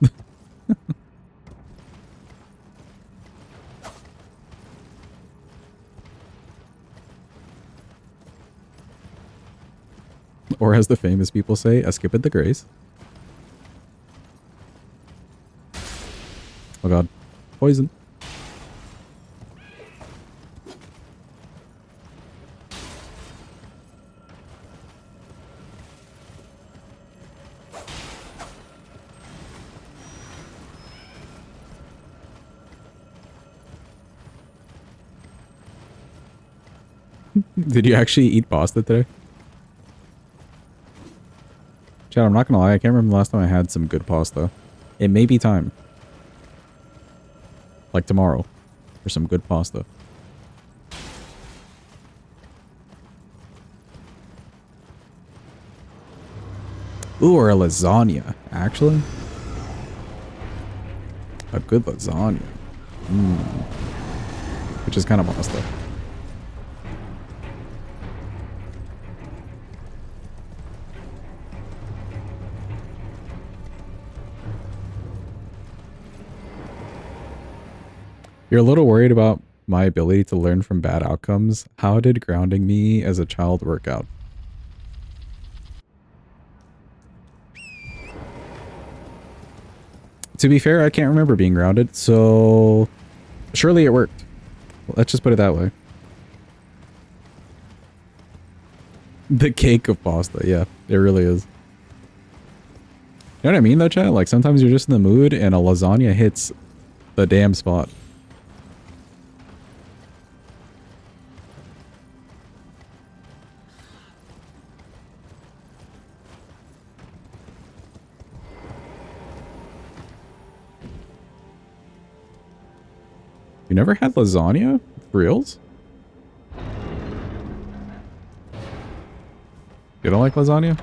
Or as the famous people say, a skip at the grace. Oh god. Poison. Did you actually eat pasta today? Chad, I'm not gonna lie, I can't remember the last time I had some good pasta. It may be time. Like tomorrow. For some good pasta. Ooh, or a lasagna, actually. A good lasagna. Which is kind of pasta. You're a little worried about my ability to learn from bad outcomes. How did grounding me as a child work out? To be fair, I can't remember being grounded, so surely it worked. Let's just put it that way. The cake of pasta, yeah, it really is. You know what I mean though, chat? Like sometimes you're just in the mood and a lasagna hits the damn spot. You never had lasagna? For reals? You don't like lasagna?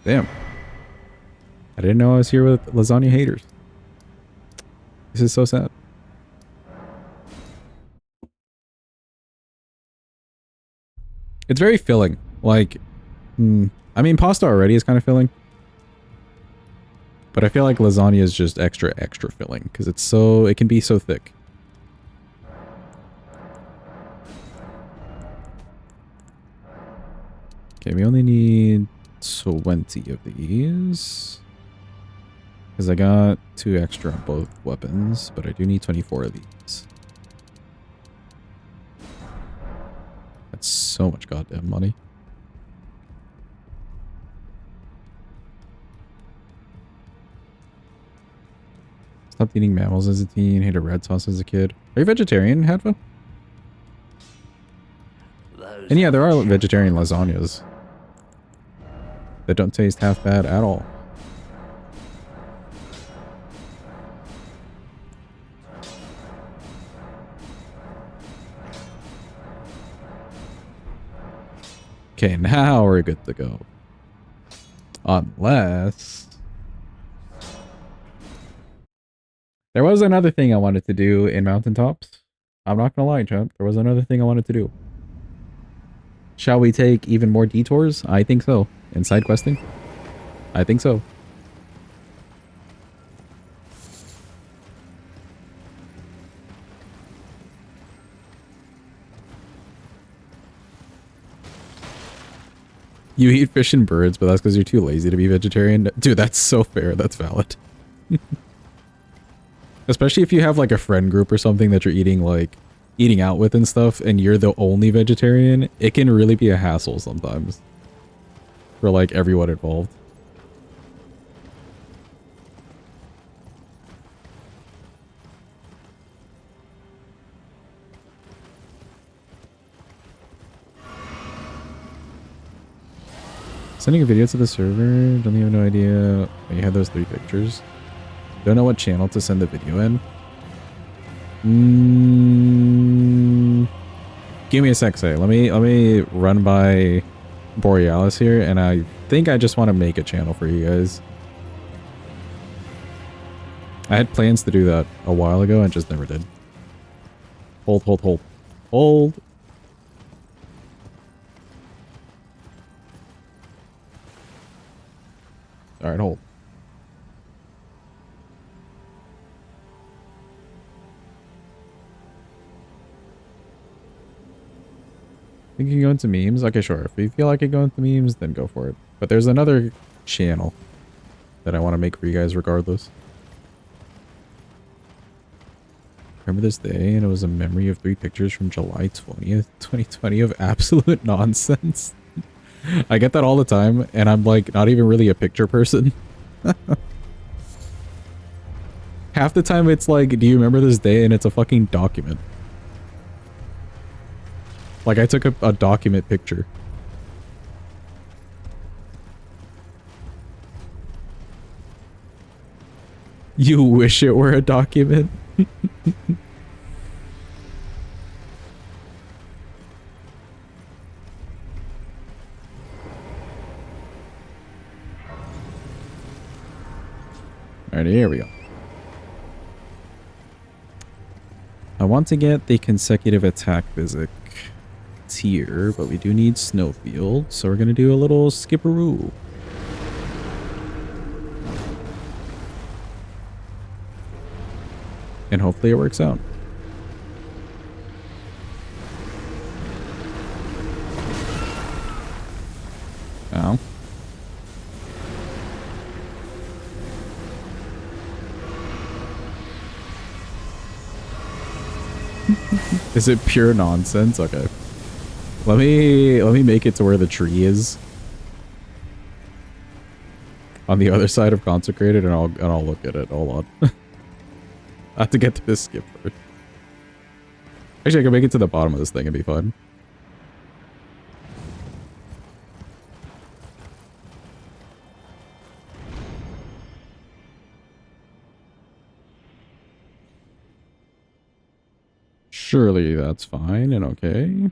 Damn. I didn't know I was here with lasagna haters. This is so sad. It's very filling. Like, I mean, pasta already is kind of filling. But I feel like lasagna is just extra filling because it can be so thick. Okay, we only need 20 of these. Because I got 2 extra on both weapons, but I do need 24 of these. That's so much goddamn money. Stopped eating mammals as a teen, hated red sauce as a kid. Are you vegetarian, Hadva? And yeah, there are vegetarian lasagnas that don't taste half bad at all. Okay, now we're good to go. Unless... There was another thing I wanted to do in Mountaintops. I'm not gonna lie, champ. There was another thing I wanted to do. Shall we take even more detours? I think so. In side questing? I think so. You eat fish and birds, but that's because you're too lazy to be vegetarian. Dude, that's so fair. That's valid. Especially if you have like a friend group or something that you're eating out with and stuff, and you're the only vegetarian, it can really be a hassle sometimes. For like everyone involved. Sending a video to the server, don't even have no idea. You had those 3 pictures. Don't know what channel to send the video in. Give me a sec, say. Let me run by Borealis here, and I think I just want to make a channel for you guys. I had plans to do that a while ago and just never did. Hold. Hold. Alright, hold. Think you can go into memes? Okay, sure. If you feel like you go into memes, then go for it. But there's another channel that I want to make for you guys regardless. Remember this day, and it was a memory of 3 pictures from July 20th, 2020 of absolute nonsense. I get that all the time, and I'm like not even really a picture person. Half the time it's like, do you remember this day? And it's a fucking document. Like I took a document picture. You wish it were a document? Alright, here we go. I want to get the consecutive attack physic tier, but we do need Snowfield, so we're going to do a little skipperoo. And hopefully it works out. Ow. Is it pure nonsense? Okay. Let me make it to where the tree is. On the other side of consecrated, and I'll look at it. Hold on. I have to get to this skip first. Actually, I can make it to the bottom of this thing and be fine. Surely that's fine and okay.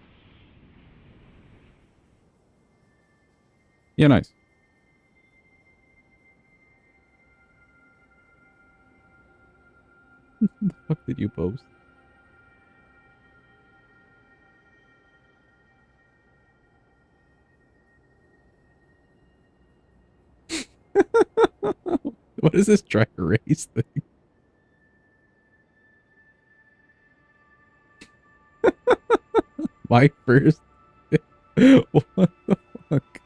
Yeah, nice. What the fuck did you post? What is this drag race thing? My first. What the fuck?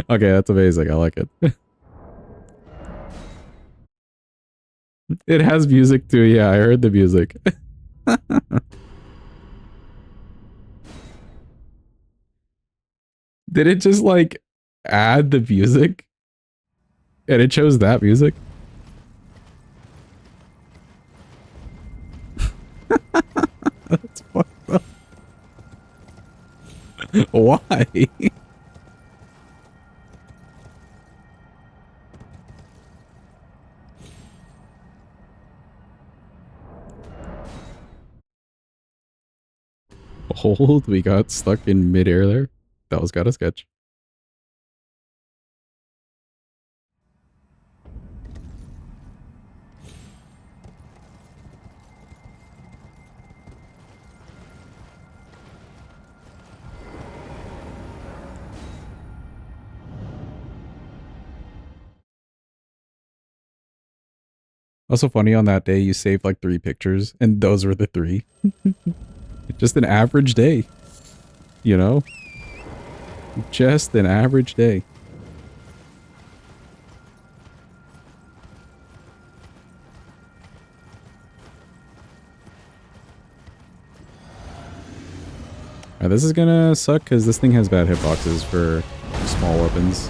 Okay, that's amazing. I like it. It has music too. Yeah, I heard the music. Did it just like add the music? And it chose that music? That's fucked up. Why? Hold, we got stuck in midair there. That was kind of sketch. Also funny, on that day you saved like 3 pictures and those were the 3. Just an average day. You know? Just an average day. Alright, this is gonna suck because this thing has bad hitboxes for small weapons.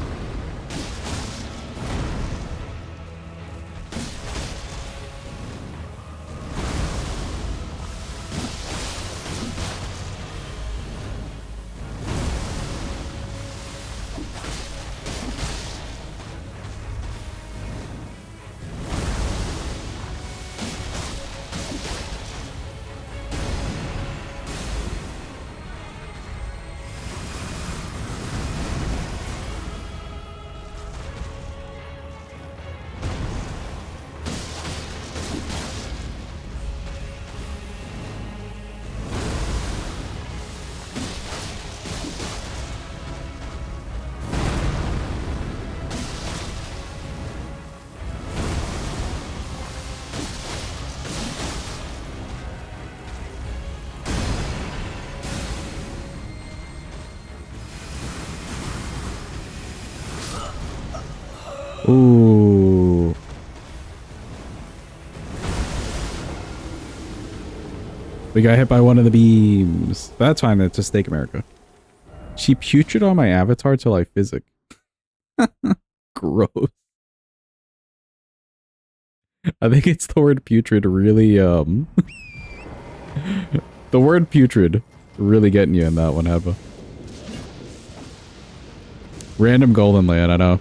Ooh. We got hit by one of the beams. That's fine. That's just Steak America. She putrid on my avatar till I physic. Gross. I think it's the word putrid really, the word putrid really getting you in that one, Heba. Random golden land, I know.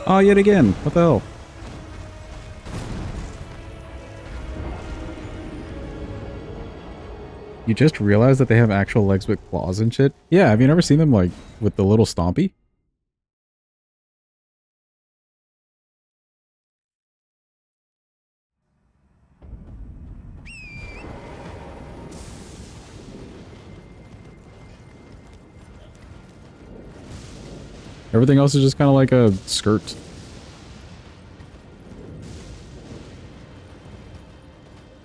Oh, yet again. What the hell? You just realized that they have actual legs with claws and shit? Yeah, have you never seen them, like, with the little stompy? Everything else is just kind of like a skirt.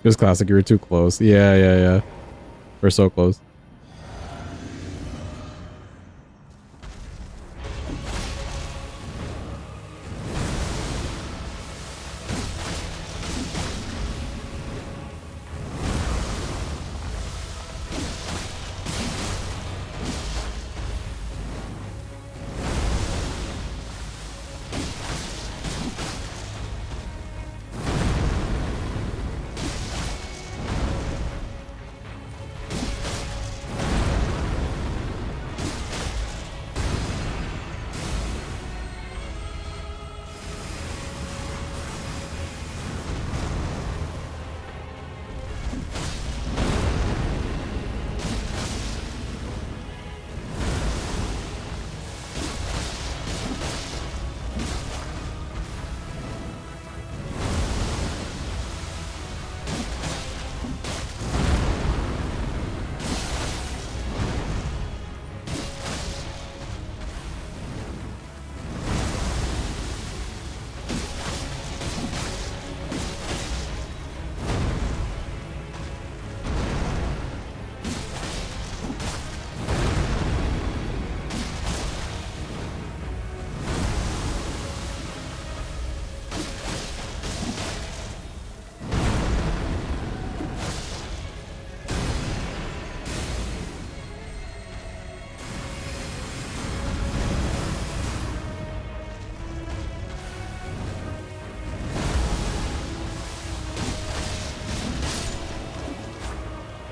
It was classic. You were too close. Yeah, yeah, yeah. We're so close.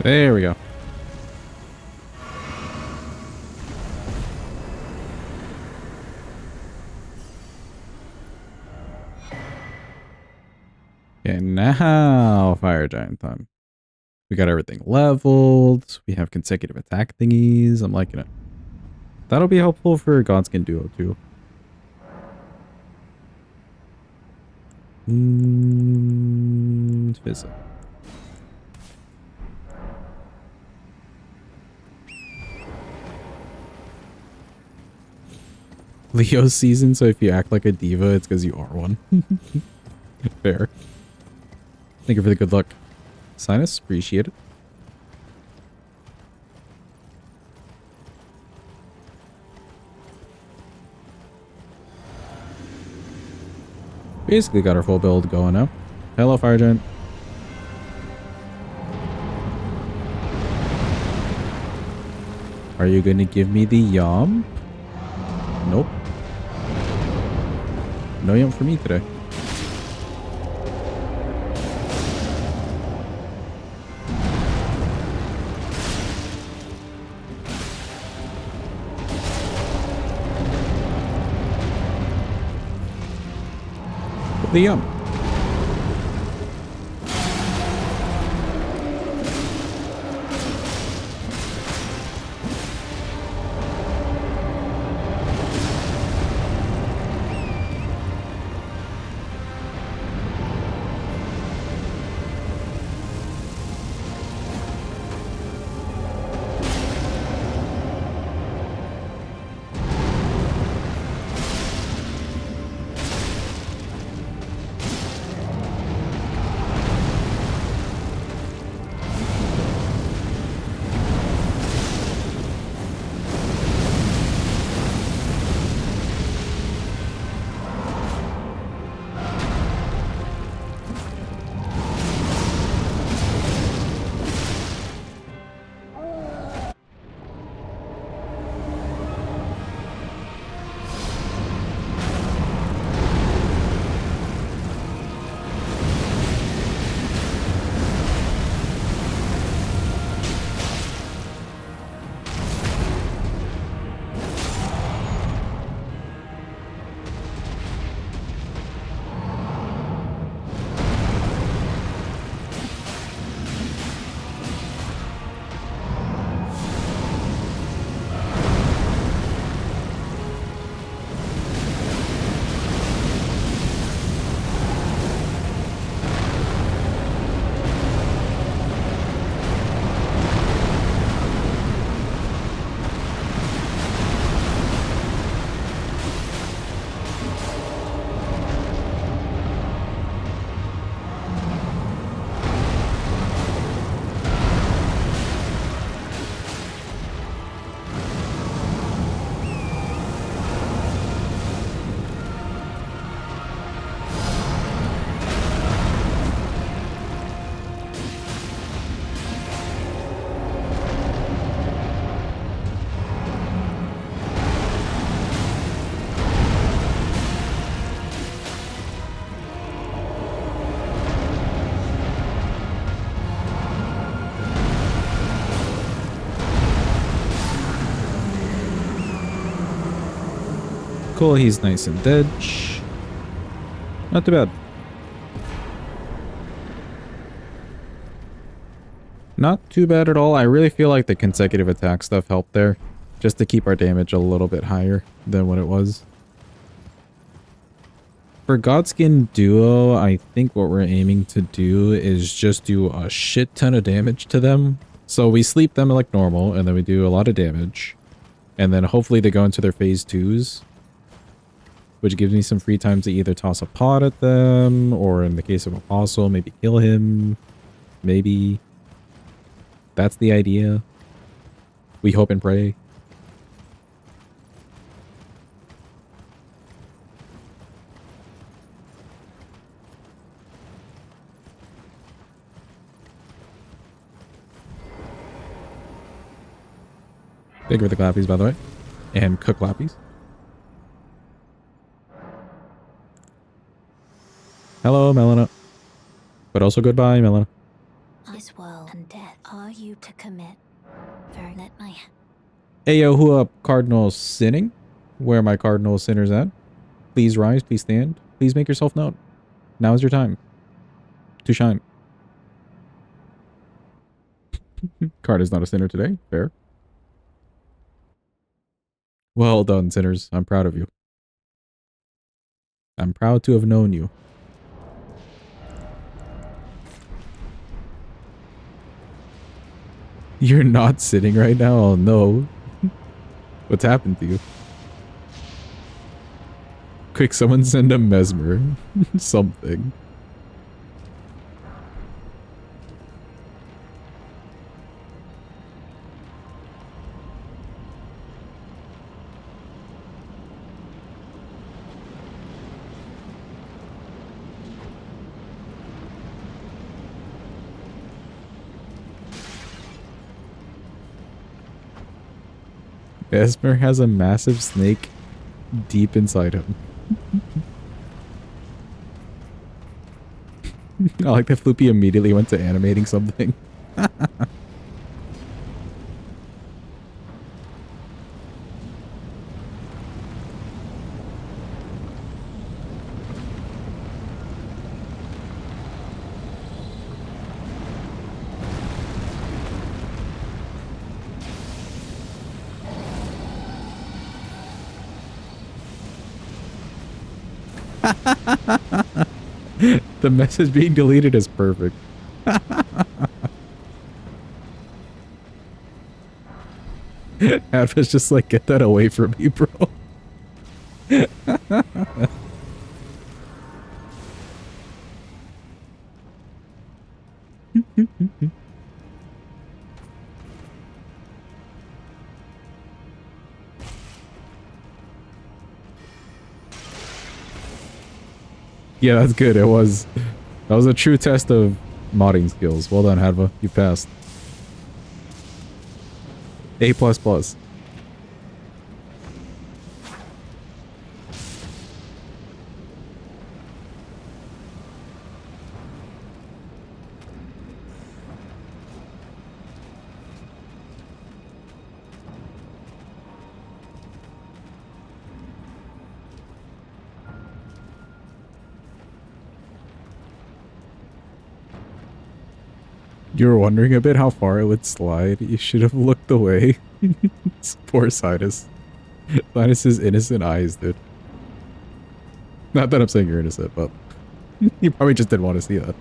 There we go. Okay, now fire giant time. We got everything leveled. We have consecutive attack thingies. I'm liking it. That'll be helpful for Godskin Duo too. Fizz. Leo season, so if you act like a diva, it's because you are one. Fair. Thank you for the good luck. Sinus, appreciate it. Basically got our full build going now. Hello, Fire Giant. Are you going to give me the yum? Nope. No yum for me today. The yum. cool. He's nice and dead. Not too bad. Not too bad at all. I really feel like the consecutive attack stuff helped there. Just to keep our damage a little bit higher than what it was. For Godskin Duo, I think what we're aiming to do is just do a shit ton of damage to them. So we sleep them like normal, and then we do a lot of damage. And then hopefully they go into their phase 2s. Which gives me some free time to either toss a pot at them, or in the case of Apostle, maybe kill him. Maybe. That's the idea. We hope and pray. Bigger the clappies, by the way. And cook clappies. Hello, Melina. But also goodbye, Melina. This world and death are you to commit? Very let my Hey, yo, who up, Cardinal Sinning? Where are my Cardinal Sinners at? Please rise, please stand. Please make yourself known. Now is your time to shine. Card is not a sinner today. Fair. Well done, sinners. I'm proud of you. I'm proud to have known you. You're not sitting right now? Oh no. What's happened to you? Quick, someone send a mesmer. Something. Esmer has a massive snake deep inside him. I like that Floopy immediately went to animating something. The message being deleted is perfect. Adva's just like, get that away from me, bro. Yeah, that's good. It was. That was a true test of modding skills. Well done, Hadva. You passed. A++. You were wondering a bit how far it would slide. You should have looked away. Poor Sidus. Sidus's innocent eyes, dude. Not that I'm saying you're innocent, but you probably just didn't want to see that.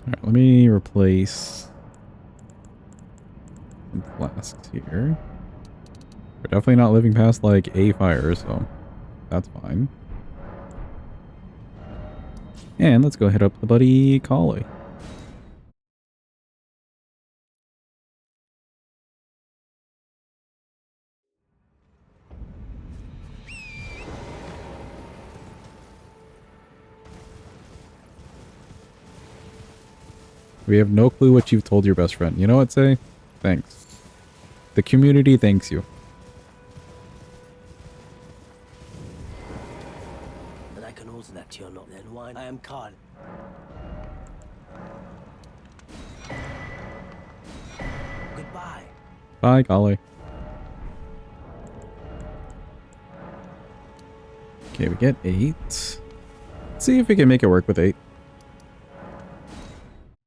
Alright, let me replace some flasks here. We're definitely not living past like a fire, so that's fine. And let's go hit up the buddy Collie. We have no clue what you've told your best friend. You know what, say? Thanks. The community thanks you. But I can also that you're not then why I am Carl. Goodbye. Bye, golly. Okay, we get 8. Let's see if we can make it work with 8.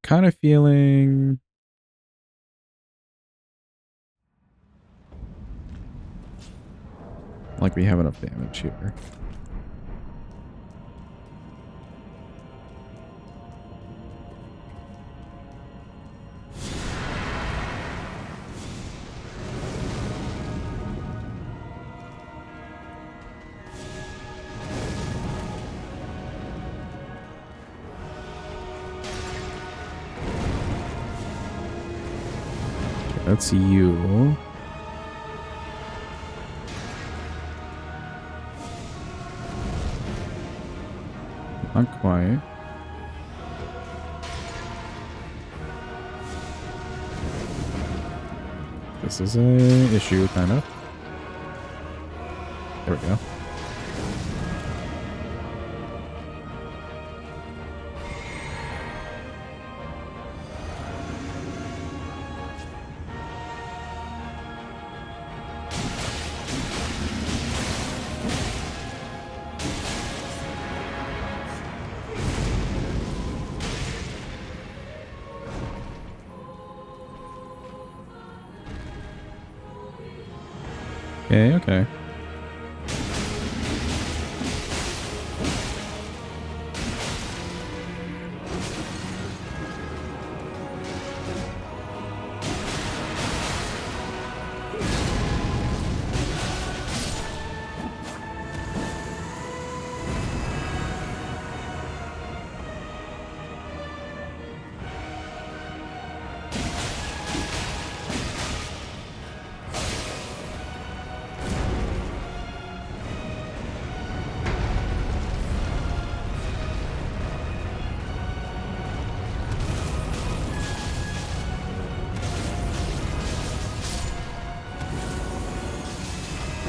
Kind of feeling... like we have enough damage here. That's you. Not quite. This is a issue, kind of. There we go. Okay, okay.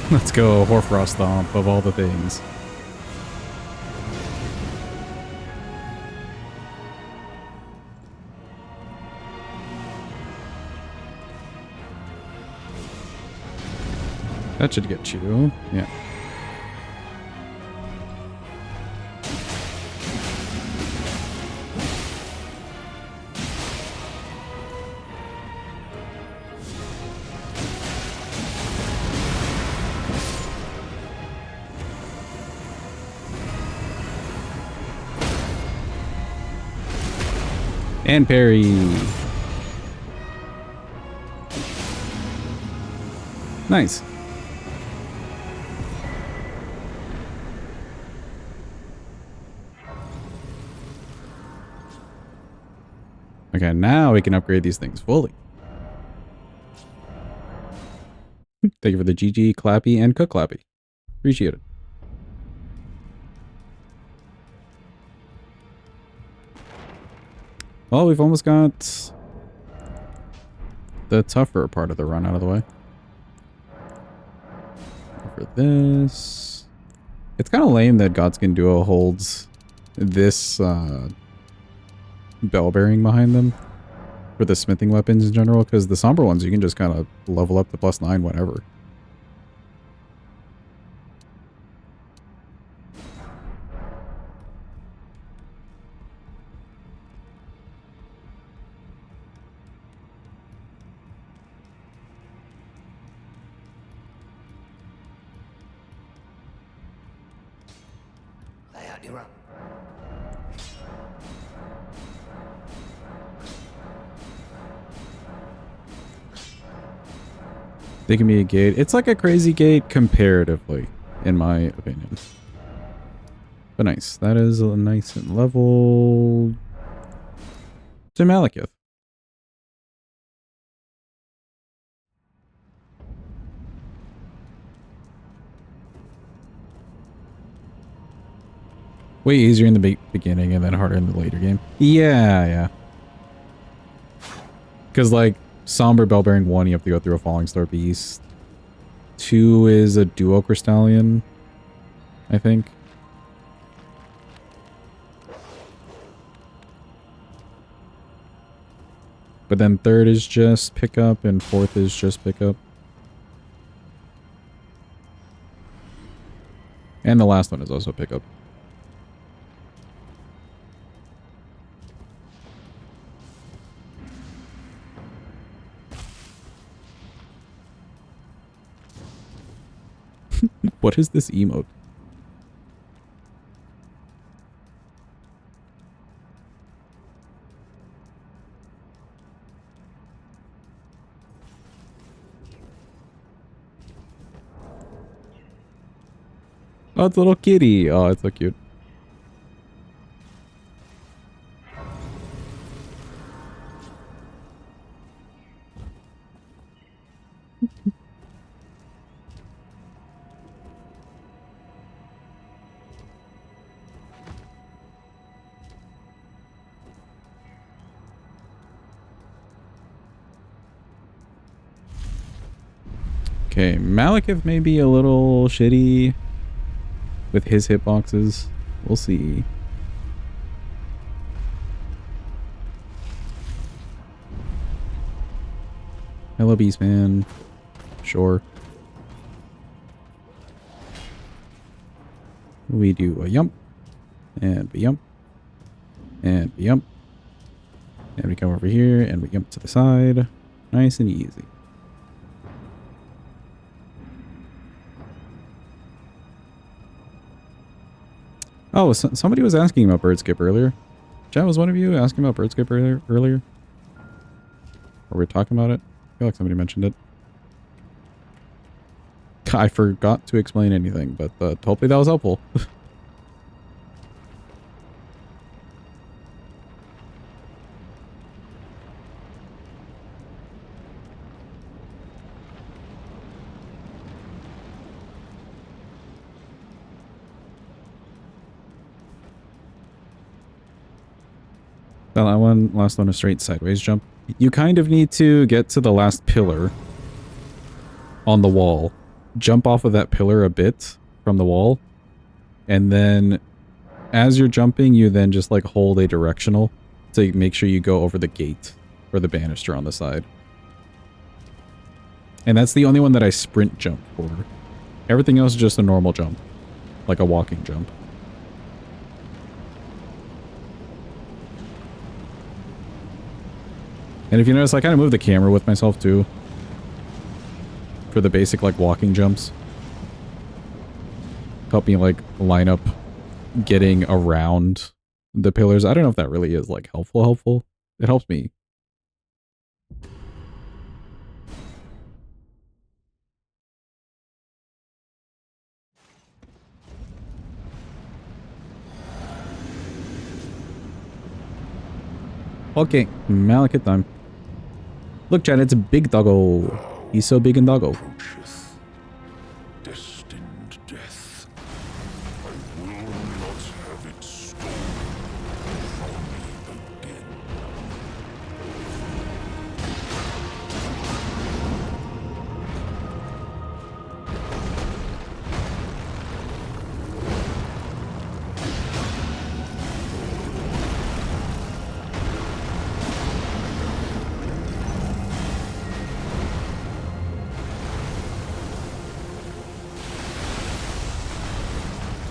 Let's go Horfrost Stomp of all the things. That should get you. Yeah. And parry. Nice. Okay, now we can upgrade these things fully. Thank you for the GG, Clappy, and Cook Clappy. Appreciate it. Well, we've almost got the tougher part of the run out of the way. For this... It's kind of lame that Godskin Duo holds this bell bearing behind them for the smithing weapons in general, because the somber ones you can just kind of level up to +9 whenever. Lay out your up. They can be a gate. It's like a crazy gate comparatively, in my opinion. But nice. That is a nice and level to Malekith. Way easier in the beginning and then harder in the later game. Yeah, yeah. Because, like, Somber Bellbearing 1, you have to go through a Falling Star Beast. 2 is a Duo Crystallion, I think. But then 3rd is just pickup, and 4th is just pickup. And the last one is also pickup. What is this emote? Oh, it's a little kitty. Oh, it's so cute. Okay, Malekith may be a little shitty with his hitboxes. We'll see. Hello, Beastman. Sure. We do a yump. And we yump. And we yump. And we come over here and we yump to the side. Nice and easy. Oh, somebody was asking about Birdscape earlier. Chat, was one of you asking about Birdscape earlier? Or we were talking about it? I feel like somebody mentioned it. I forgot to explain anything, but hopefully that was helpful. That last one, a straight sideways jump. You kind of need to get to the last pillar on the wall. Jump off of that pillar a bit from the wall. And then as you're jumping, you then just like hold a directional to make sure you go over the gate or the banister on the side. And that's the only one that I sprint jump for. Everything else is just a normal jump. Like a walking jump. And if you notice, I kind of move the camera with myself too. For the basic, like, walking jumps. Help me, like, line up getting around the pillars. I don't know if that really is, like, helpful. It helps me. Okay, Malekith time. Look, Chad, it's a big doggo. He's so big and doggo. Destined death. I will not have it stolen from me again.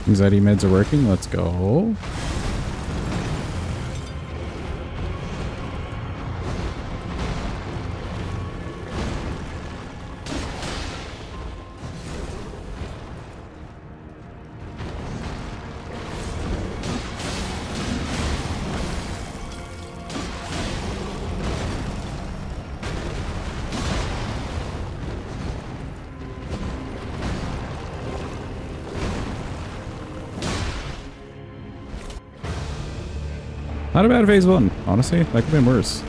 Anxiety meds are working. Let's go. Not a bad phase 1, honestly. That could have been worse.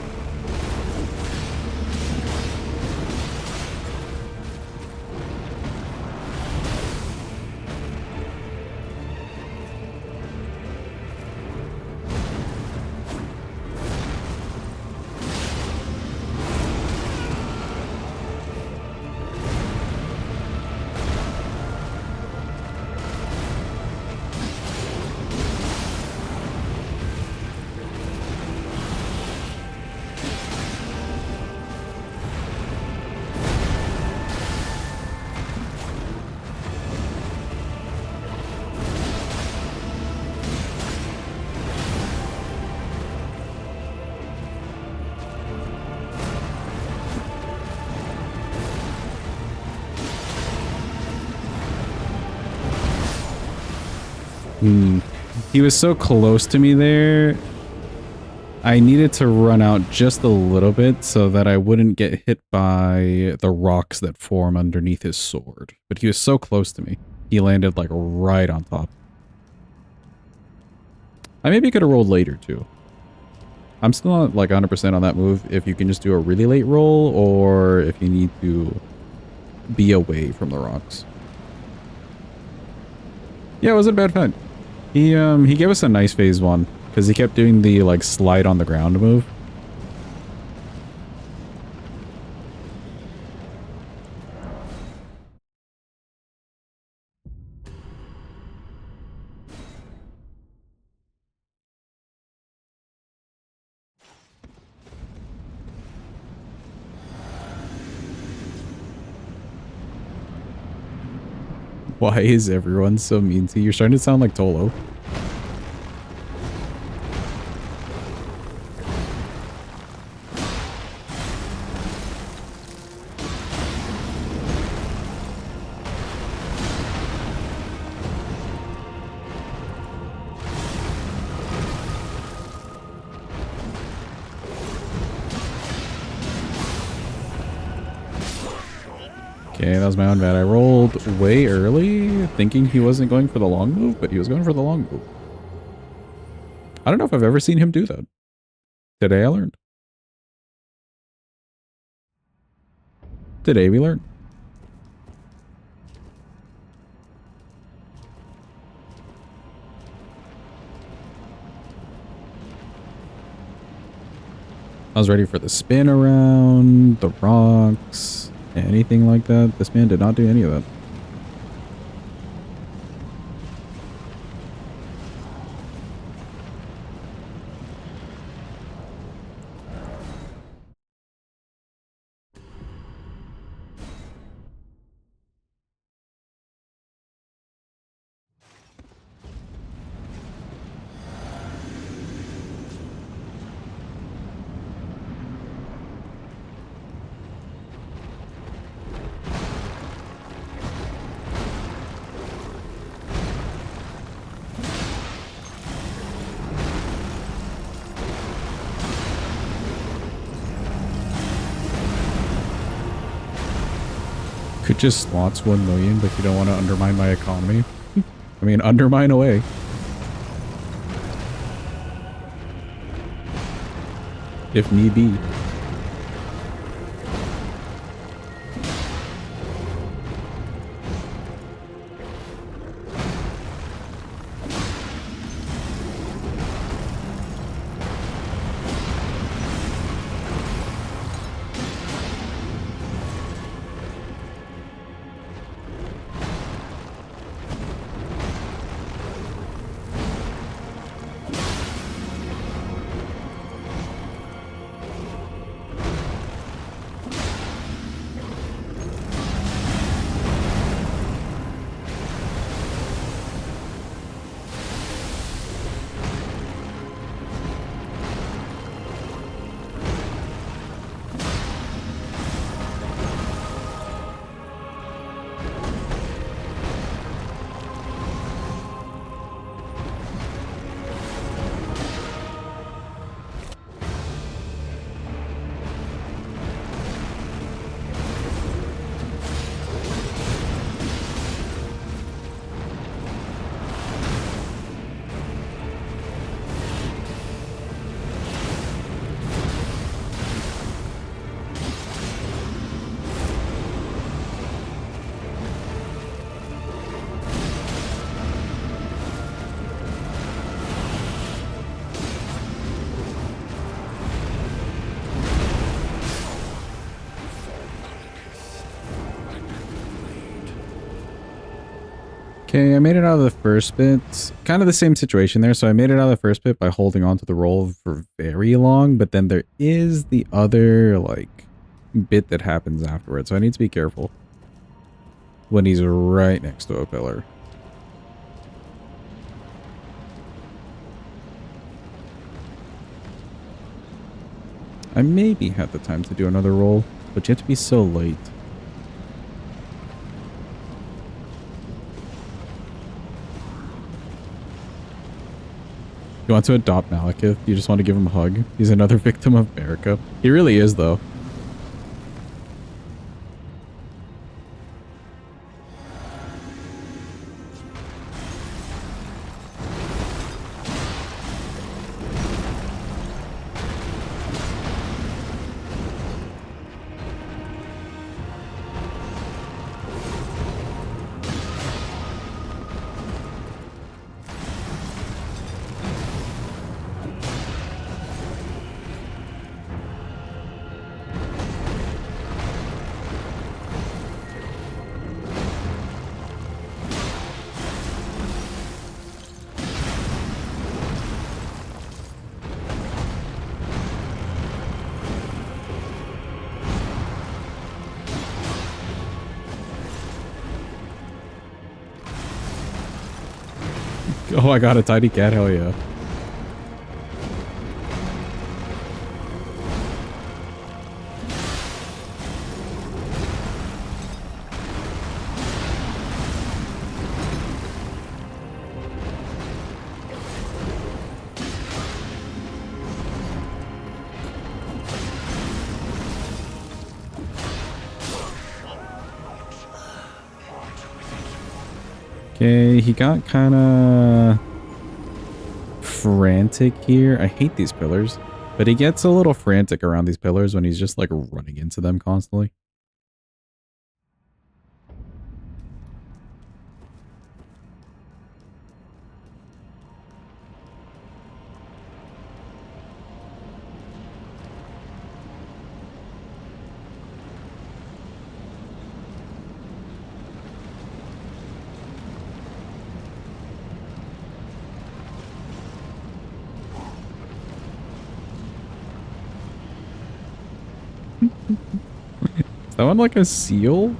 Hmm. He was so close to me there. I needed to run out just a little bit so that I wouldn't get hit by the rocks that form underneath his sword. But he was so close to me. He landed like right on top. I maybe could have rolled later too. I'm still not like 100% on that move if you can just do a really late roll or if you need to be away from the rocks. Yeah, it wasn't a bad fight. He gave us a nice phase one because he kept doing the like slide on the ground move. Why is everyone so mean to you? You're starting to sound like Tolo. Okay, that was my own bad. I rolled way early, thinking he wasn't going for the long move, but he was going for the long move. I don't know if I've ever seen him do that. Today I learned. Today we learned. I was ready for the spin around, the rocks, anything like that. This man did not do any of that. Could just slots 1 million, but you don't want to undermine my economy. I mean, undermine away. If need be. Okay, I made it out of the first bit. Kind of the same situation there. So I made it out of the first bit by holding on to the roll for very long, but then there is the other, like, bit that happens afterwards. So I need to be careful when he's right next to a pillar. I maybe had the time to do another roll, but you have to be so late. You want to adopt Malekith? You just want to give him a hug? He's another victim of bear cup. He really is, though. Oh, I got a tiny cat. Hell yeah. Okay, he got kind of frantic here. I hate these pillars, but he gets a little frantic around these pillars when he's just like running into them constantly. Is that one like a seal?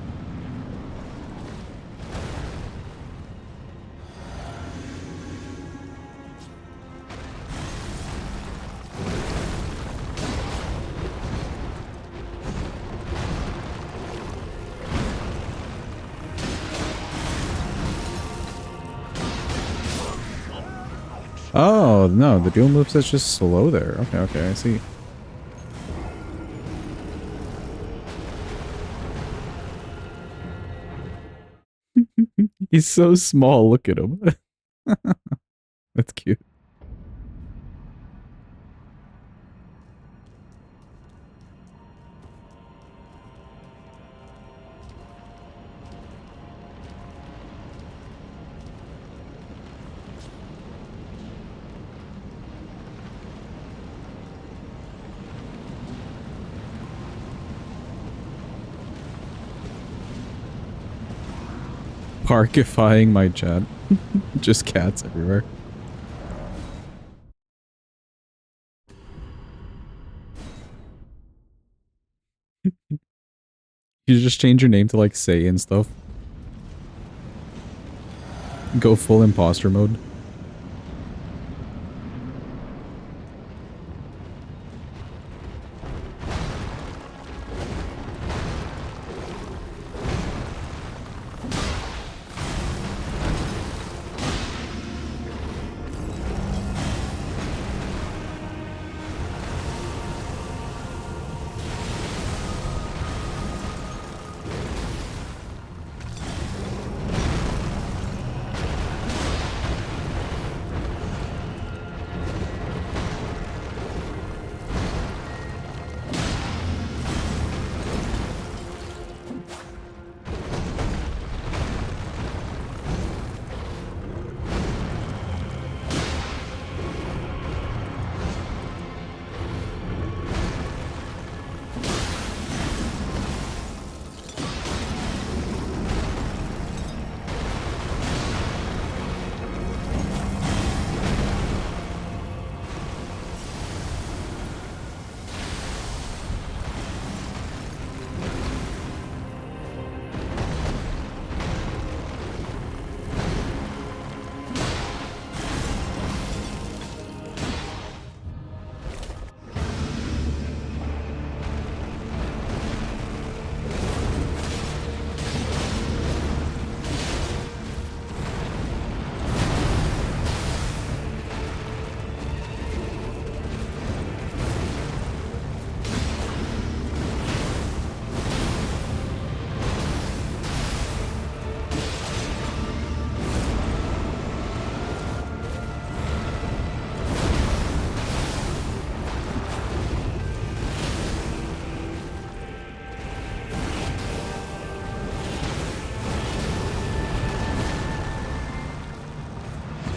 Oh, no, the dual moveset's just slow there. Okay, okay, I see. He's so small, look at him. That's cute. Parkifying my chat. Just cats everywhere. You just change your name to like Say and stuff. Go full imposter mode.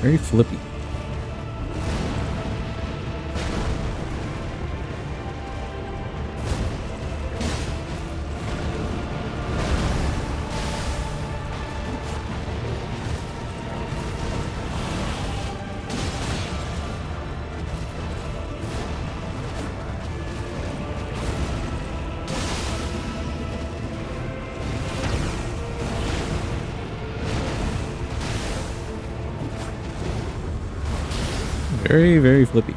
Very flippy. Very, very flippy.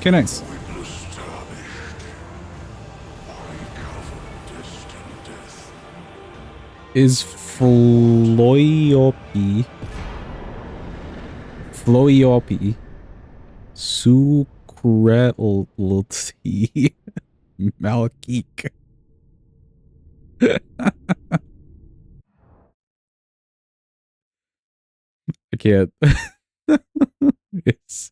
Okay, nice. Will established. I cover destined death. Is Floiope Sucrelty Malkeek? I can't. It's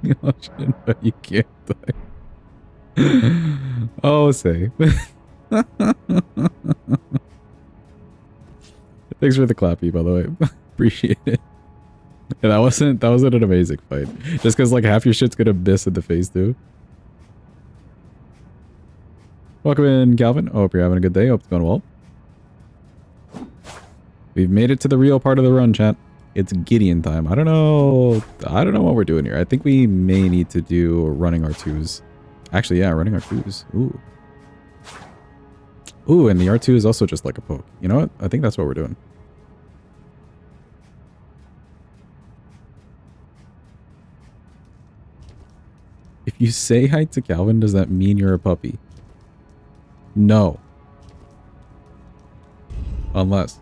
no, you can't die. Oh, say. Thanks for the clappy, by the way. Appreciate it. Yeah, that wasn't an amazing fight. Just because like half your shit's gonna miss in the face too. Welcome in, Calvin. Hope you're having a good day. Hope it's going well. We've made it to the real part of the run, chat. It's Gideon time. I don't know what we're doing here. I think we may need to do running R2s. Actually, yeah, running R2s. Ooh. Ooh, and the R2 is also just like a poke. You know what? I think that's what we're doing. If you say hi to Calvin, does that mean you're a puppy? No. Unless.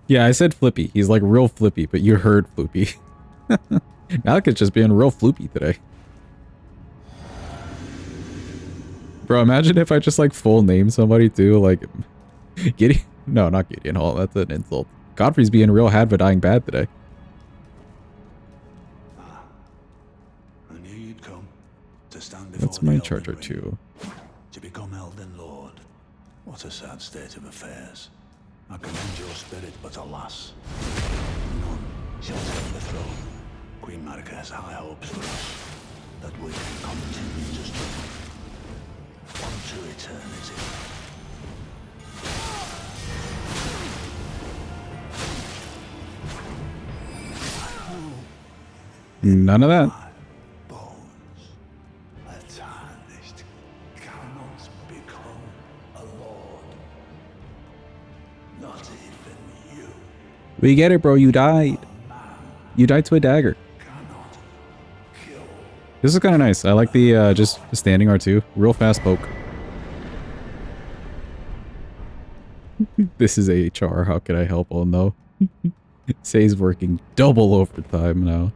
Yeah, I said flippy. He's like real flippy, but you heard flippy. Malik is just being real floopy today. Bro, imagine if I just like full name somebody too, like Gideon. No, not Gideon Hall. That's an insult. Godfrey's being real had but dying bad today. I knew you'd come to stand before That's my the charger Elden too. Ring, to become Elden Lord. What a sad state of affairs. I commend your spirit, but alas, none shall take the throne. Queen Marika has high hopes for us, that we can continue to struggle. Unto eternity. None of that. My bones, a tarnished, cannot become a lord. Not even you. We get it, bro. You died. You died to a dagger. Cannot kill. This is kind of nice. I like the just standing R2. Real fast poke. This is HR. How can I help? Oh no. Say's working double overtime now.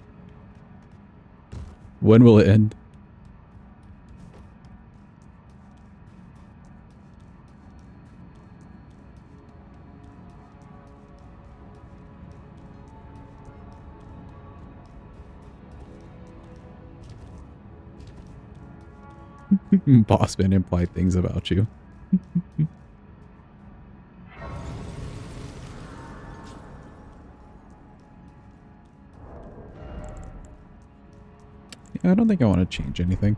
When will it end? Bossman implied things about you. Yeah, I don't think I want to change anything.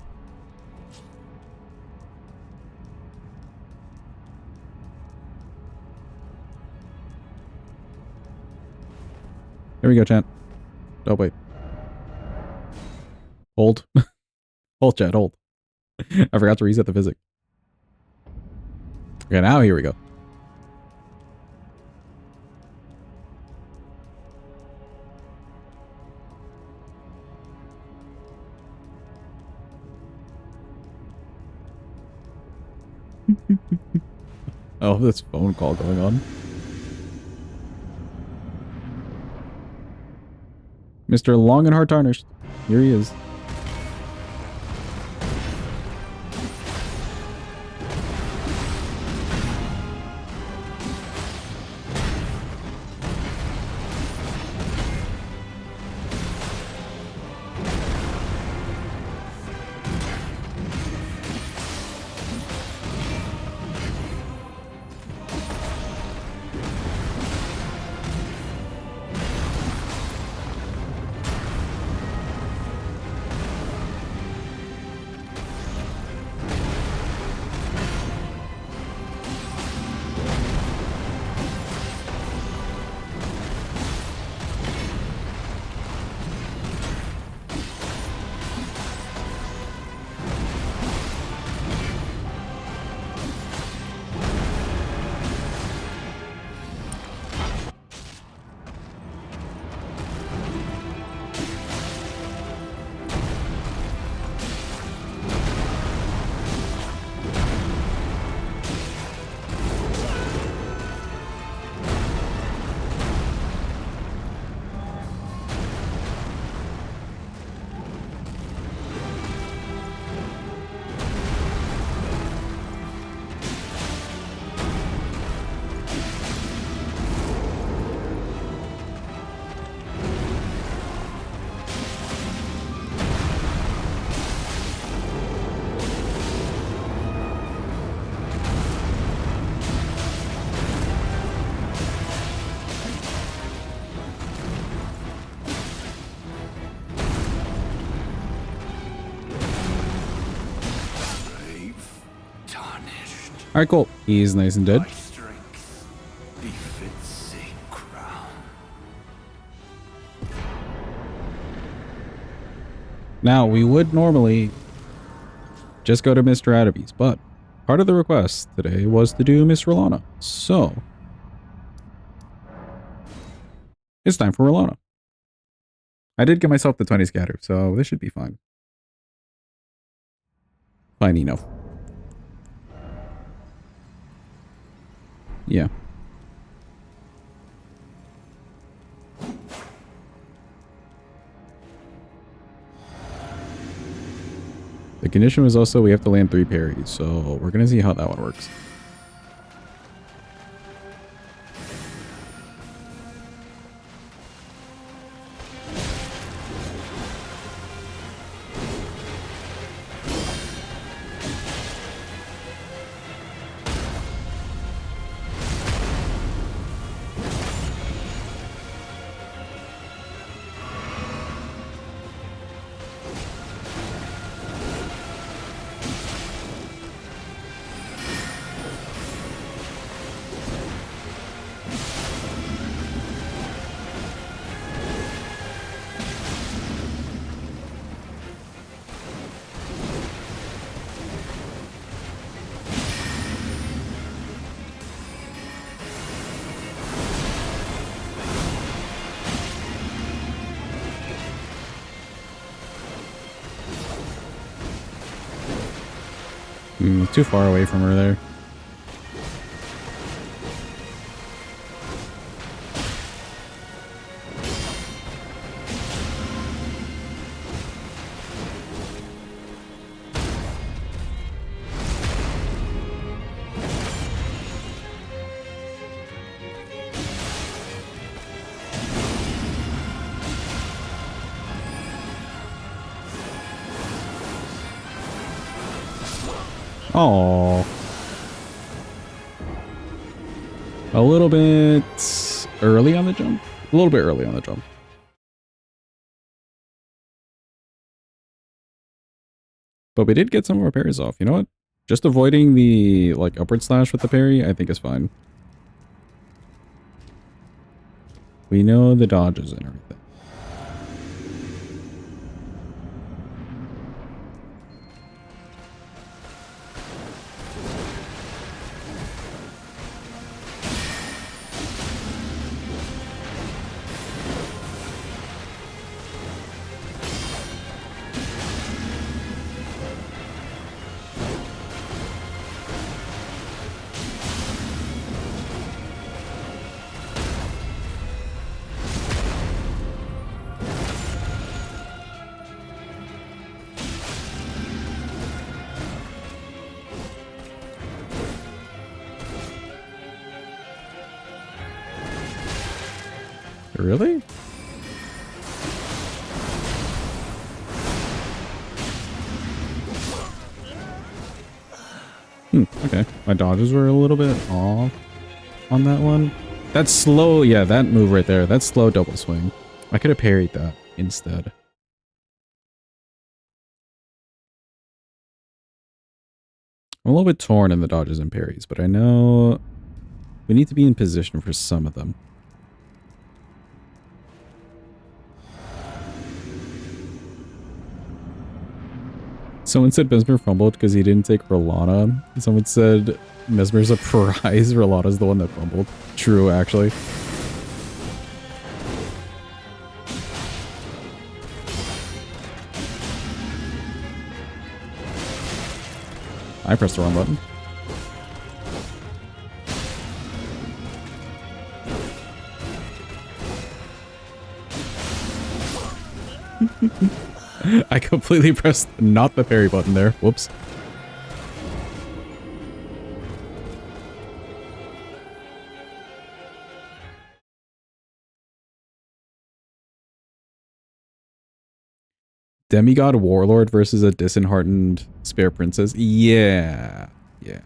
Here we go, chat. Oh, wait. Hold. Hold, chat, hold. I forgot to reset the physics. Okay, now here we go. Oh, this phone call going on. Mr. Long and Hard Tarnished. Here he is. Alright, cool. He's nice and dead. Now, we would normally just go to Mr. Adderby's, but part of the request today was to do Miss Rolana. So, it's time for Rolana. I did get myself the 20 scatter, so this should be fine. Fine enough. Yeah. The condition was also we have to land 3 parries, so we're gonna see how that one works. Too far away from her there. Oh. A little bit early on the jump. A little bit early on the jump. But we did get some of our parries off. You know what? Just avoiding the like upward slash with the parry, I think is fine. We know the dodges and everything. Really? Okay. My dodges were a little bit off on that one. That's slow. Yeah, that move right there. That's slow double swing. I could have parried that instead. I'm a little bit torn in the dodges and parries, but I know we need to be in position for some of them. Someone said Mesmer fumbled because he didn't take Rolana. Someone said Mesmer's a prize. Rolana's the one that fumbled. True, actually. I pressed the wrong button. I completely pressed not the parry button there. Whoops. Demigod Warlord versus a disheartened Spare Princess. Yeah. Yeah.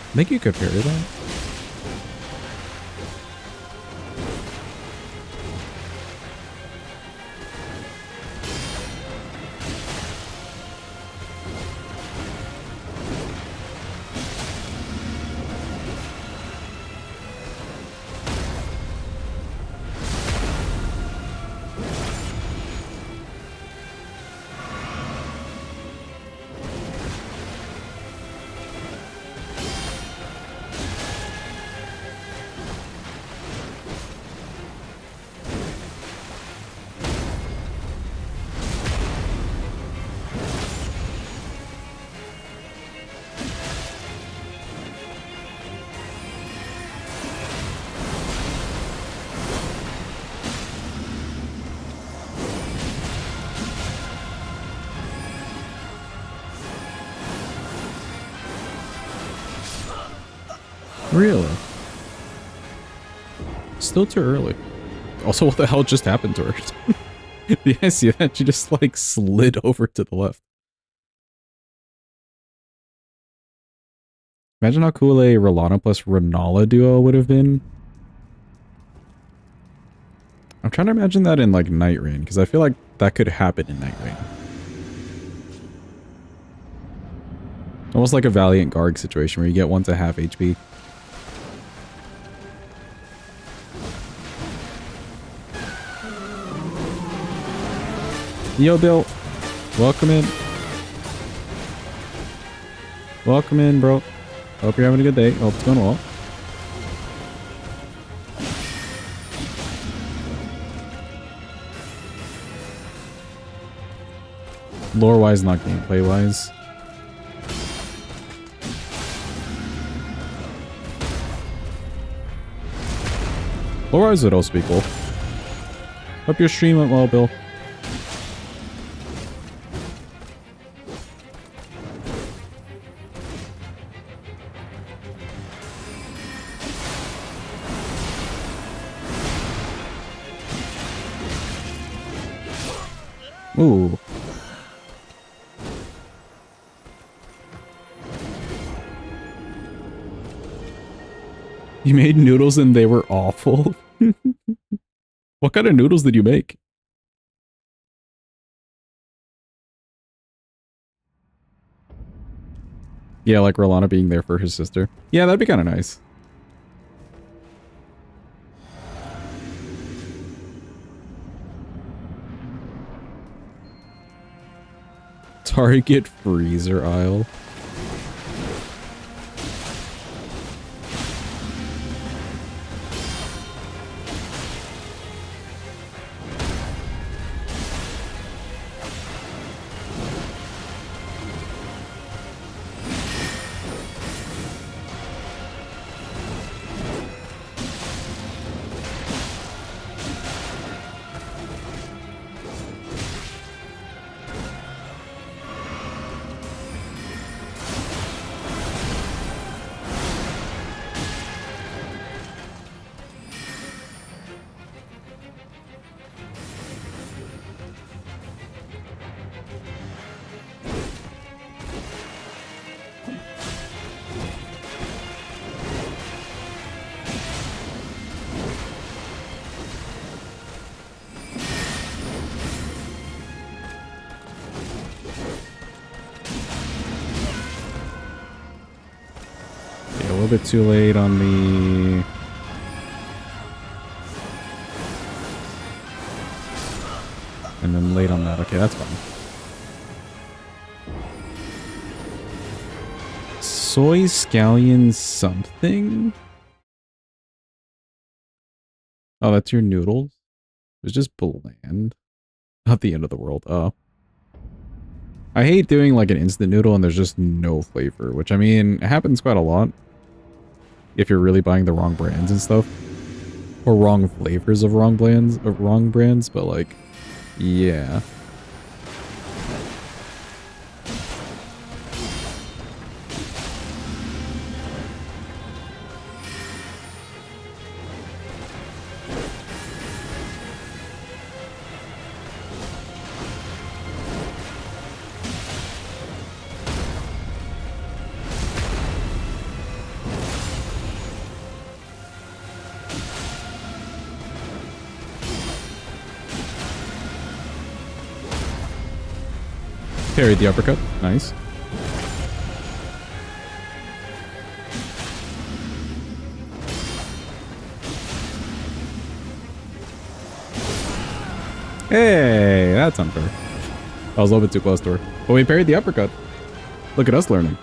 I think you could parry that. Really? Still too early. Also, what the hell just happened to her? Did you guys see that? She just like slid over to the left. Imagine how cool a Rolana plus Renala duo would have been. I'm trying to imagine that in like Night Rain, because I feel like that could happen in Night Rain. Almost like a Valiant Garg situation where you get one to half HP. Yo, Bill. Welcome in. Welcome in, bro. Hope you're having a good day. Hope it's going well. Lore-wise, not gameplay-wise. Lore-wise would also be cool. Hope your stream went well, Bill. Ooh. You made noodles and they were awful? What kind of noodles did you make? Yeah, like Rolana being there for his sister. Yeah, that'd be kind of nice. Target freezer aisle. Yeah, a little bit too late on the... And then late on that. Okay, that's fine. Soy scallion something? Oh, that's your noodles? It was just bland. Not the end of the world. Oh. I hate doing like an instant noodle and there's just no flavor, which I mean, it happens quite a lot. If you're really buying the wrong brands and stuff. Or wrong flavors of wrong brands, but like, yeah. Parried the uppercut. Nice. Hey, that's unfair. I was a little bit too close to her. But we parried the uppercut. Look at us learning.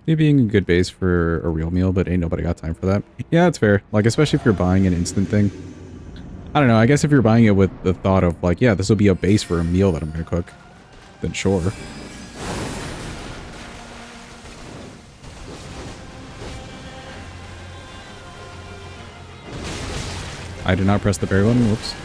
Maybe being a good base for a real meal, but ain't nobody got time for that. Yeah, that's fair. Like, especially if you're buying an instant thing. I don't know, I guess if you're buying it with the thought of, like, yeah, this will be a base for a meal that I'm gonna cook, then sure. I did not press the berry button, whoops.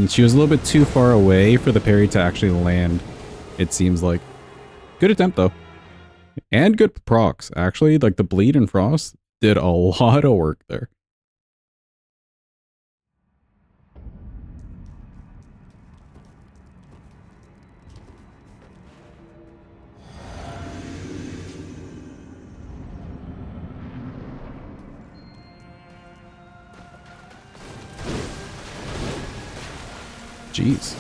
She was a little bit too far away for the parry to actually land, it seems like. Good attempt, though. And good procs, actually. Like, the bleed and frost did a lot of work there. Jeez.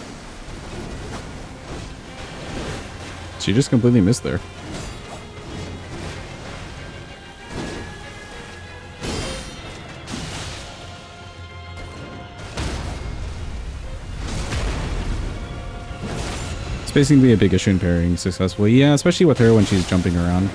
She just completely missed there. Spacing can be a big issue in parrying successfully. Yeah, especially with her when she's jumping around.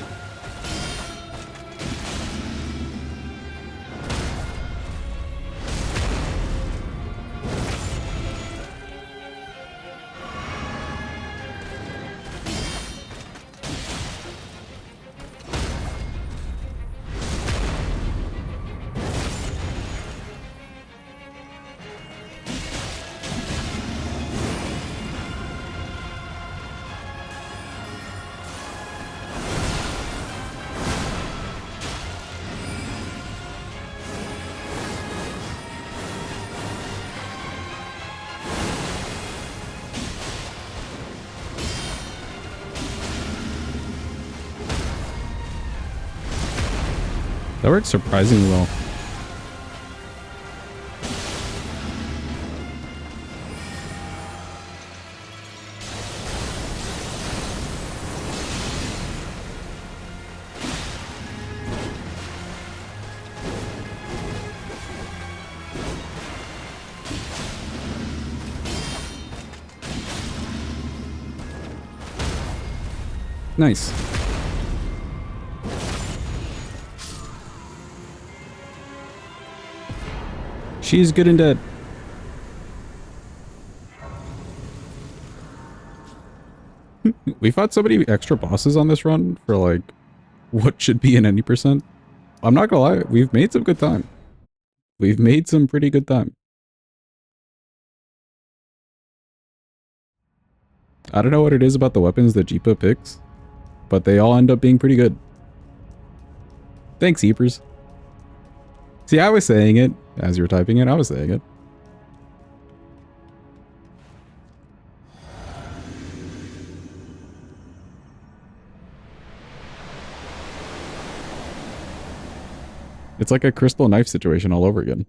That worked surprisingly well. Nice. She's good and dead. We fought so many extra bosses on this run for like what should be an any percent. I'm not gonna lie, we've made some good time. We've made some pretty good time. I don't know what it is about the weapons that Jeepa picks, but they all end up being pretty good. Thanks, Eepers. See, I was saying it as you were typing it. I was saying it. It's like a crystal knife situation all over again.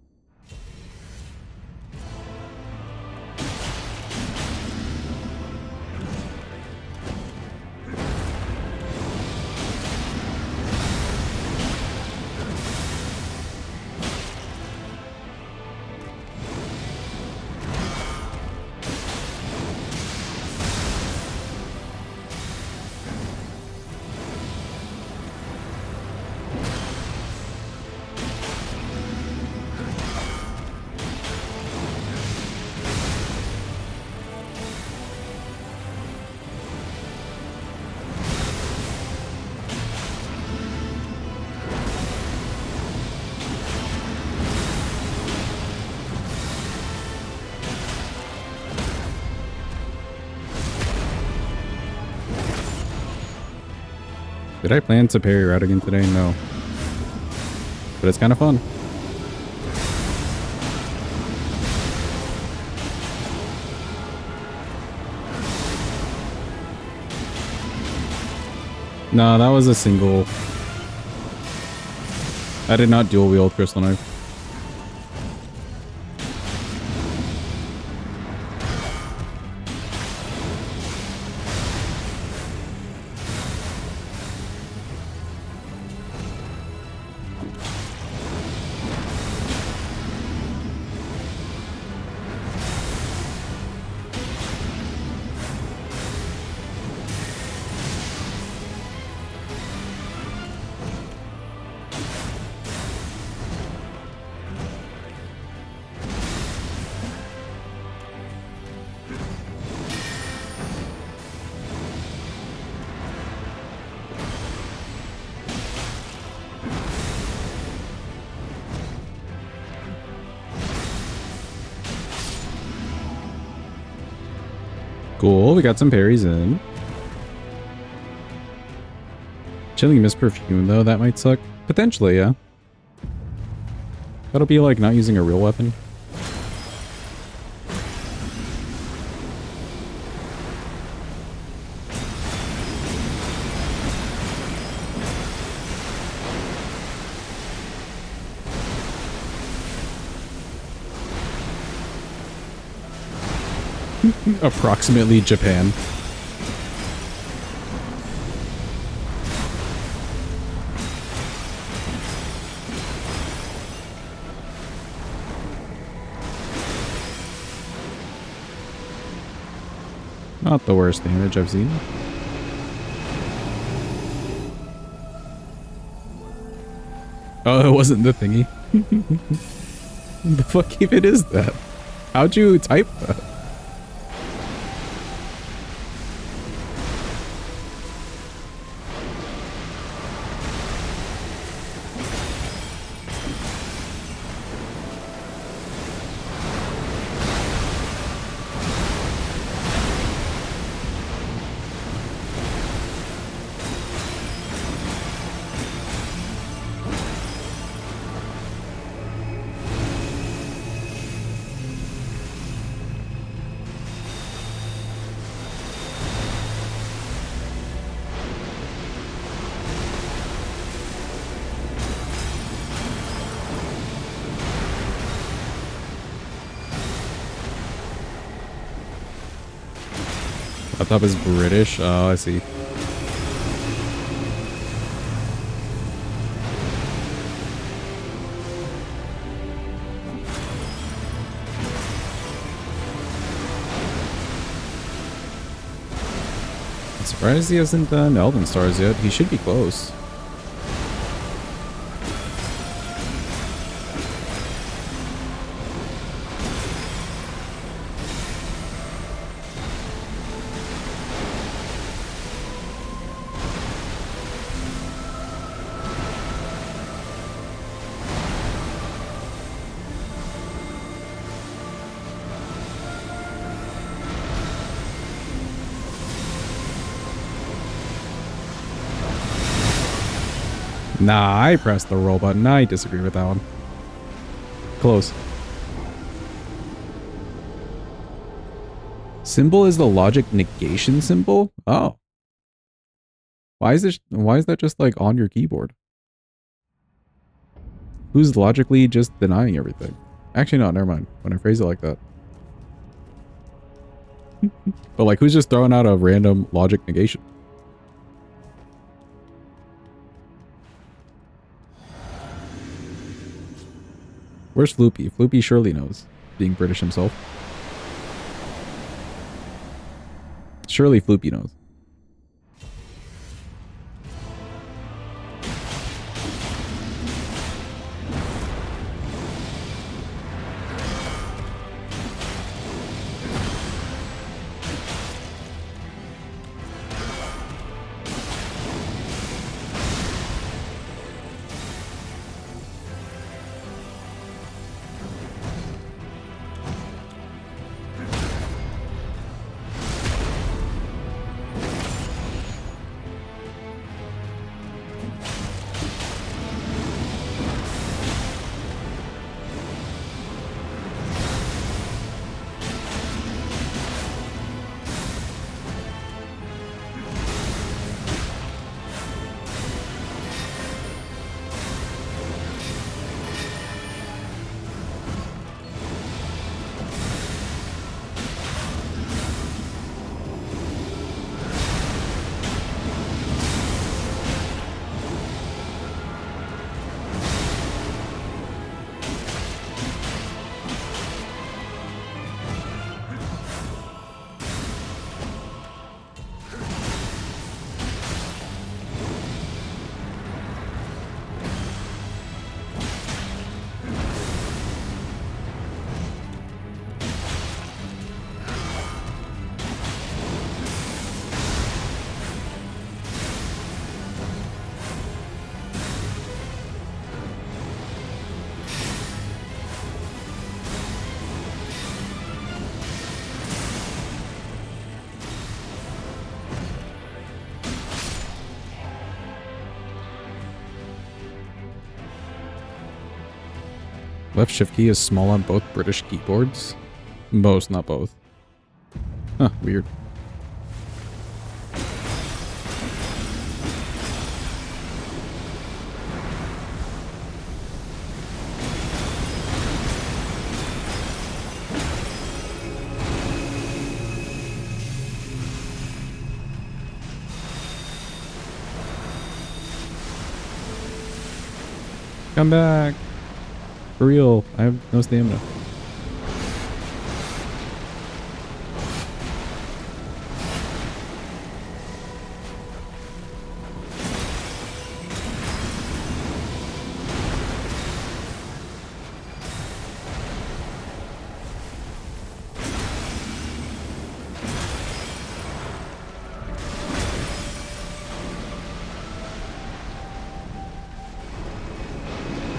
Did I plan to parry route again today? No. But it's kind of fun. No, that was a single. I did not dual wield Crystal Knife. Cool, we got some parries in. Chilling Mist Perfume, though, that might suck. Potentially, yeah. That'll be like not using a real weapon. Approximately Japan. Not the worst damage I've seen. Oh, it wasn't the thingy. The fuck even is that? How'd you type that? Laptop is British. Oh, I see. I'm surprised he hasn't done Elden Stars yet. He should be close. Nah, I pressed the roll button. I disagree with that one. Close. Symbol is the logic negation symbol? Oh. Why is that just like on your keyboard? Who's logically just denying everything? Actually, no, never mind. When I phrase it like that. But like, who's just throwing out a random logic negation? Where's Floopy? Floopy surely knows, being British himself. Surely Floopy knows. Left shift key is small on both British keyboards. Most, not both. Huh, weird. Come back. For real. I have no stamina.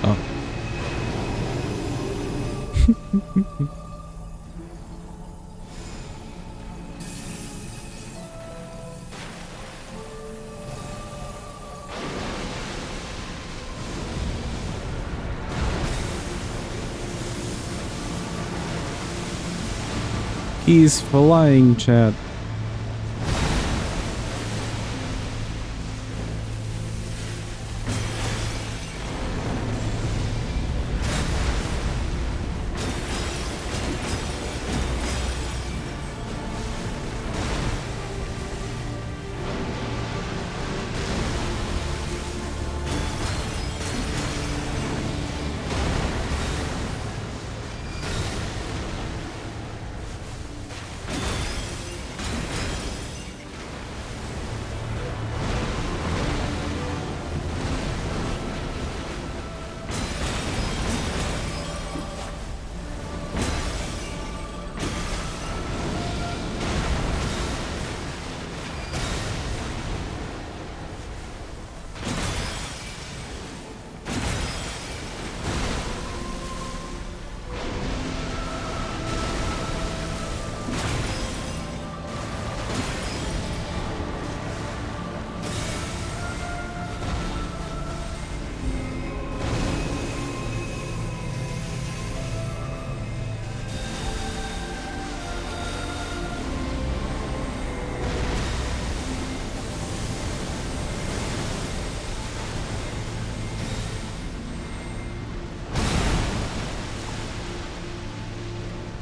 Oh. He's flying, chat.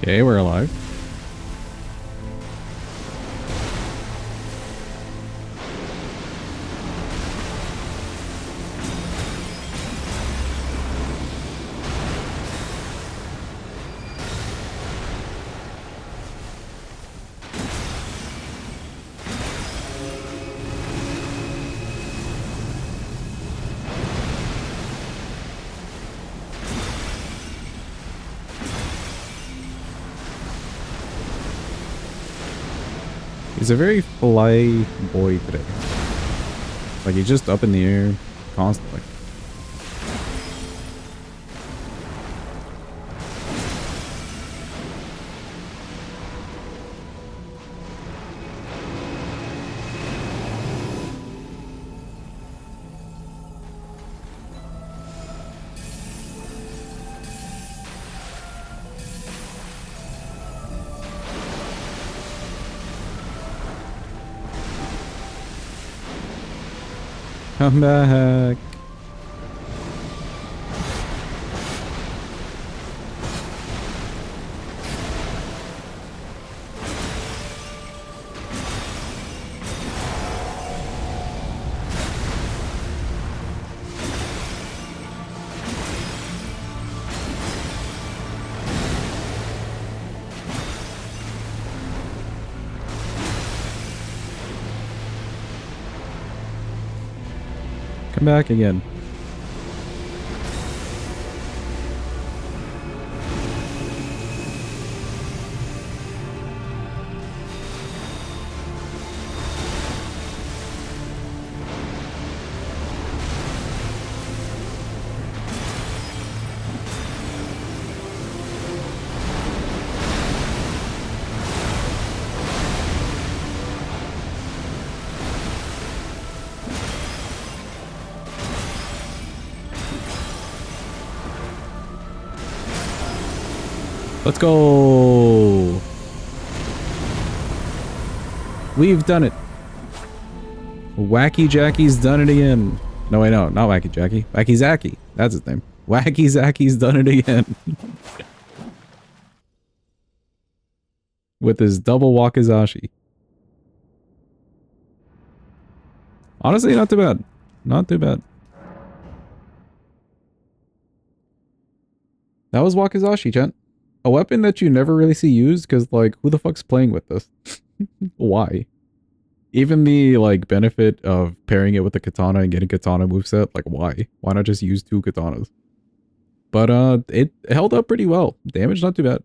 Okay, we're alive. He's a very fly boy today. Like, he's just up in the air constantly. Come back. Come back again. Let's go. We've done it. Wacky Jackie's done it again. No, wait, no, not Wacky Jackie. Wakizaki. That's his name. Wacky Zacky's done it again. With his double Wakizashi. Honestly, not too bad. Not too bad. That was Wakizashi, gent. A weapon that you never really see used because, like, who the fuck's playing with this? Why? Even the, like, benefit of pairing it with a katana and getting katana moveset, like, why? Why not just use 2 katanas? But, it held up pretty well. Damage, not too bad.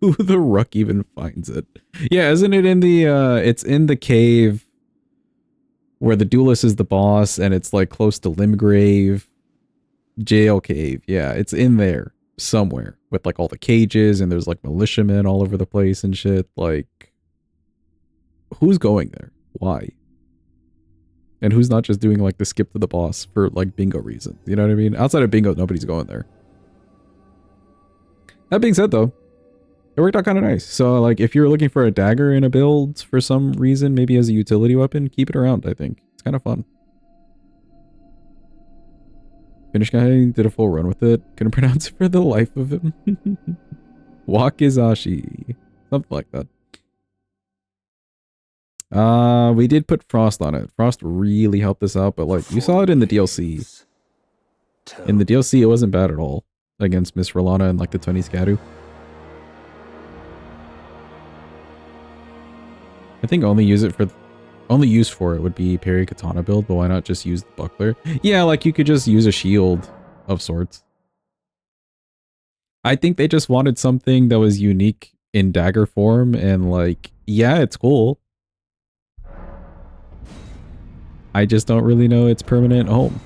Who the ruck even finds it? Yeah, isn't it in the, it's in the cave where the duelist is the boss and it's, like, close to Limgrave. Jail cave. Yeah, it's in there somewhere with, like, all the cages and there's, like, militiamen all over the place and shit. Like, who's going there? Why? And who's not just doing, like, the skip to the boss for, like, bingo reasons? You know what I mean? Outside of bingo, nobody's going there. That being said, though, it worked out kind of nice. So, like, if you're looking for a dagger in a build for some reason, maybe as a utility weapon, keep it around, I think. It's kind of fun. Finnish guy did a full run with it. Couldn't pronounce it for the life of him. Wakizashi. Something like that. We did put Frost on it. Frost really helped us out, but like, you saw it in the DLC. In the DLC, it wasn't bad at all. Against Miss Rolana and like the 20 Scadu. I think only use for it would be parry katana build, but why not just use the buckler? Yeah, like you could just use a shield of sorts. I think they just wanted something that was unique in dagger form and like, yeah, it's cool. I just don't really know its permanent home.